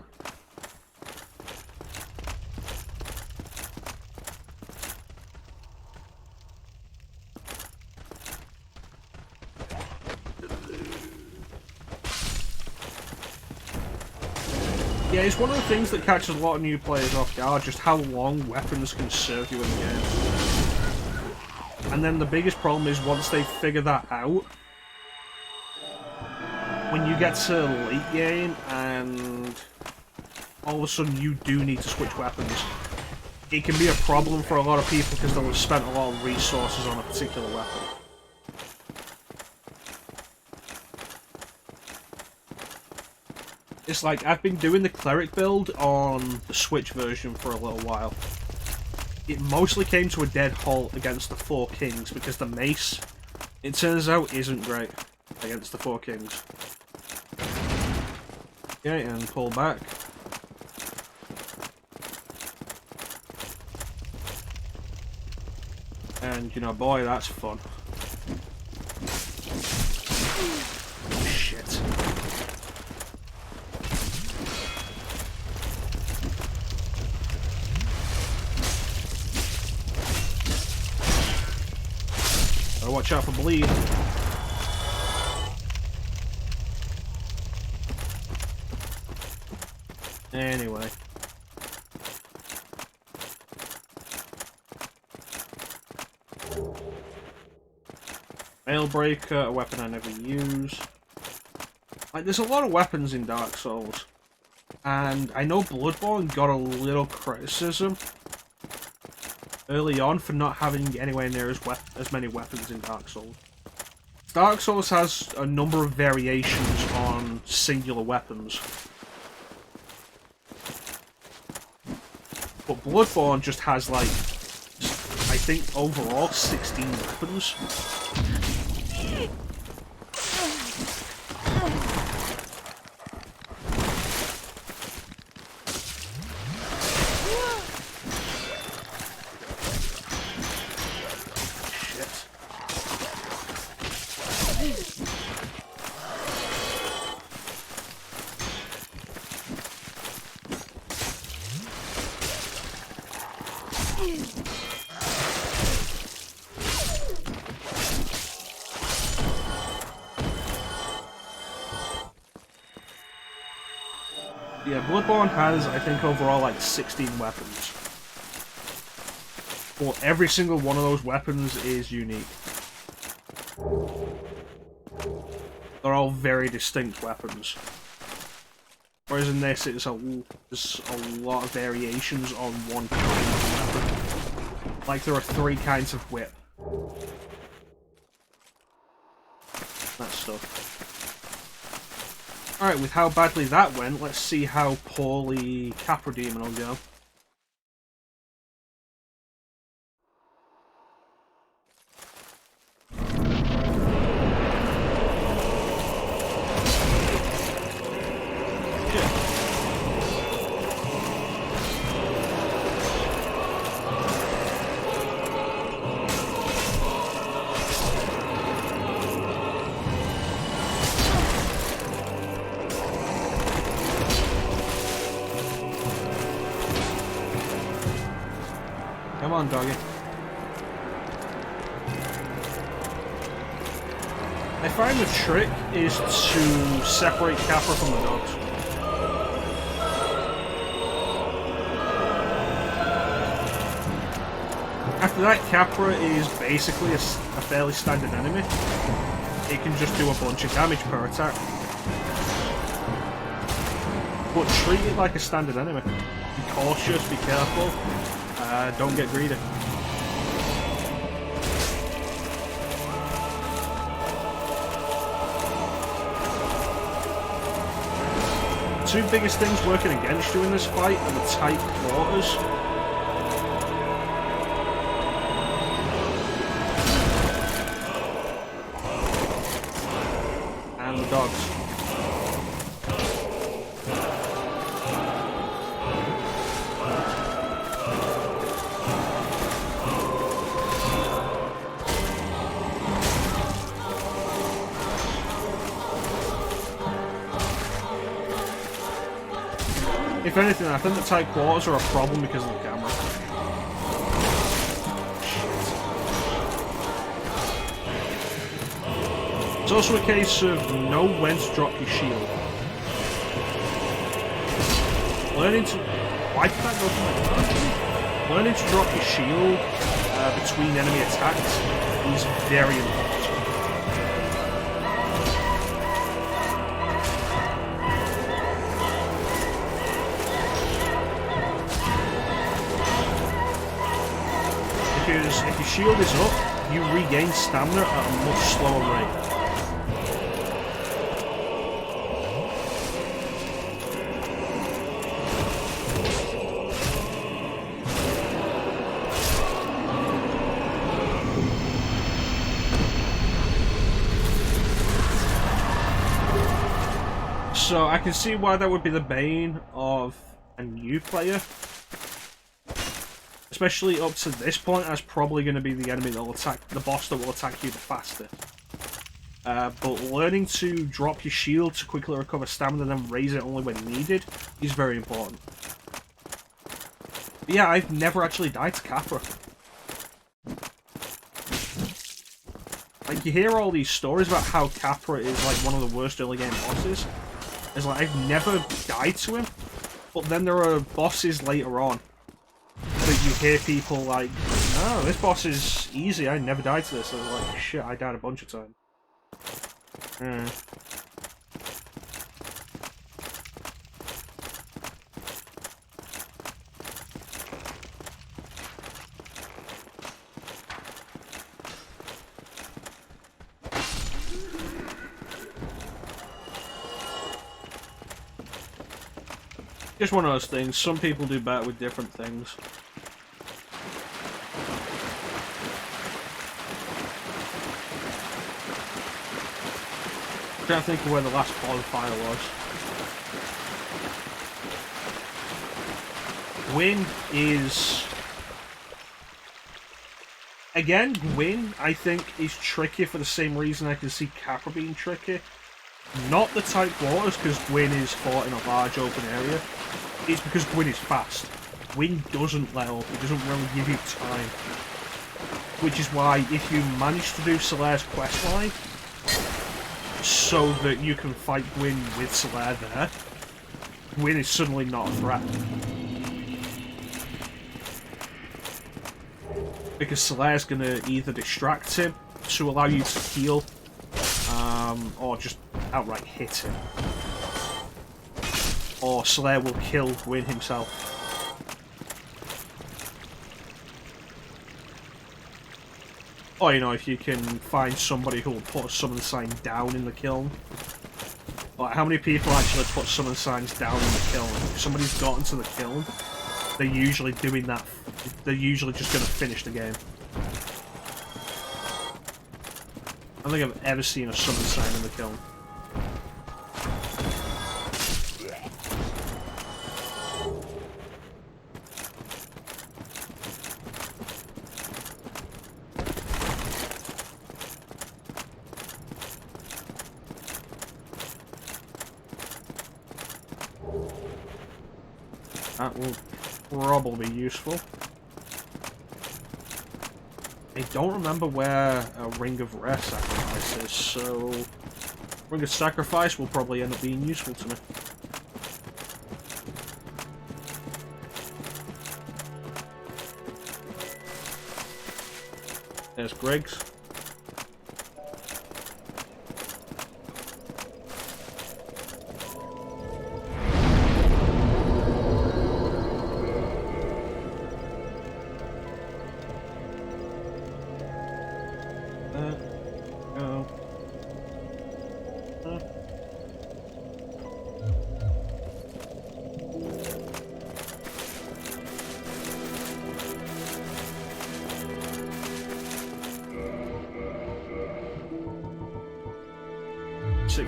Yeah, it's one of the things that catches a lot of new players off guard, just how long weapons can serve you in the game. And then the biggest problem is once they figure that out, when you get to late game and all of a sudden you do need to switch weapons, it can be a problem for a lot of people because they'll have spent a lot of resources on a particular weapon. It's like, I've been doing the cleric build on the Switch version for a little while. It mostly came to a dead halt against the 4 kings because the mace, it turns out, isn't great against the 4 kings. Okay, and pull back. And, you know, boy, that's fun. Shit. Gotta watch out for bleed. Anyway. Mailbreaker, a weapon I never use. Like, there's a lot of weapons in Dark Souls. And I know Bloodborne got a little criticism early on for not having anywhere near as many weapons in Dark Souls. Dark Souls has a number of variations on singular weapons. But Bloodborne just has, like, I think overall 16 weapons. Yeah, Bloodborne has, I think, overall, like, 16 weapons. But every single one of those weapons is unique. They're all very distinct weapons. Whereas in this, there's a lot of variations on one kind of weapon. Like, there are 3 kinds of whip. That stuff. Alright, with how badly that went, let's see how poorly Capra Demon will go. Come on, doggy. I find the trick is to separate Capra from the dogs. After that, Capra is basically a fairly standard enemy. it can just do a bunch of damage per attack. But treat it like a standard enemy. Be cautious, be careful, don't get greedy. The two biggest things working against you in this fight are the tight quarters and the dogs. If anything, I think the tight quarters are a problem because of the camera. It's also a case of know when to drop your shield. Learning to... Why did that go for my car? Learning to drop your shield between enemy attacks is very important. Because if your shield is up, you regain stamina at a much slower rate. So I can see why that would be the bane of a new player. Especially up to this point, that's probably going to be the enemy that will attack, the boss that will attack you the fastest. But learning to drop your shield to quickly recover stamina and then raise it only when needed is very important. But yeah, I've never actually died to Capra. Like, you hear all these stories about how Capra is like one of the worst early game bosses. It's like, I've never died to him, but then there are bosses later on that you hear people like, oh, this boss is easy, I never died to this. I was like, shit, I died a bunch of times. Just one of those things. Some people do better with different things. I'm trying to think of where the last bonfire was. Gwyn is... Again, Gwyn, I think, is tricky for the same reason I can see Capra being tricky. Not the tight quarters, because Gwyn is fought in a large open area. It's because Gwyn is fast. Gwyn doesn't let up, he doesn't really give you time. Which is why, if you manage to do Solaire's questline, so that you can fight Gwyn with Solaire there, Gwyn is suddenly not a threat. Because Solaire's going to either distract him to allow you to heal, or just outright hit him. Or Solaire will kill Gwyn himself. Or, you know, if you can find somebody who will put a summon sign down in the kiln. Like, how many people actually put summon signs down in the kiln? If somebody's gotten to the kiln, they're usually doing that. They're usually just going to finish the game. I don't think I've ever seen a summon sign in the kiln. That will probably be useful. I don't remember where a Ring of Rare Sacrifice is, so Ring of Sacrifice will probably end up being useful to me. There's Griggs. See.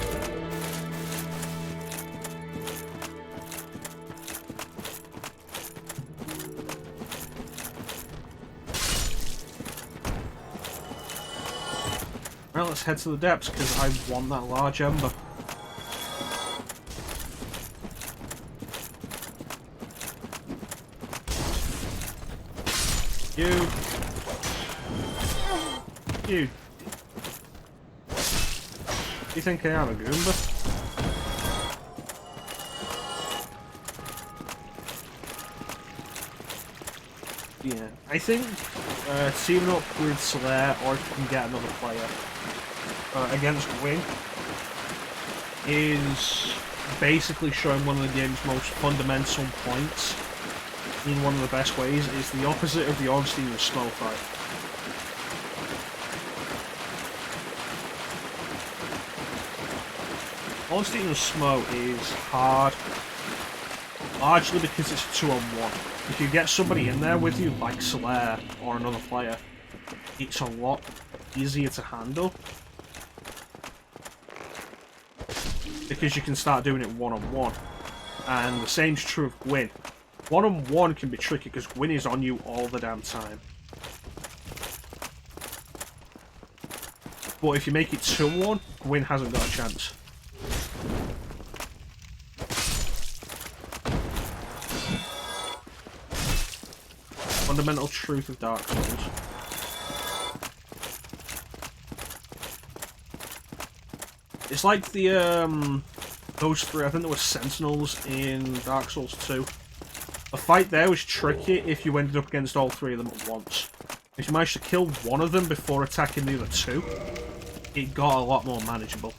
Well, let's head to the depths because I want that large ember. You. You think I am a Goomba? Yeah, I think teaming up with Slayer or if you can get another player against Win is basically showing one of the game's most fundamental points in one of the best ways. It's the opposite of the Ornstein and Snow fight. Ornstein and Smo is hard, largely because it's 2-on-1. If you get somebody in there with you, like Slayer or another player, it's a lot easier to handle. Because you can start doing it 1-on-1. And the same's true of Gwyn. 1-on-1 can be tricky because Gwyn is on you all the damn time. But if you make it 2-on-1, Gwyn hasn't got a chance. Fundamental truth of Dark Souls. It's like the those three. I think there were Sentinels in Dark Souls 2. The fight there was tricky if you ended up against all three of them at once. If you managed to kill one of them before attacking the other two, it got a lot more manageable.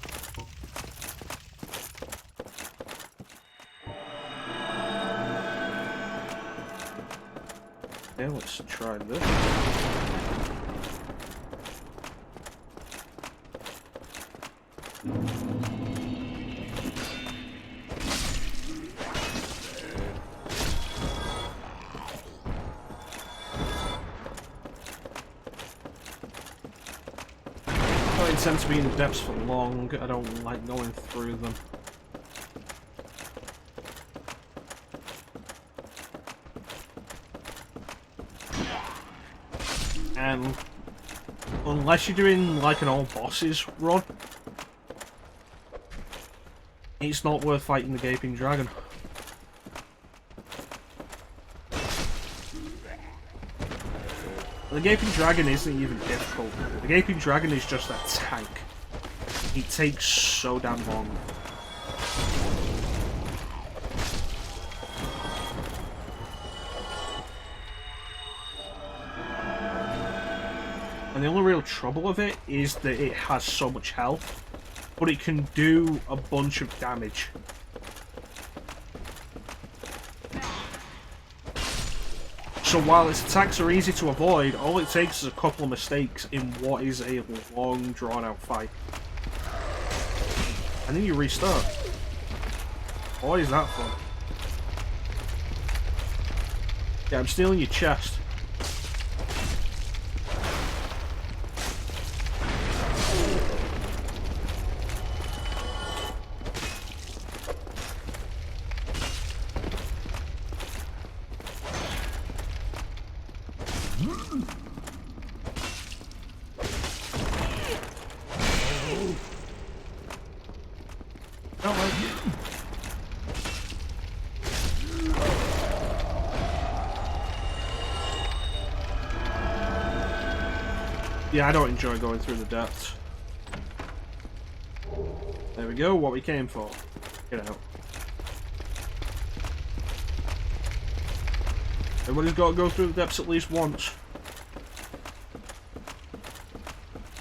Okay, let's try this. I don't intend to be in the depths for long. I don't like going through them. And unless you're doing like an all bosses run, it's not worth fighting the Gaping Dragon. The Gaping Dragon isn't even difficult. The Gaping Dragon is just a tank. It takes so damn long. And the only real trouble with it is that it has so much health, but it can do a bunch of damage. So while its attacks are easy to avoid, all it takes is a couple of mistakes in what is a long, drawn-out fight. And then you restart. Boy, is that fun. Yeah, I'm stealing your chest. Yeah, I don't enjoy going through the depths. There we go, what we came for. Get out. Everybody's got to go through the depths at least once.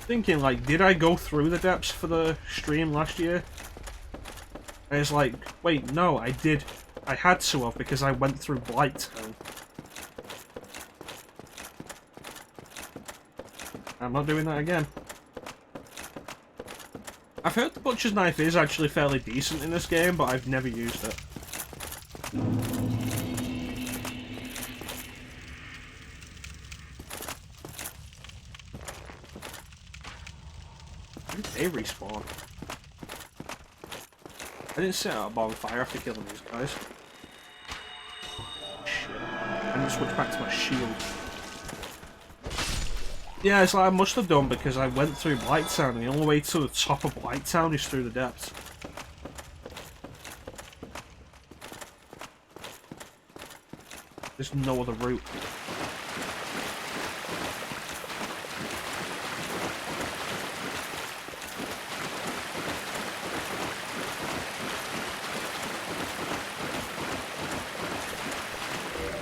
Thinking, like, did I go through the depths for the stream last year? And it's like, wait, no, I did. I had to have because I went through Blighttown. I'm not doing that again. I've heard the butcher's knife is actually fairly decent in this game, but I've never used it. When did they respawn? I didn't set out a bonfire after killing these guys. Shit. I need to switch back to my shield. Yeah, it's like I must have done because I went through Blighttown and the only way to the top of Blighttown is through the depths. There's no other route.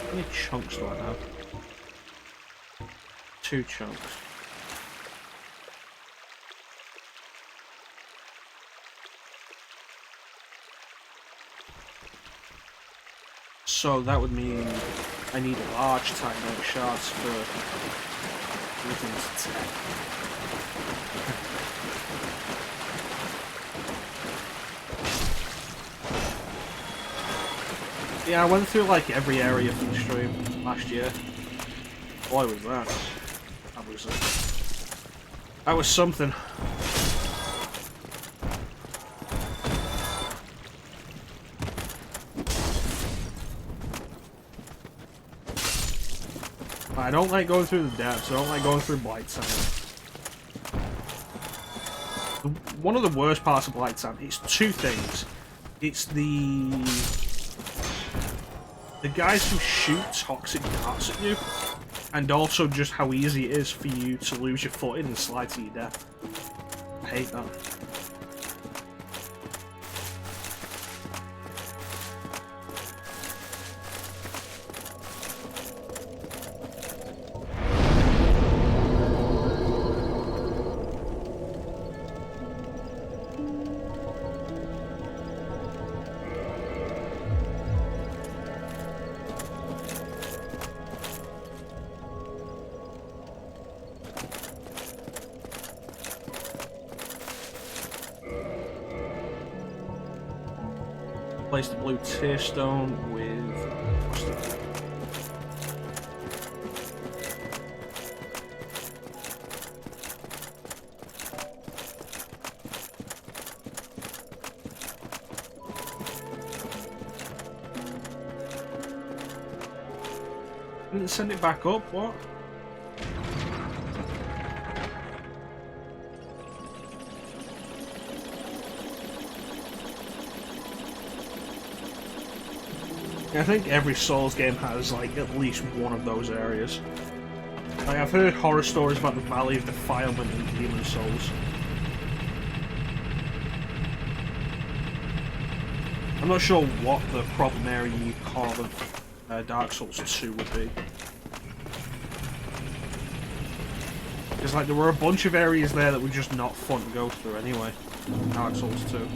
How many chunks do I have? 2 chunks. So that would mean I need a large titanite shards for everything to 10. Yeah, I went through like every area from the stream last year. Boy, was that. That was something. I don't like going through the depths. I don't like going through Blighttown. One of the worst parts of Blighttown, it's 2 things. It's the guys who shoot toxic darts at you, and also just how easy it is for you to lose your footing and slide to your death. I hate that. Place the blue tear stone with... Didn't send it back up, what? I think every Souls game has like at least one of those areas. Like, I've heard horror stories about the Valley of Defilement in Demon Souls. I'm not sure what the problem area you call of Dark Souls 2 would be. Because like there were a bunch of areas there that were just not fun to go through anyway. Dark Souls 2.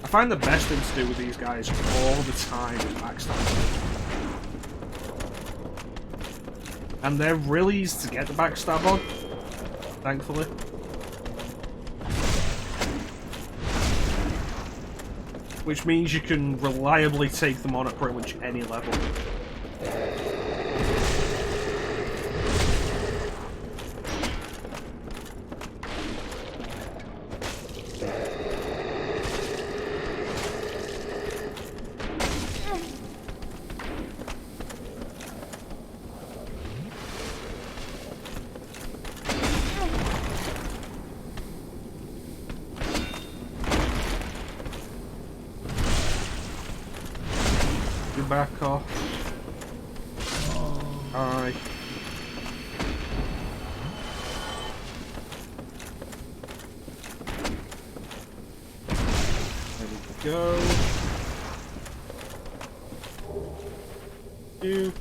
I find the best thing to do with these guys all the time is backstab. And they're really easy to get the backstab on, thankfully. Which means you can reliably take them on at pretty much any level. back off. Alright. There we go. You.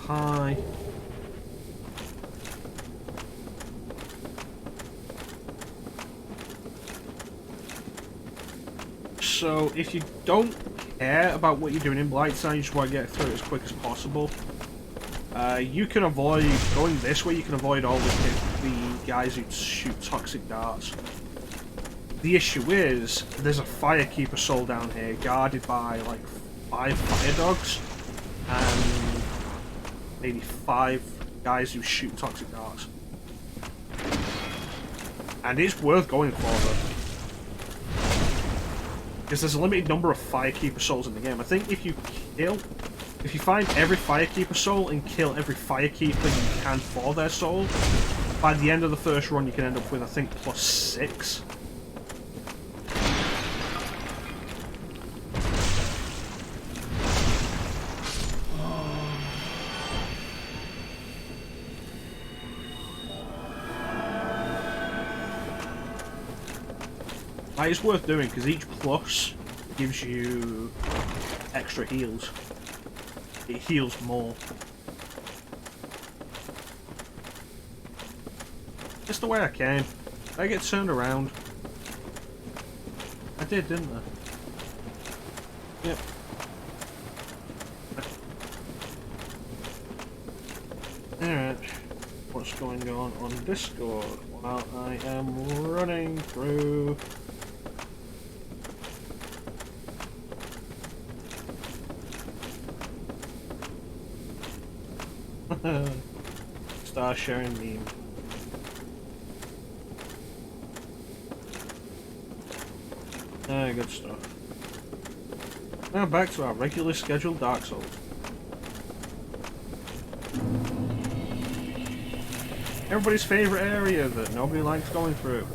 Pie. So if you don't care about what you're doing in Blighttown, you just want to get through it as quick as possible, you can avoid going this way. You can avoid all the guys who shoot toxic darts. The issue is there's a firekeeper soul down here guarded by like 5 fire dogs and maybe 5 guys who shoot toxic darts. And it's worth going for them. Because there's a limited number of Firekeeper souls in the game. I think if you find every Firekeeper soul and kill every Firekeeper you can for their soul, by the end of the first run you can end up with, I think, +6. It's worth doing because each plus gives you extra heals. It heals more. Just the way I came. Did I get turned around? I did, didn't I? Yep. Alright. What's going on Discord while I am running through... Star sharing meme. Good stuff. Now back to our regularly scheduled Dark Souls. Everybody's favourite area that nobody likes going through.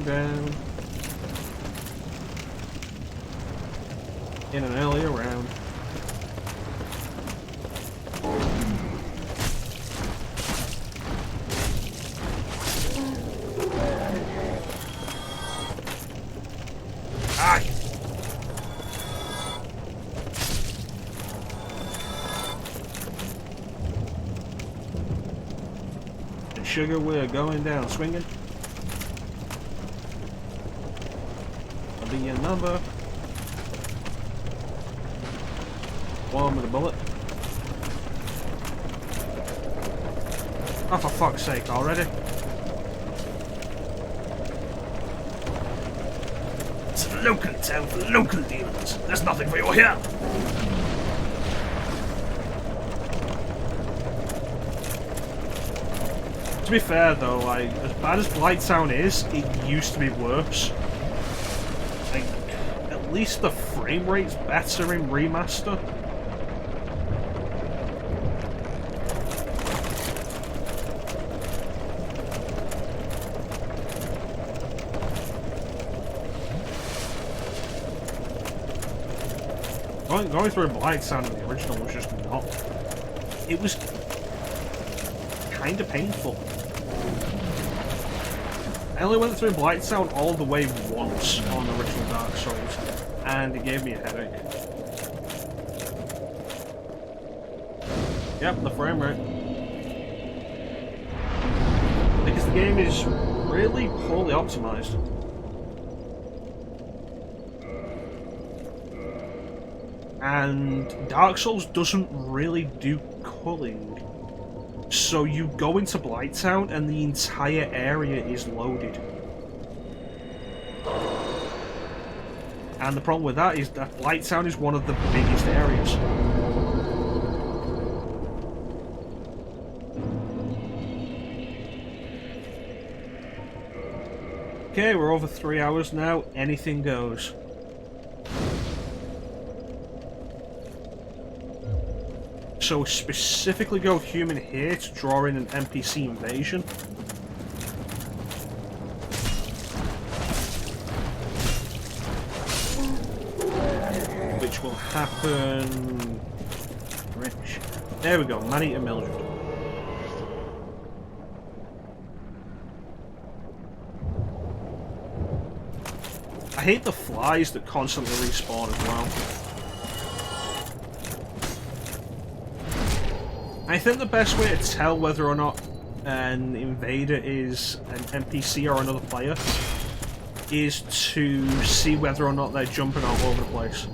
Down. In an earlier round. Ah! And sugar, we're going down swinging. Be another one with a bullet. Oh, for fuck's sake, already. It's a local town for local demons. There's nothing for you here. To be fair though, like, as bad as Blighttown is, it used to be worse. At least the frame rate's better in Remaster. Going through Blighttown in the original was just not... It was kind of painful. I only went through Blighttown all the way once on the original Dark Souls, and it gave me a headache. Yep, the frame rate. Because the game is really poorly optimized. And Dark Souls doesn't really do culling. So you go into Blighttown and the entire area is loaded. And the problem with that is that Blighttown is one of the biggest areas. Okay, we're over 3 hours now. Anything goes. So specifically go human here to draw in an NPC invasion. Which will happen... Rich. There we go, Man-Eater Mildred. I hate the flies that constantly respawn as well. I think the best way to tell whether or not an invader is an NPC or another player is to see whether or not they're jumping all over the place.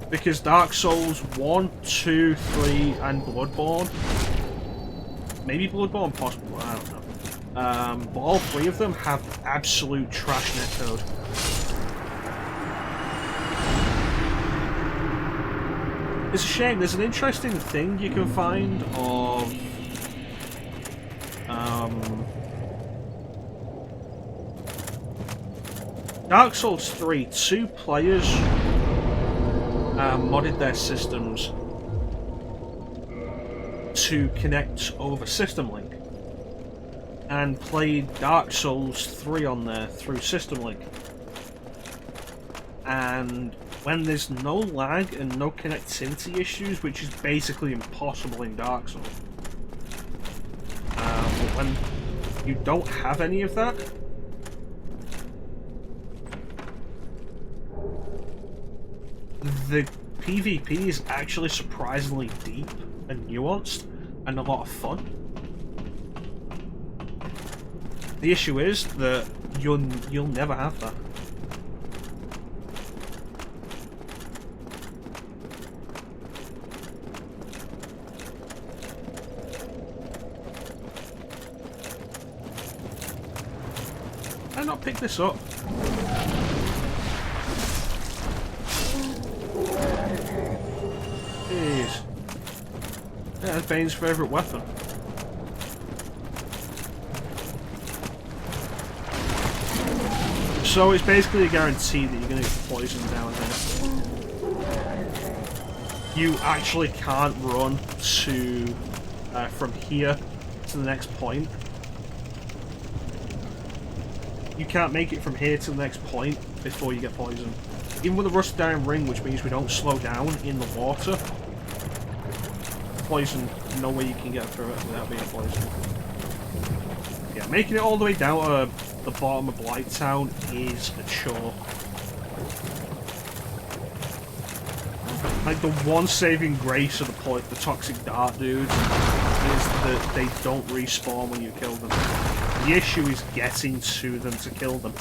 Because Dark Souls 1, 2, 3, and Bloodborne, maybe Bloodborne possible, I don't know. But all three of them have absolute trash netcode. It's a shame. There's an interesting thing you can find of Dark Souls 3. 2 players modded their systems to connect over System Link and played Dark Souls 3 on there through System Link. And when there's no lag and no connectivity issues, which is basically impossible in Dark Souls, when you don't have any of that, the PvP is actually surprisingly deep and nuanced and a lot of fun. The issue is that you'll never have that. Why not pick this up? Jeez. Yeah, that's Bane's favourite weapon. So it's basically a guarantee that you're going to get poisoned down here. You actually can't run to from here to the next point. You can't make it from here to the next point before you get poisoned. Even with a rusted iron ring, which means we don't slow down in the water, poison, no way you can get through it without being poisoned. Yeah, making it all the way down to the bottom of Blighttown is a chore. Like, the one saving grace of the toxic dart dudes is that they don't respawn when you kill them. The issue is getting to them to kill them.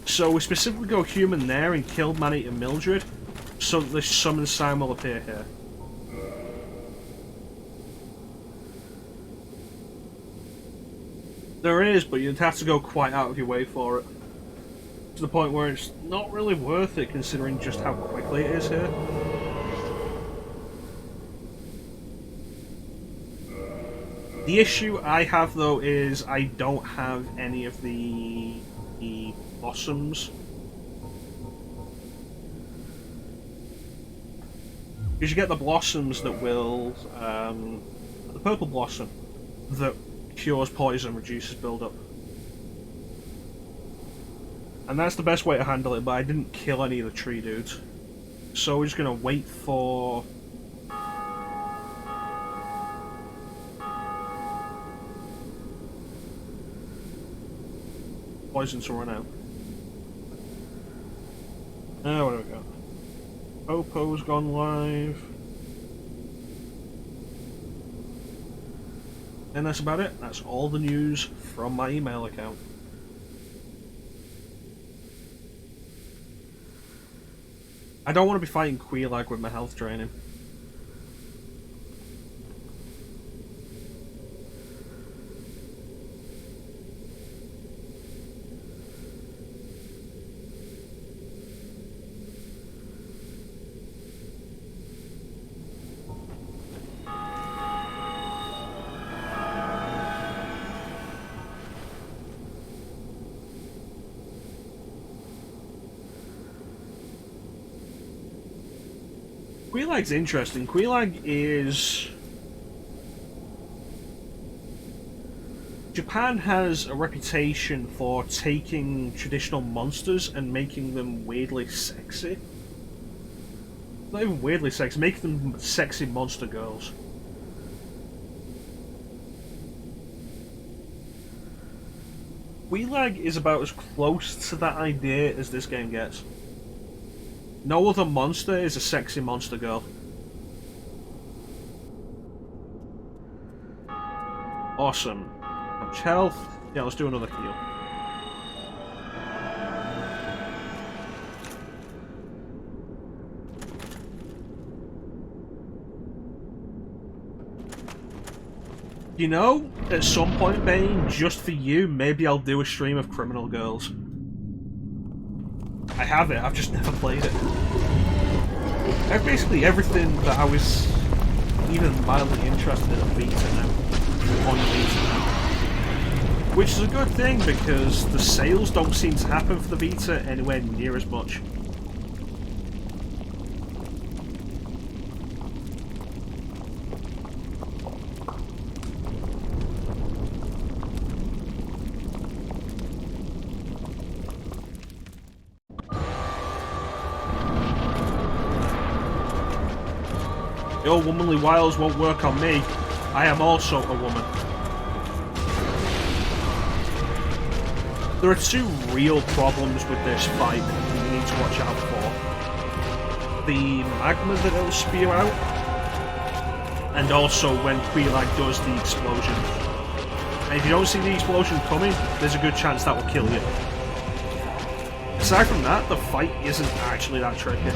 So we specifically go human there and kill Man-Eater Mildred, so that the summon sign will appear here. There is, but you'd have to go quite out of your way for it. To the point where it's not really worth it, considering just how quickly it is here. The issue I have, though, is I don't have any of the blossoms. Because you get the blossoms that will... the purple blossom that cures poison, reduces build-up. And that's the best way to handle it, but I didn't kill any of the tree dudes. So we're just going to wait for... poison to run out. Now what do we got? Opo's gone live. And that's about it. That's all the news from my email account. I don't want to be fighting Queelag with my health draining. Queelag's interesting. Queelag is... Japan has a reputation for taking traditional monsters and making them weirdly sexy. Not even weirdly sexy, making them sexy monster girls. Queelag is about as close to that idea as this game gets. No other monster is a sexy monster girl. Awesome. Much health. Yeah, let's do another heal. You know, at some point, Bane, just for you, maybe I'll do a stream of criminal girls. I have it, I've just never played it. I have basically everything that I was even mildly interested in a Vita now. On the Vita now. Which is a good thing because the sales don't seem to happen for the Vita anywhere near as much. Your womanly wiles won't work on me. I am also a woman. There are two real problems with this fight that you need to watch out for. The magma that it'll spew out, and also when Queelag does the explosion. And if you don't see the explosion coming, there's a good chance that will kill you. Aside from that, the fight isn't actually that tricky.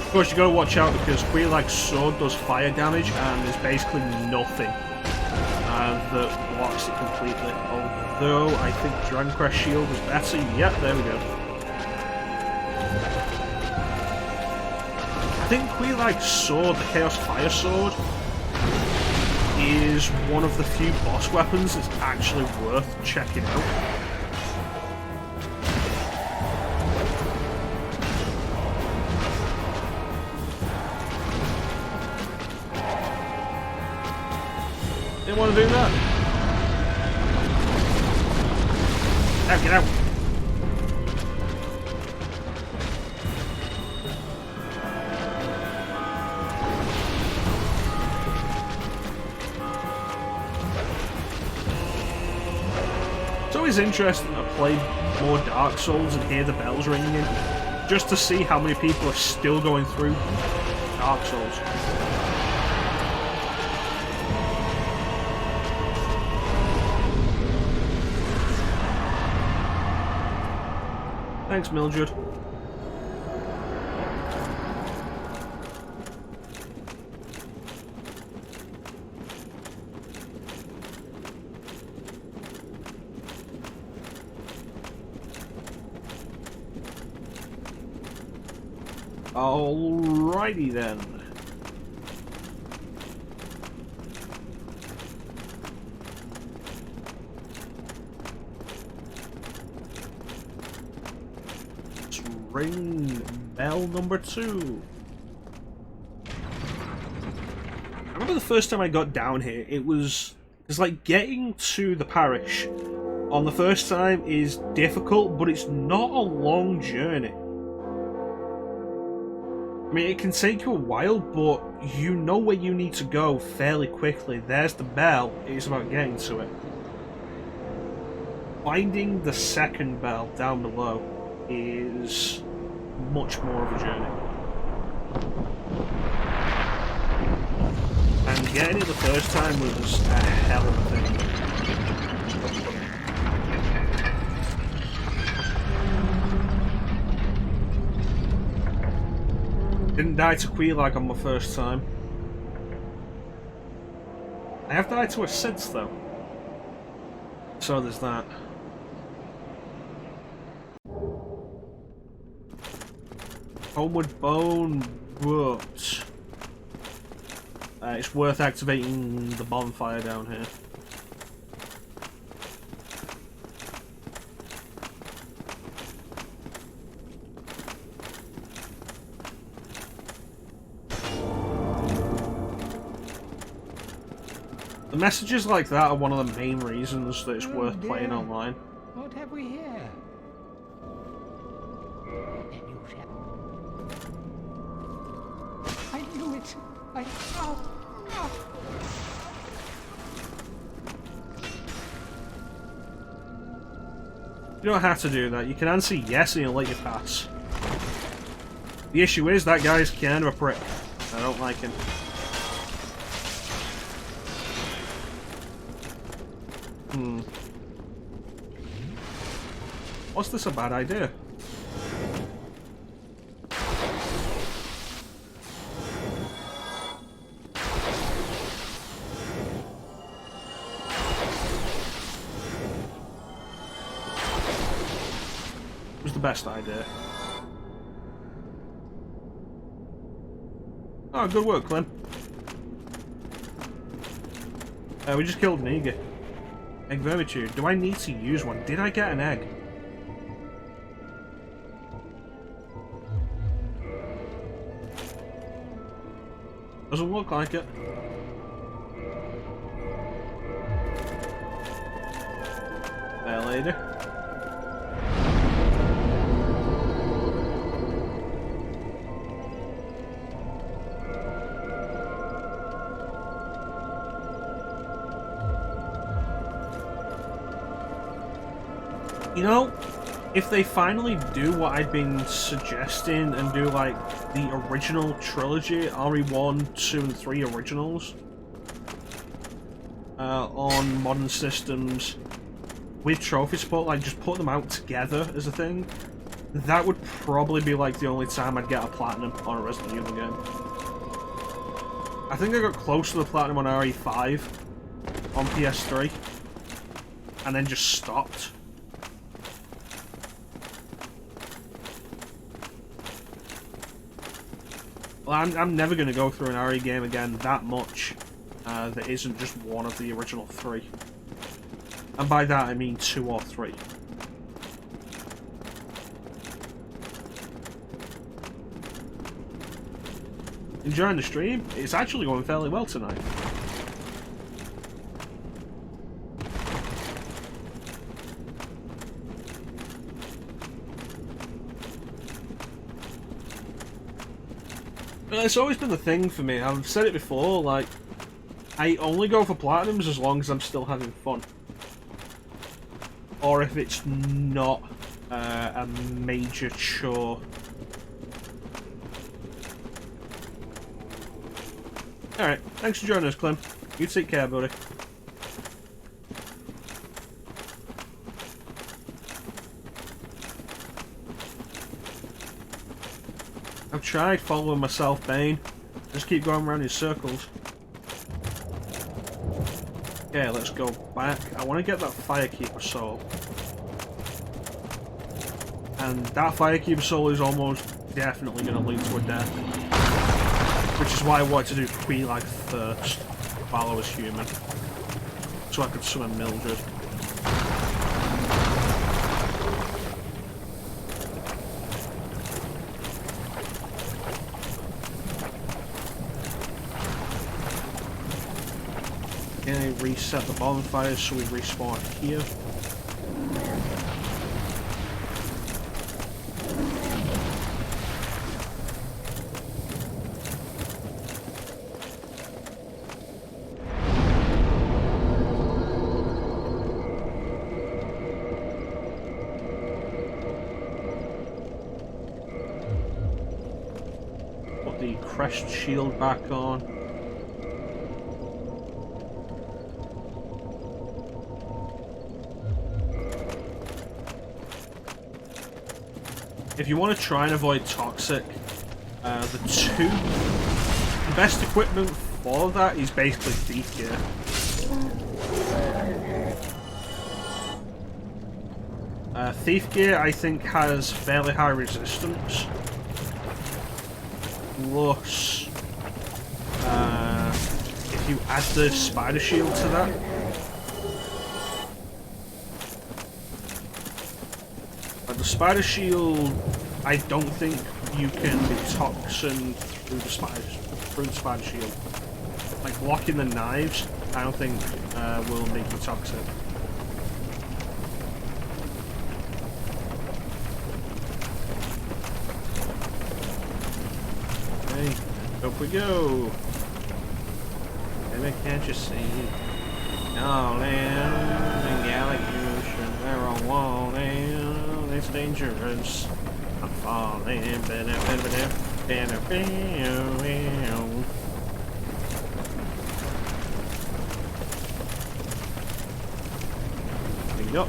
Of course, you gotta watch out because Queelag's sword does fire damage and there's basically nothing that blocks it completely. Although, I think Dragon Quest Shield is better. Yep, there we go. I think Queelag's sword, the Chaos Fire Sword, is one of the few boss weapons that's actually worth checking out. Didn't want to do that. Now get out. It's always interesting to play more Dark Souls and hear the bells ringing in, just to see how many people are still going through Dark Souls. Thanks, Mildred. Alrighty then. Ring bell number 2. I remember the first time I got down here, it's like getting to the parish on the first time is difficult, but it's not a long journey. I mean, it can take you a while, but you know where you need to go fairly quickly. There's the bell, it's about getting to it. finding the second bell down below is much more of a journey. And getting it the first time was a hell of a thing. Didn't die to Quelaag on my first time. I have died to a since though. So there's that. Homeward Bone, but it's worth activating the bonfire down here. The messages like that are one of the main reasons that it's worth playing online. What have we here? I knew it. Oh. You don't have to do that. You can answer yes and he'll let you pass. The issue is that guy's kind of a prick. I don't like him. What's this a bad idea? It was the best idea. Oh, good work, Clem. We just killed an eager. Egg vermitude. Do I need to use one? Did I get an egg? Doesn't look like it. There, lady. You know, if they finally do what I've been suggesting and do like the original trilogy, RE1, 2 and 3 originals, on modern systems with trophy support, like just put them out together as a thing, that would probably be like the only time I'd get a platinum on a Resident Evil game. I think I got close to the platinum on RE5 on PS3 and then just stopped. Well, I'm never going to go through an RE game again that much that isn't just one of the original 3. And by that I mean 2 or 3. Enjoying the stream? It's actually going fairly well tonight. It's always been the thing for me. I've said it before, like, I only go for platinums as long as I'm still having fun. Or if it's not a major chore. Alright, thanks for joining us, Clem. You take care, buddy. I've tried following myself, Bane. Just keep going around in circles. Okay, let's go back. I want to get that Firekeeper soul. And that Firekeeper soul is almost definitely going to lead to a death. Which is why I wanted to do Quelaag first, while I was human. So I could summon Mildred. Okay, reset the bonfire so we respawn here. crest shield back on. If you want to try and avoid toxic, the best equipment for that is basically thief gear. Thief gear, I think, has fairly high resistance. Plus, if you add the spider shield to that, the spider shield, I don't think you can be toxin through the spider shield. Like blocking the knives, I don't think will make you toxic. Okay, up we go. Baby, can't you see? Oh, man, the galaxy ocean, they're on wall, man. It's dangerous. I'm falling. There you go.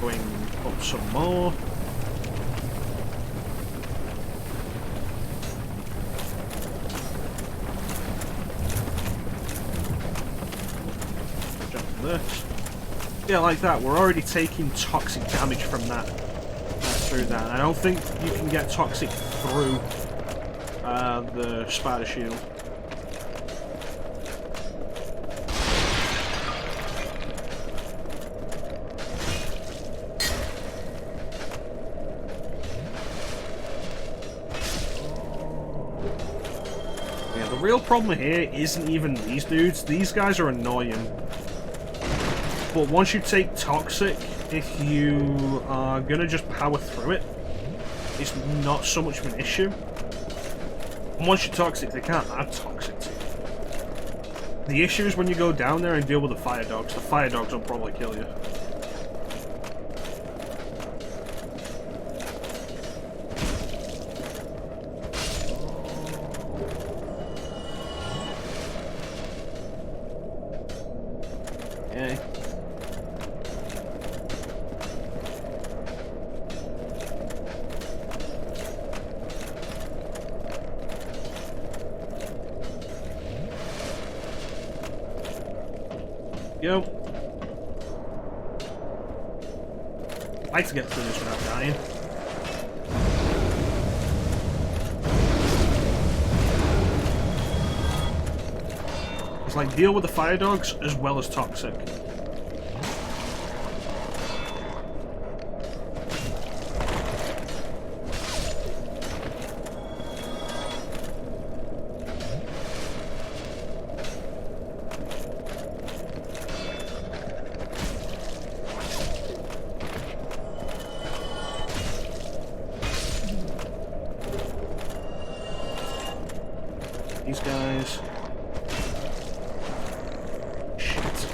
Going up some more. Jump this. Yeah, like that. We're already taking toxic damage from that. Through that. I don't think you can get toxic through the spider shield. Yeah, the real problem here isn't even these dudes. These guys are annoying. But once you take toxic, if you are gonna just power through it, it's not so much of an issue. And once you're toxic, they can't add toxic to you. The issue is when you go down there and deal with the fire dogs. The fire dogs will probably kill you. Okay. Go. I'd like to get through this without dying. It's like deal with the fire dogs as well as toxic. These guys. Shit.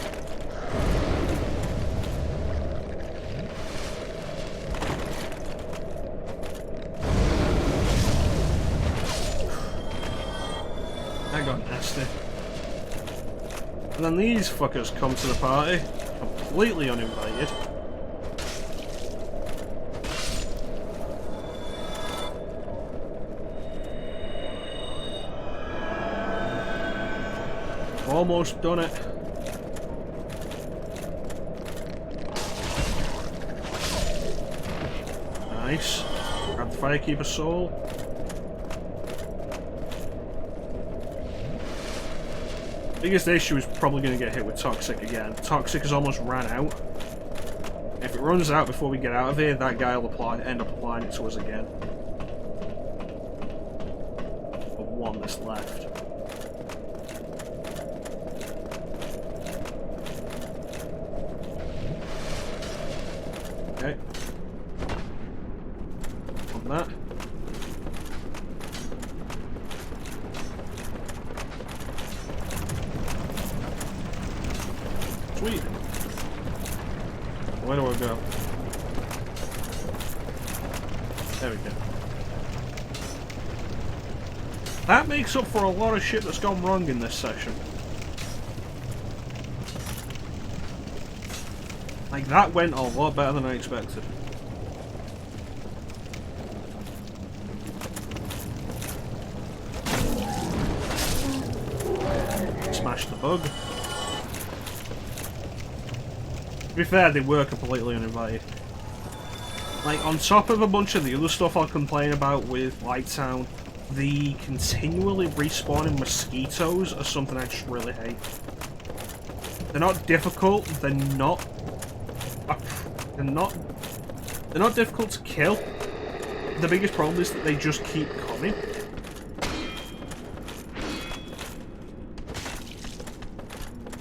That got nasty. And then these fuckers come to the party, completely uninvited. Almost done it. Nice. Grab the Firekeeper soul. Biggest issue is probably going to get hit with Toxic again. Toxic has almost ran out. If it runs out before we get out of here, that guy will end up applying it to us again. But one that's left. Okay. On that. Sweet. Where do I go? There we go. That makes up for a lot of shit that's gone wrong in this session. Like, that went a lot better than I expected. Smash the bug. To be fair, they were completely uninvited. Like, on top of a bunch of the other stuff I'll complain about with Lighttown, the continually respawning mosquitoes are something I just really hate. They're not difficult, they're not difficult to kill. The biggest problem is that they just keep coming.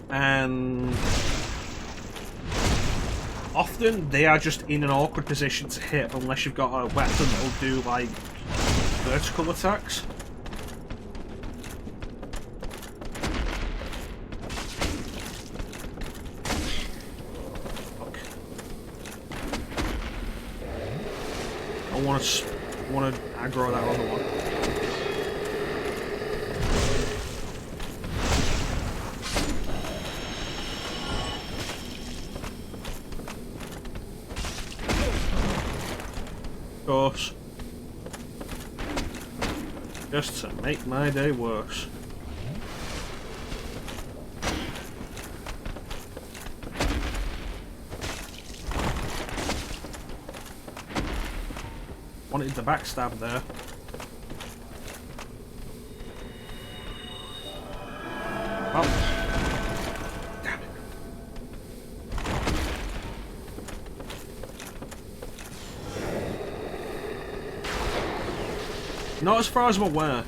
And often they are just in an awkward position to hit unless you've got a weapon that will do like vertical attacks. Fuck. I want to aggro that other one. Course. Just to make my day worse. Wanted the backstab there. Oh. Damn it. Not as far as I'm aware.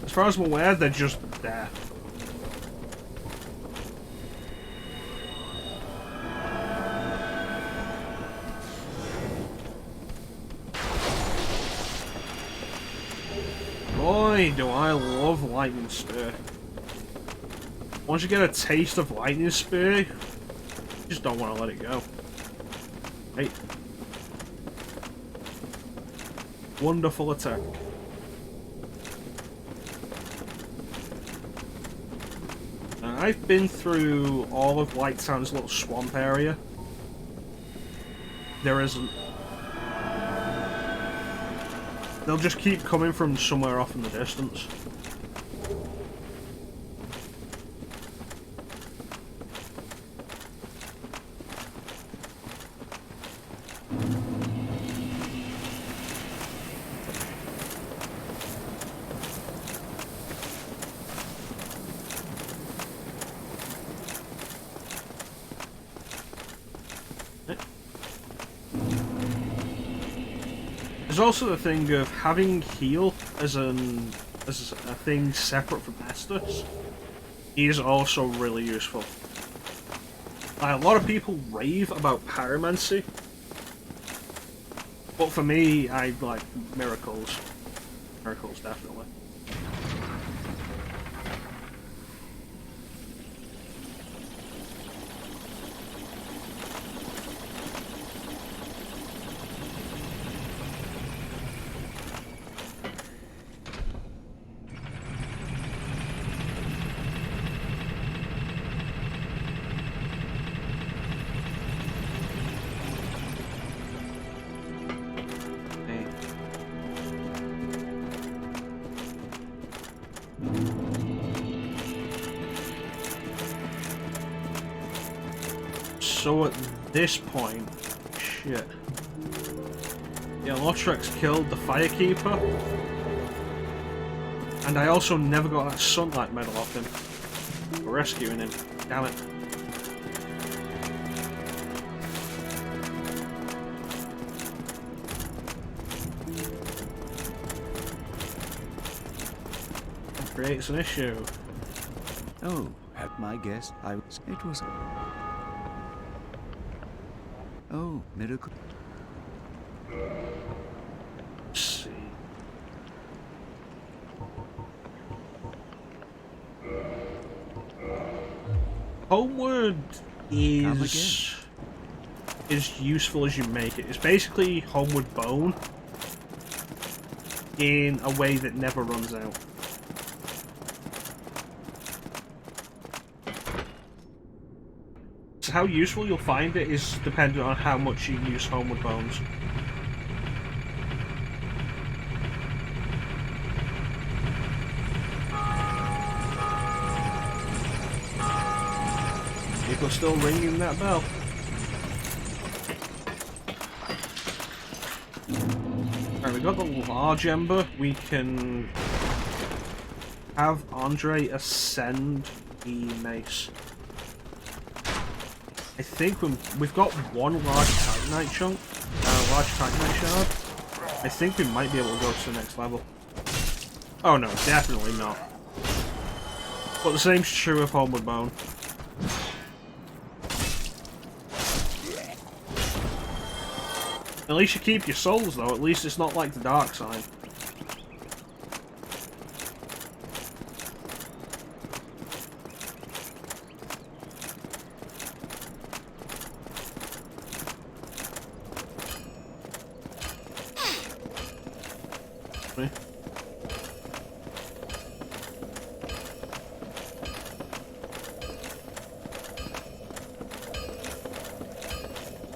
As far as I'm aware, they're just there. Boy, do I love Lightning Spear. Once you get a taste of Lightning Spear, you just don't want to let it go. Hey. Wonderful attack. Now, I've been through all of Lighttown's little swamp area. There isn't. They'll just keep coming from somewhere off in the distance. There's also the thing of having heal as a thing separate from Estus is also really useful. Like, a lot of people rave about pyromancy, but for me, I like miracles. Miracles, definitely. So at this point, shit. Yeah, Lotrex killed the Firekeeper. And I also never got that Sunlight medal off him for rescuing him. Damn it. That creates an issue. Oh, at my guess, it was... Oh, miracle. Let's see. Homeward is as useful as you make it. It's basically Homeward Bone in a way that never runs out. So how useful you'll find it is dependent on how much you use Homeward Bones. People are still ringing that bell. Alright, we got the large ember. We can have Andre ascend the mace. I think we've got one large Titanite chunk, large Titanite shard. I think we might be able to go to the next level. Oh no, definitely not. But the same's true of Homeward Bone. At least you keep your souls though, at least it's not like the dark side.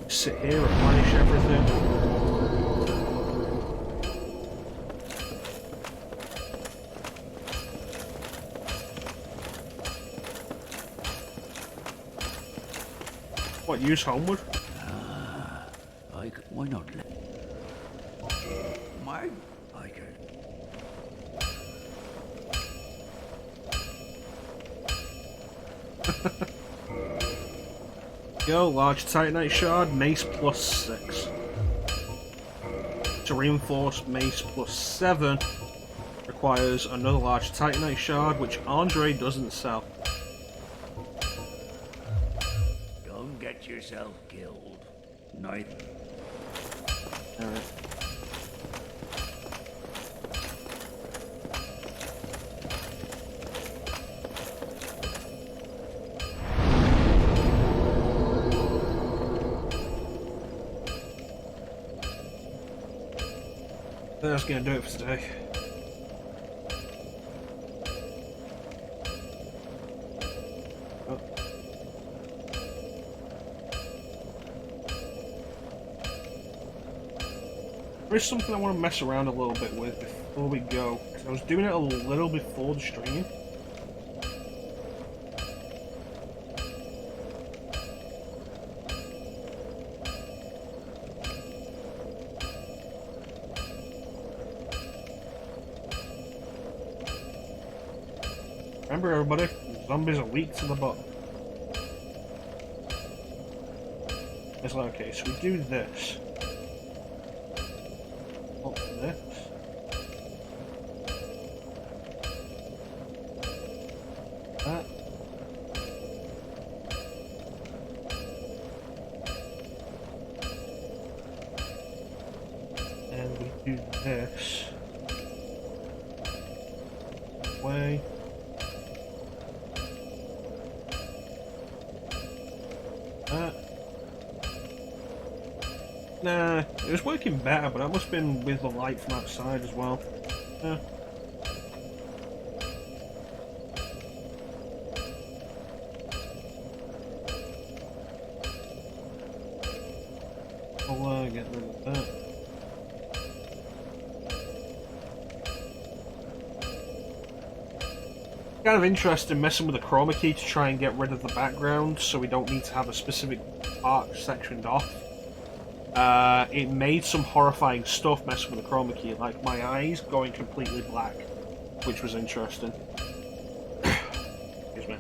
Sit here and punish everything. What, use Homeward? Why not let... My, I can. Go, large Titanite shard, mace plus 6. To reinforce mace plus 7 requires another large Titanite shard, which Andre doesn't sell. Don't get yourself killed. Neither. Alright. That's gonna do it for today. Oh. There's something I want to mess around a little bit with before we go. 'Cause I was doing it a little before the stream. Remember everybody, zombies are weak to the button. It's like, okay, so we do this. Up this. That. And we do this. Way. Nah, it was working better, but that must have been with the light from outside as well. I'll get rid of that. Kind of interesting messing with the chroma key to try and get rid of the background so we don't need to have a specific part sectioned off. It made some horrifying stuff messing with the chroma key, like my eyes going completely black, which was interesting. Excuse me.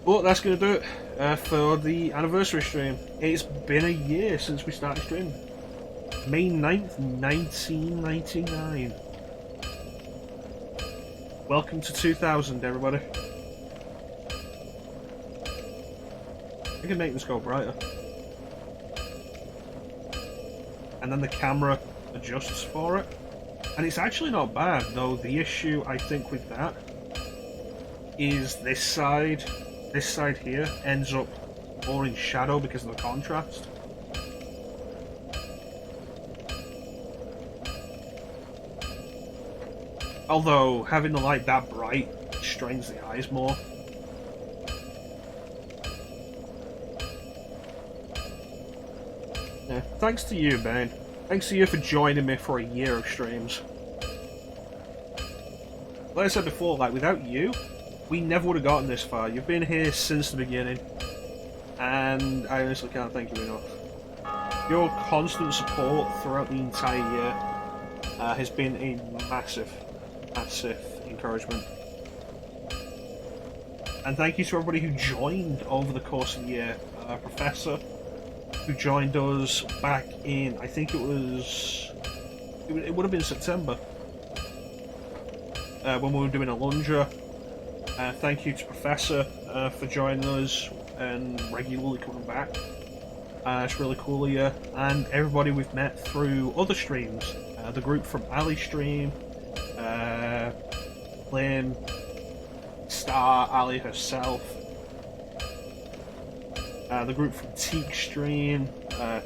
Well, that's going to do it for the anniversary stream. It's been a year since we started streaming. May 9th, 1999. Welcome to 2000, everybody. I can make this go brighter. And then the camera adjusts for it. And it's actually not bad, though the issue, I think, with that is this side here ends up more in shadow because of the contrast. Although, having the light that bright strains the eyes more. Yeah, thanks to you, Ben. Thanks to you for joining me for a year of streams. Like I said before, like, without you, we never would have gotten this far. You've been here since the beginning, and I honestly can't thank you enough. Your constant support throughout the entire year has been a massive, massive encouragement. And thank you to everybody who joined over the course of the year. Professor, who joined us back in, I think it would have been September, when we were doing a Lunger. Thank you to Professor for joining us and regularly coming back. It's really cool of you. And everybody we've met through other streams. The group from Ali's stream, Flame, Star, Ali herself. The group from Teak stream,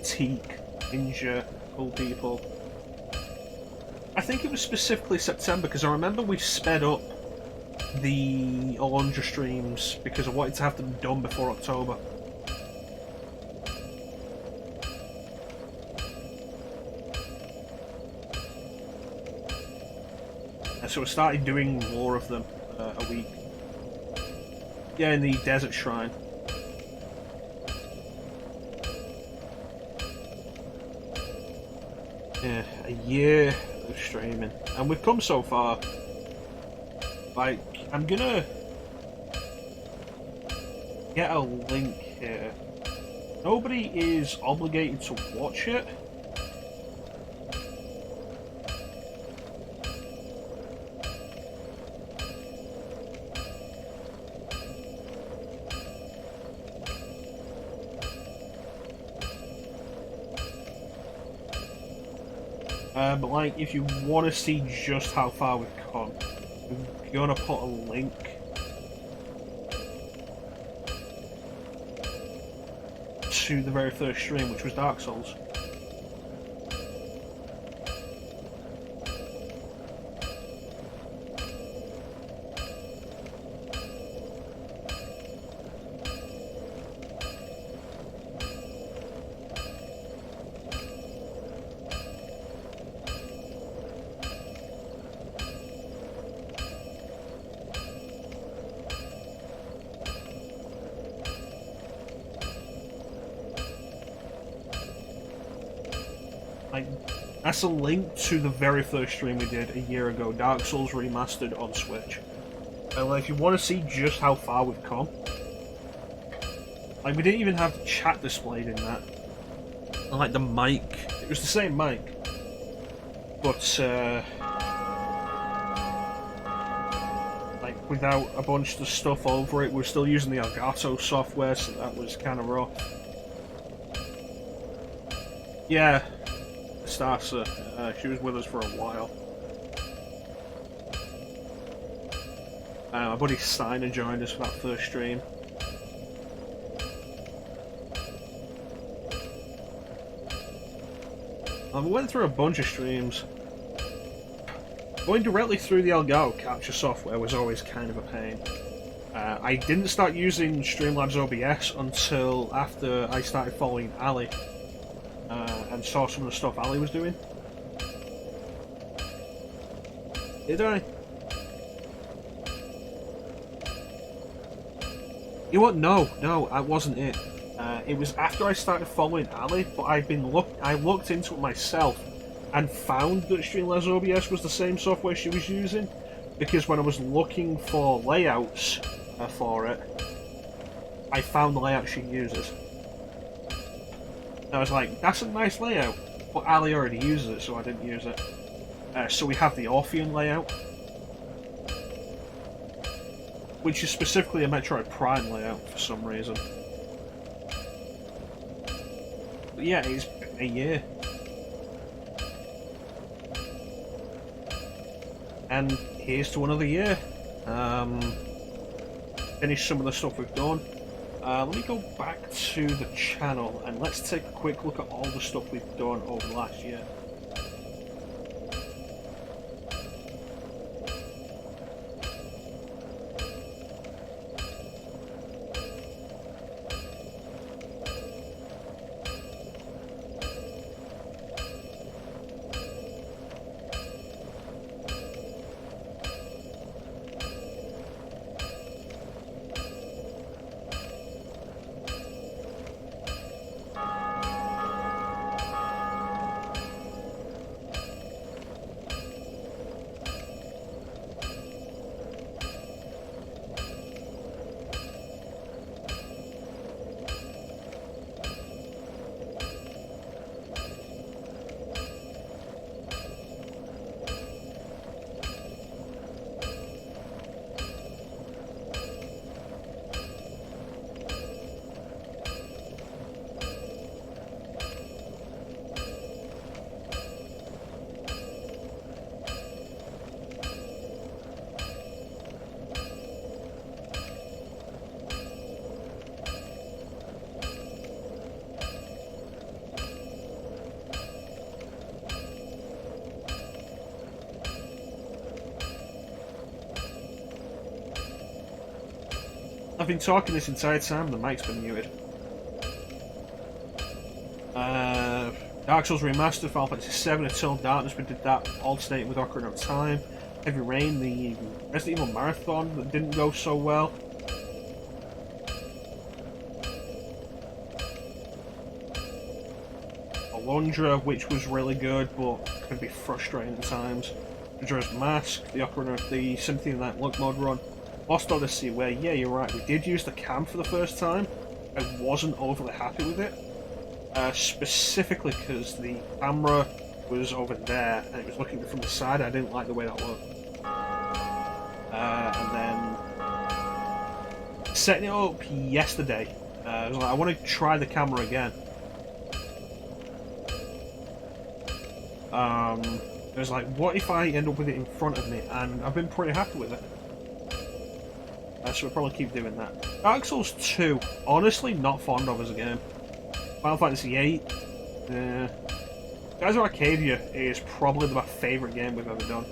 Teak, Ninja, cool people. I think it was specifically September because I remember we sped up the Alondra streams because I wanted to have them done before October. So we started doing more of them a week. Yeah, in the Desert Shrine. Yeah, a year of streaming. And we've come so far. Like, I'm gonna get a link here. Nobody is obligated to watch it. But like, if you want to see just how far we've come, I'm gonna put a link to the very first stream, which was Dark Souls. That's a link to the very first stream we did a year ago, Dark Souls Remastered on Switch. And like, if you want to see just how far we've come, like, we didn't even have the chat displayed in that. And like, the mic, it was the same mic, but like, without a bunch of stuff over it. We're still using the Elgato software, so that was kind of rough. Yeah. Stasa, she was with us for a while. My buddy Steiner joined us for that first stream. We went through a bunch of streams. Going directly through the Elgato capture software was always kind of a pain. I didn't start using Streamlabs OBS until after I started following Ali. And saw some of the stuff Ali was doing. Did I? You know what? No, I wasn't it. It was after I started following Ali, but I looked into it myself and found that Streamlabs OBS was the same software she was using, because when I was looking for layouts for it, I found the layout she uses. I was like, that's a nice layout, but Ali already uses it, so I didn't use it. So we have the Orpheon layout, which is specifically a Metroid Prime layout for some reason. But yeah, it's been a year. And here's to another year. Finish some of the stuff we've done. Let me go back to the channel and let's take a quick look at all the stuff we've done over the last year. I've been talking this entire time, the mic's been muted. Dark Souls Remastered, Final Fantasy VII, Eternal Darkness, we did that alternating with Ocarina of Time. Heavy Rain, the Resident Evil Marathon that didn't go so well. Alundra, which was really good, but can be frustrating at times. Majora's Mask, the Ocarina of the Symphony of the Night Look mod run. Lost Odyssey, where, yeah, you're right, we did use the cam for the first time. I wasn't overly happy with it. Specifically because the camera was over there and it was looking from the side. I didn't like the way that looked. And then setting it up yesterday, I was like, I want to try the camera again. It was like, what if I end up with it in front of me? And I've been pretty happy with it. So we'll probably keep doing that. Dark Souls 2, honestly not fond of as a game. Final Fantasy 8, Guys of Arcadia is probably my favourite game we've ever done.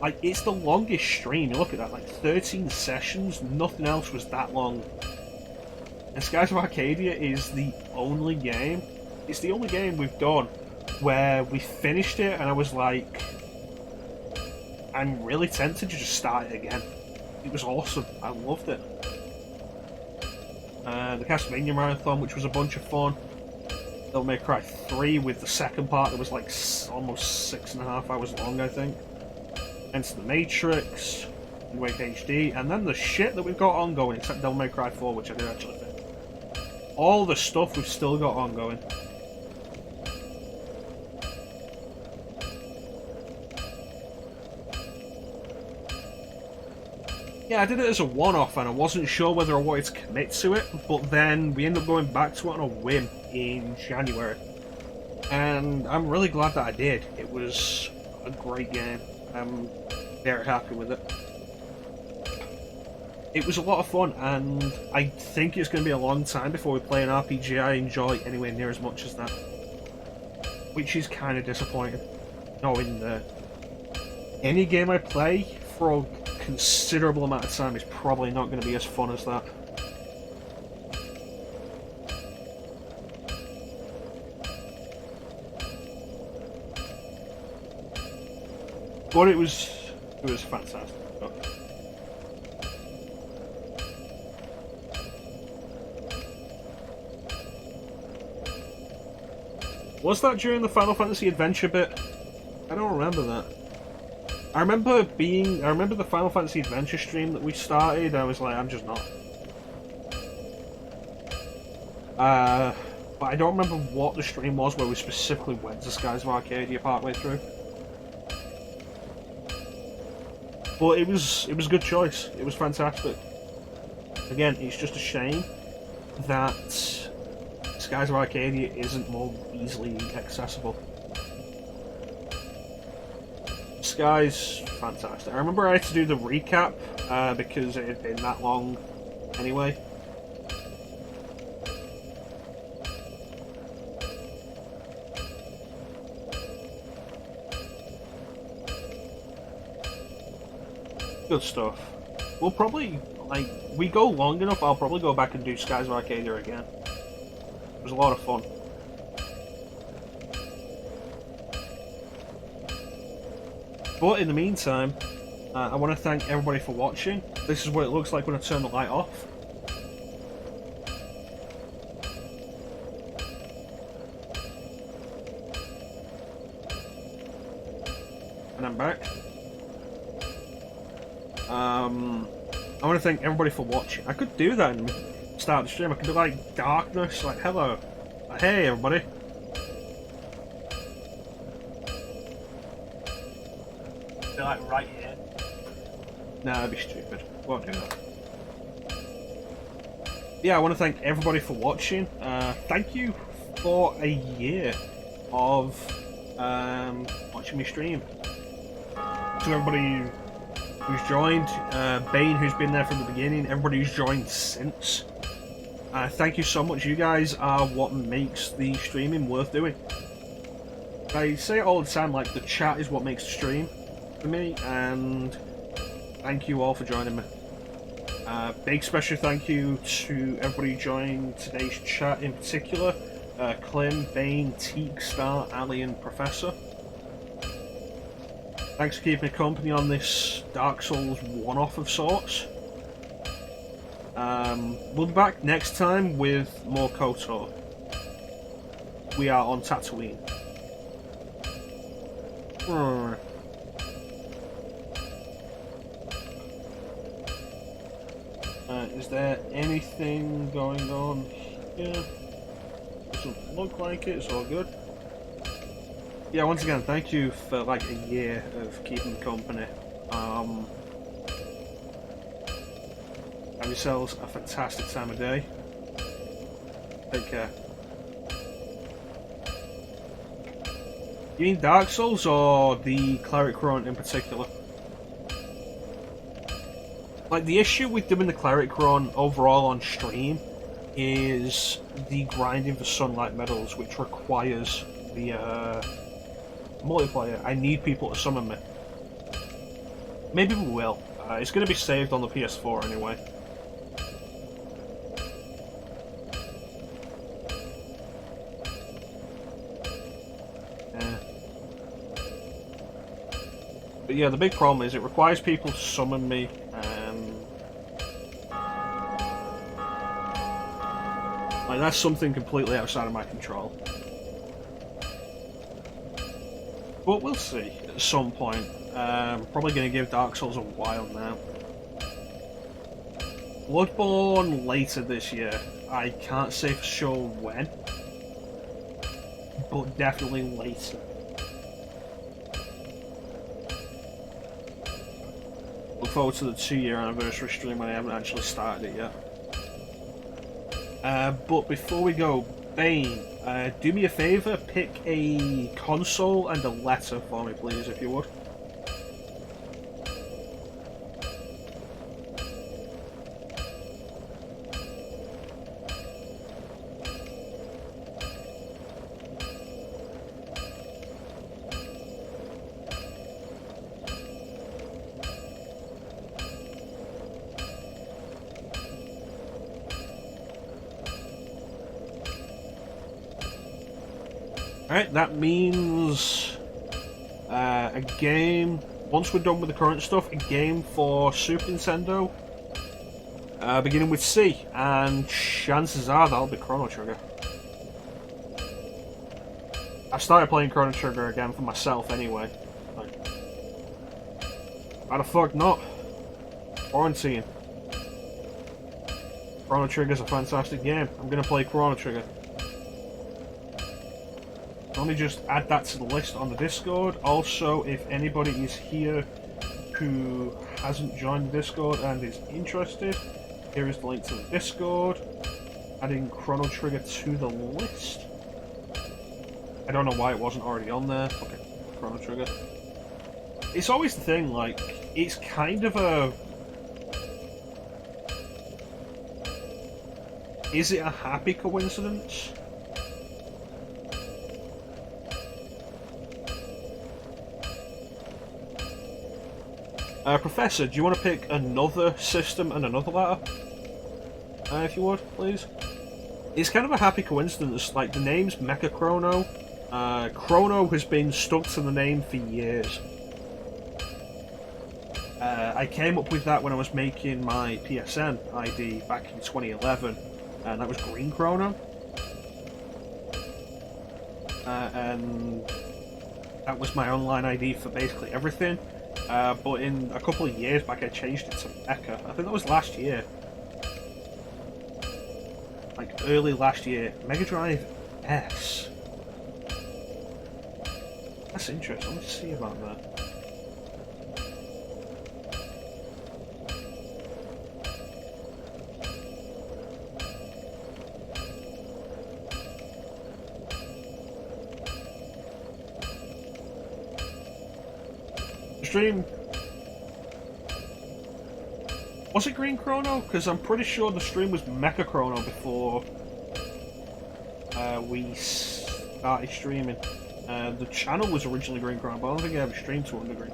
Like, it's the longest stream, you look at that, like 13 sessions, nothing else was that long. And Skies of Arcadia is the only game, it's the only game we've done where we finished it and I was like, I'm really tempted to just start it again. It was awesome. I loved it. The Castlevania Marathon, which was a bunch of fun. Devil May Cry 3 with the second part that was like almost 6.5 hours long, I think. Enter the Matrix, Wake HD, and then the shit that we've got ongoing, except Devil May Cry 4, which I did actually think. All the stuff we've still got ongoing. Yeah, I did it as a one-off and I wasn't sure whether I wanted to commit to it, but then we ended up going back to it on a whim in January. And I'm really glad that I did. It was a great game. I'm very happy with it. It was a lot of fun, and I think it's going to be a long time before we play an RPG I enjoy anywhere near as much as that. Which is kind of disappointing, knowing that any game I play for a considerable amount of time is probably not going to be as fun as that. But it was fantastic. Was that during the Final Fantasy Adventure bit? I don't remember that. I remember the Final Fantasy Adventure stream that we started, I was like, I'm just not. But I don't remember what the stream was where we specifically went to Skies of Arcadia partway through. But it was a good choice. It was fantastic. Again, it's just a shame that Skies of Arcadia isn't more easily accessible. Skies, fantastic. I remember I had to do the recap because it had been that long anyway. Good stuff. We'll probably, like, we go long enough, I'll probably go back and do Skies of Arcadia again. It was a lot of fun. But in the meantime, I want to thank everybody for watching. This is what it looks like when I turn the light off. And I'm back. I want to thank everybody for watching. I could do that in the start of the stream. I could do like darkness, like hello, hey everybody. Be like right here. Nah, that'd be stupid. Won't do that. Yeah, I want to thank everybody for watching. Thank you for a year of watching me stream. To everybody who's joined, Bane who's been there from the beginning, everybody who's joined since. Thank you so much. You guys are what makes the streaming worth doing. I say it all the time, like the chat is what makes the stream for me, and thank you all for joining me. Big special thank you to everybody who joined today's chat, in particular Clem, Bane, Teak, Star, Ali and Professor. Thanks for keeping me company on this Dark Souls one-off of sorts. We'll be back next time with more KOTOR. We are on Tatooine. Is there anything going on here? Doesn't look like it, it's all good. Yeah, once again, thank you for like a year of keeping me company. Have yourselves a fantastic time of day. Take care. You mean Dark Souls or the Cleric Run in particular? Like, the issue with doing the Cleric Run overall on stream is the grinding for Sunlight Medals, which requires the multiplayer. I need people to summon me. Maybe we will. It's going to be saved on the PS4 anyway. But yeah, the big problem is it requires people to summon me, and like, that's something completely outside of my control. But we'll see at some point. Probably going to give Dark Souls a while now. Bloodborne later this year. I can't say for sure when, but definitely later. Look forward to the 2-year anniversary stream when I haven't actually started it yet. But before we go, Bane, do me a favour, pick a console and a letter for me, please, if you would. Alright, that means a game, once we're done with the current stuff, a game for Super Nintendo, beginning with C, and chances are that'll be Chrono Trigger. I started playing Chrono Trigger again for myself anyway. Like, why the fuck not? Quarantine. Chrono Trigger's a fantastic game. I'm gonna play Chrono Trigger. Let me just add that to the list on the Discord. Also, if anybody is here who hasn't joined the Discord and is interested, here is the link to the Discord. Adding Chrono Trigger to the list. I don't know why it wasn't already on there. Okay, Chrono Trigger. It's always the thing, like, it's kind of a... Is it a happy coincidence? Professor, do you want to pick another system and another letter? If you would, please. It's kind of a happy coincidence, like the name's mecha-chrono. Chrono has been stuck to the name for years. I came up with that when I was making my PSN ID back in 2011, and that was Green Chrono. And that was my online ID for basically everything. But in a couple of years back I changed it to Mecha. I think that was last year. Like early last year. Mega Drive S. That's interesting. Let's see about that. Stream. Was it Green Chrono? Because I'm pretty sure the stream was mecha-chrono before we started streaming. The channel was originally Green Chrono, but I don't think I ever streamed to under Green.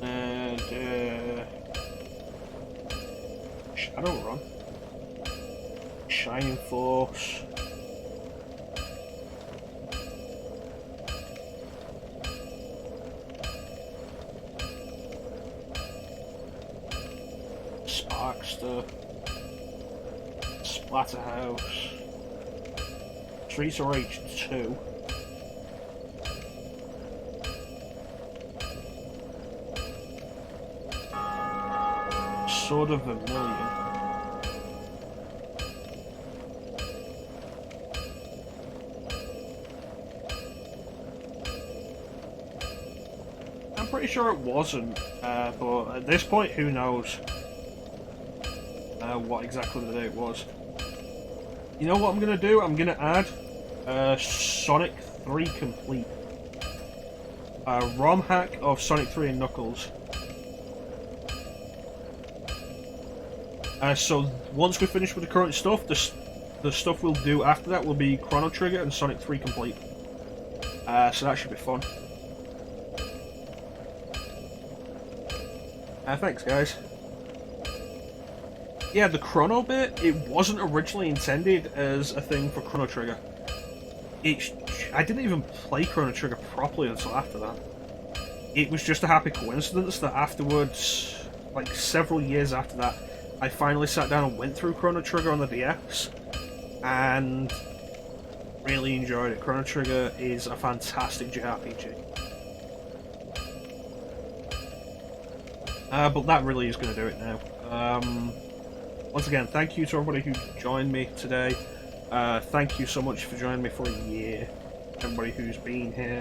And Shadowrun, Shining Force. Splatterhouse, Streets of Rage 2, Sword of Vermilion, I'm pretty sure it wasn't, but at this point who knows what exactly the date was. You know what I'm going to do? I'm going to add Sonic 3 Complete. A ROM hack of Sonic 3 and Knuckles. So once we finish with the current stuff, the stuff we'll do after that will be Chrono Trigger and Sonic 3 Complete. So that should be fun. Thanks guys. Yeah, the Chrono bit, it wasn't originally intended as a thing for Chrono Trigger. I didn't even play Chrono Trigger properly until after that. It was just a happy coincidence that afterwards, like several years after that, I finally sat down and went through Chrono Trigger on the DS, and really enjoyed it. Chrono Trigger is a fantastic JRPG. But that really is going to do it now. Once again, thank you to everybody who joined me today. Thank you so much for joining me for a year. Everybody who's been here.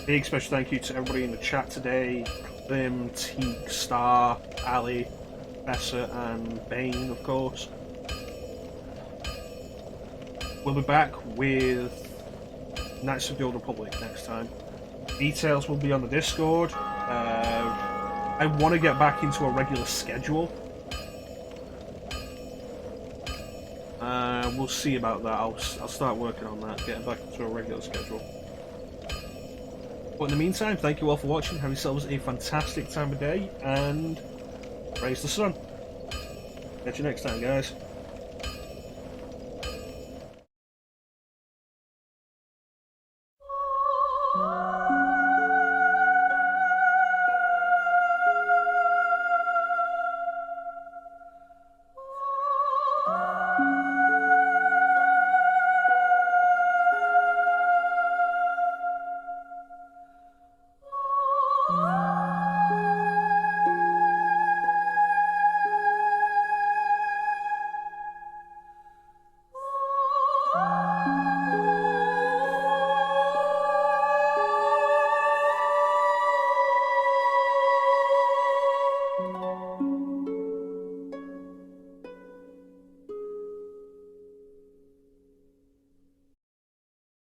Big special thank you to everybody in the chat today. Clem, Teague, Star, Ali, Professor, and Bane, of course. We'll be back with Knights of the Old Republic next time. Details will be on the Discord. I want to get back into a regular schedule. We'll see about that. I'll start working on that, getting back into a regular schedule. But in the meantime, thank you all for watching. Have yourselves a fantastic time of day, and praise the sun. Catch you next time, guys.